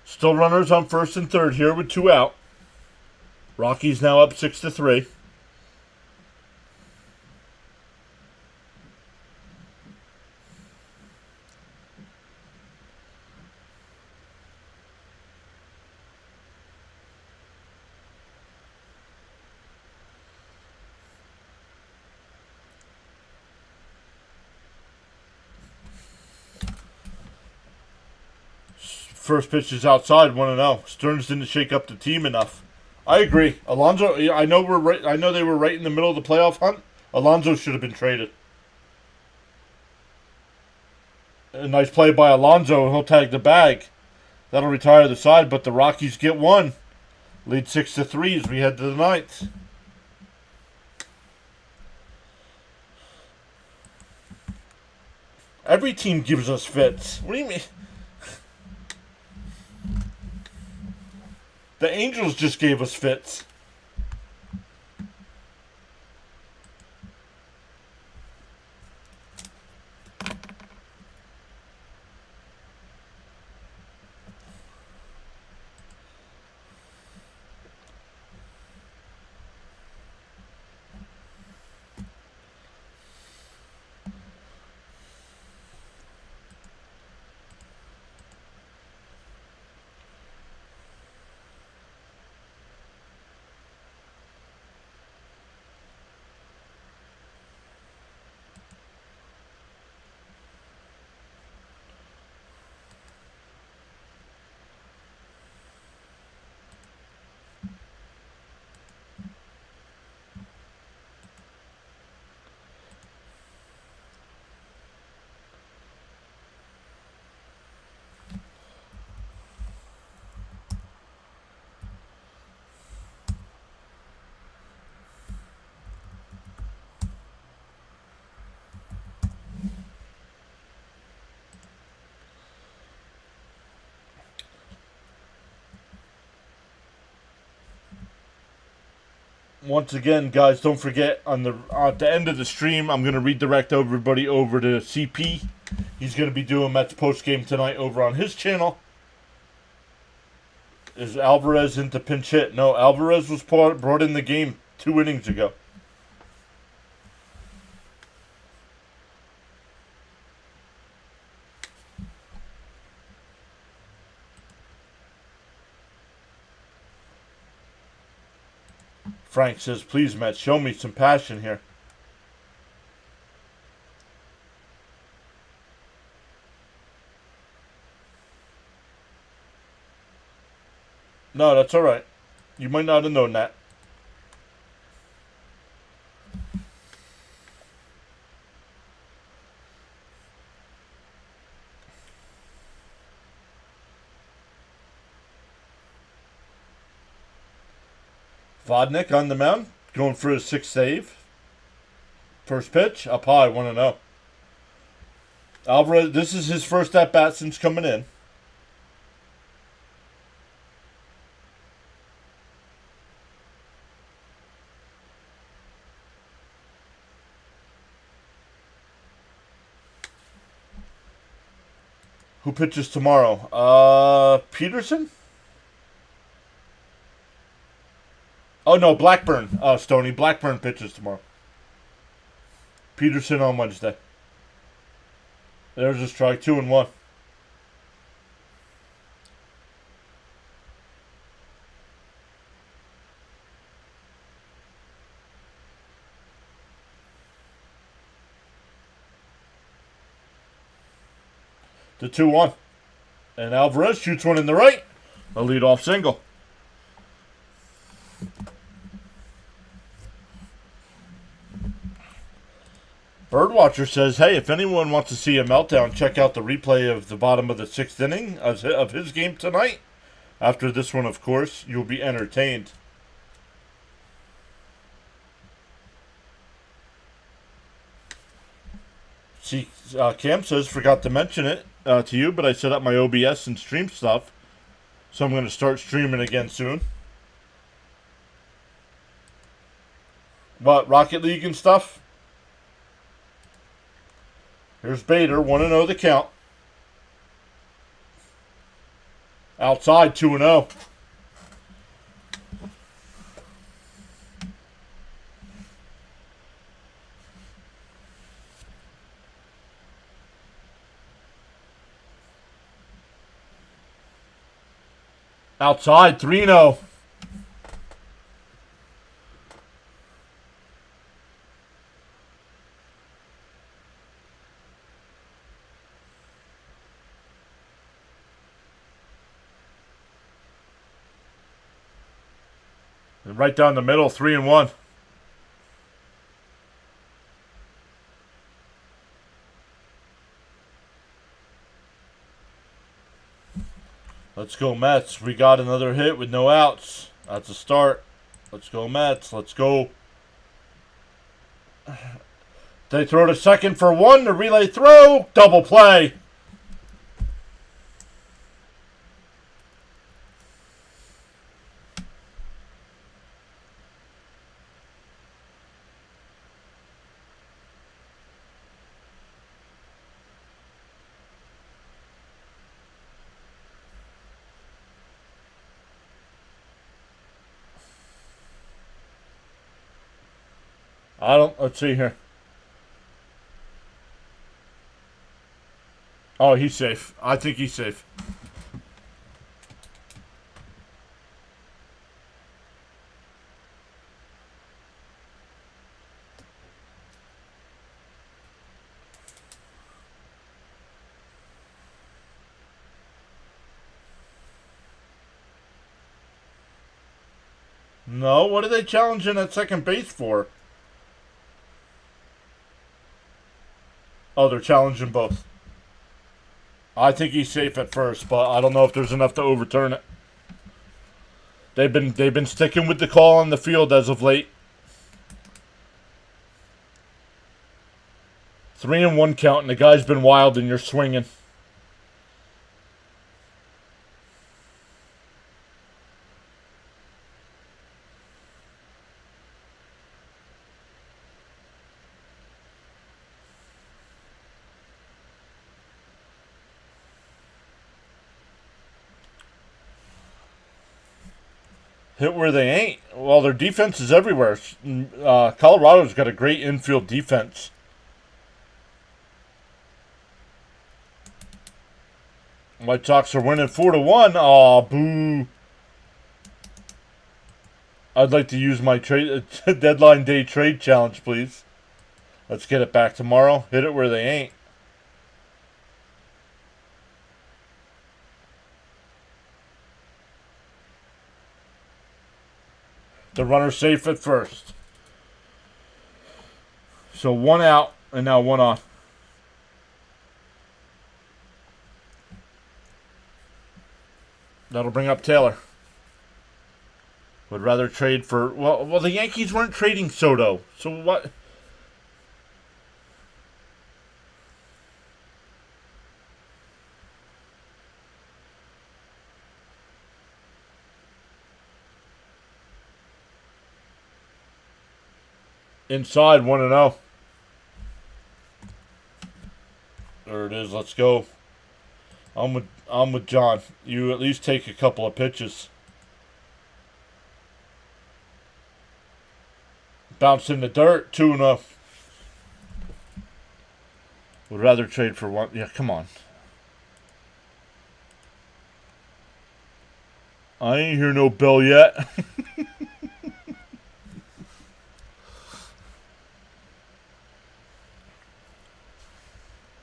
Still runners on first and third here with 2 out. Rockies now up 6-3. First pitch is outside, 1-0. Stearns didn't shake up the team enough. I agree. Alonso, I know we're right. I know they were right in the middle of the playoff hunt. Alonso should have been traded. A nice play by Alonso. He'll tag the bag. That'll retire the side, but the Rockies get one. Lead 6-3 as we head to the ninth. Every team gives us fits. What do you mean? The Angels just gave us fits. Once again, guys, don't forget at the end of the stream, I'm going to redirect everybody over to CP. He's going to be doing Mets post game tonight over on his channel. Is Alvarez into pinch hit? No, Alvarez was brought in the game 2 innings ago. Frank says, please, Matt, show me some passion here. No, that's all right. You might not have known that. Vodnik on the mound. Going for his 6th save. First pitch, up high, 1-0. Alvarez, this is his first at-bat since coming in. Who pitches tomorrow? Peterson? Oh, no, Blackburn. Stoney. Blackburn pitches tomorrow. Peterson on Wednesday. There's a strike. 2-1. The 2-1. And Alvarez shoots one in the right. A leadoff single. Birdwatcher says, hey, if anyone wants to see a meltdown, check out the replay of the bottom of the 6th inning of his game tonight. After this one, of course, you'll be entertained. See, Cam says, forgot to mention it to you, but I set up my OBS and stream stuff. So I'm going to start streaming again soon. What, Rocket League and stuff? Here's Bader, 1-0 the count. Outside, 2-0. Outside, 3-0. And right down the middle, 3-1. Let's go Mets. We got another hit with no outs. That's a start. Let's go Mets. Let's go. They throw to second for 1. The relay throw. Double play. Let's see here. Oh, he's safe. I think he's safe. No, what are they challenging at second base for? Oh, they're challenging both. I think he's safe at first, but I don't know if there's enough to overturn it. They've been sticking with the call on the field as of late. 3-1 count, and the guy's been wild, and you're swinging. Hit where they ain't. Well, their defense is everywhere. Colorado's got a great infield defense. White Sox are winning 4-1. Aw, boo. I'd like to use my trade deadline day trade challenge, please. Let's get it back tomorrow. Hit it where they ain't. The runner's safe at first. So 1 out and now 1 on. That'll bring up Taylor. Would rather trade for... Well, the Yankees weren't trading Soto. So what... Inside 1-0. There it is. Let's go. I'm with John. You at least take a couple of pitches. Bounce in the dirt. 2-0. Would rather trade for one. Yeah, come on. I ain't hear no bell yet.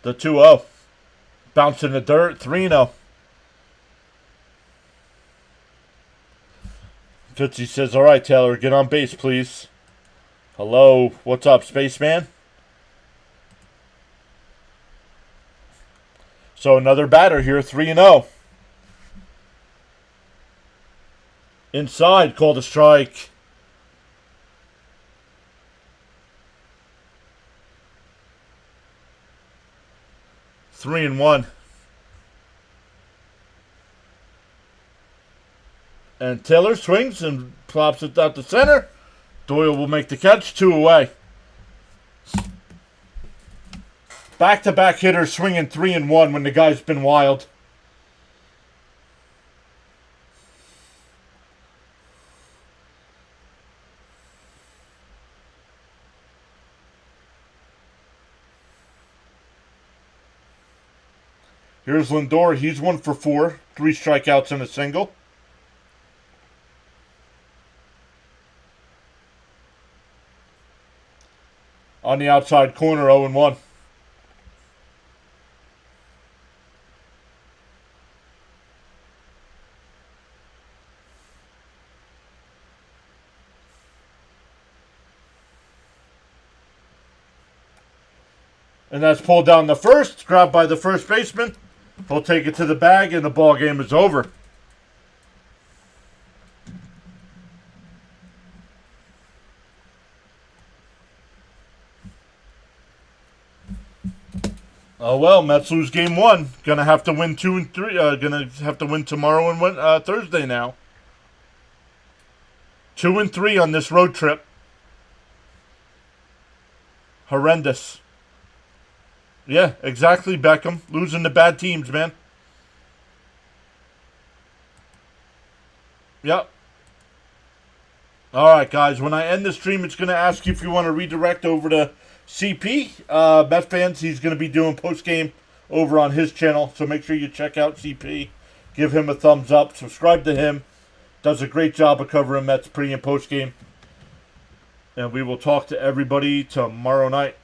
The 2-0. Bounce in the dirt. 3-0. Tootsie says, all right, Taylor, get on base, please. Hello. What's up, Spaceman? So another batter here. 3-0. Inside. Called a strike. Three and 1. And Taylor swings and plops it out the center. Doyle will make the catch. 2 away. Back-to-back hitters swinging 3 and 1 when the guy's been wild. Here's Lindor. He's 1 for 4. 3 strikeouts and a single. On the outside corner, 0-1. And that's pulled down the first. Grabbed by the first baseman. He'll take it to the bag, and the ball game is over. Oh well, Mets lose game 1. Gonna have to win 2 and 3. Gonna have to win tomorrow and win Thursday now. 2 and 3 on this road trip. Horrendous. Yeah, exactly, Beckham. Losing to bad teams, man. Yep. Alright, guys. When I end the stream, it's going to ask you if you want to redirect over to CP. Mets fans, he's going to be doing post-game over on his channel. So make sure you check out CP. Give him a thumbs up. Subscribe to him. Does a great job of covering Mets pre- and post-game. And we will talk to everybody tomorrow night.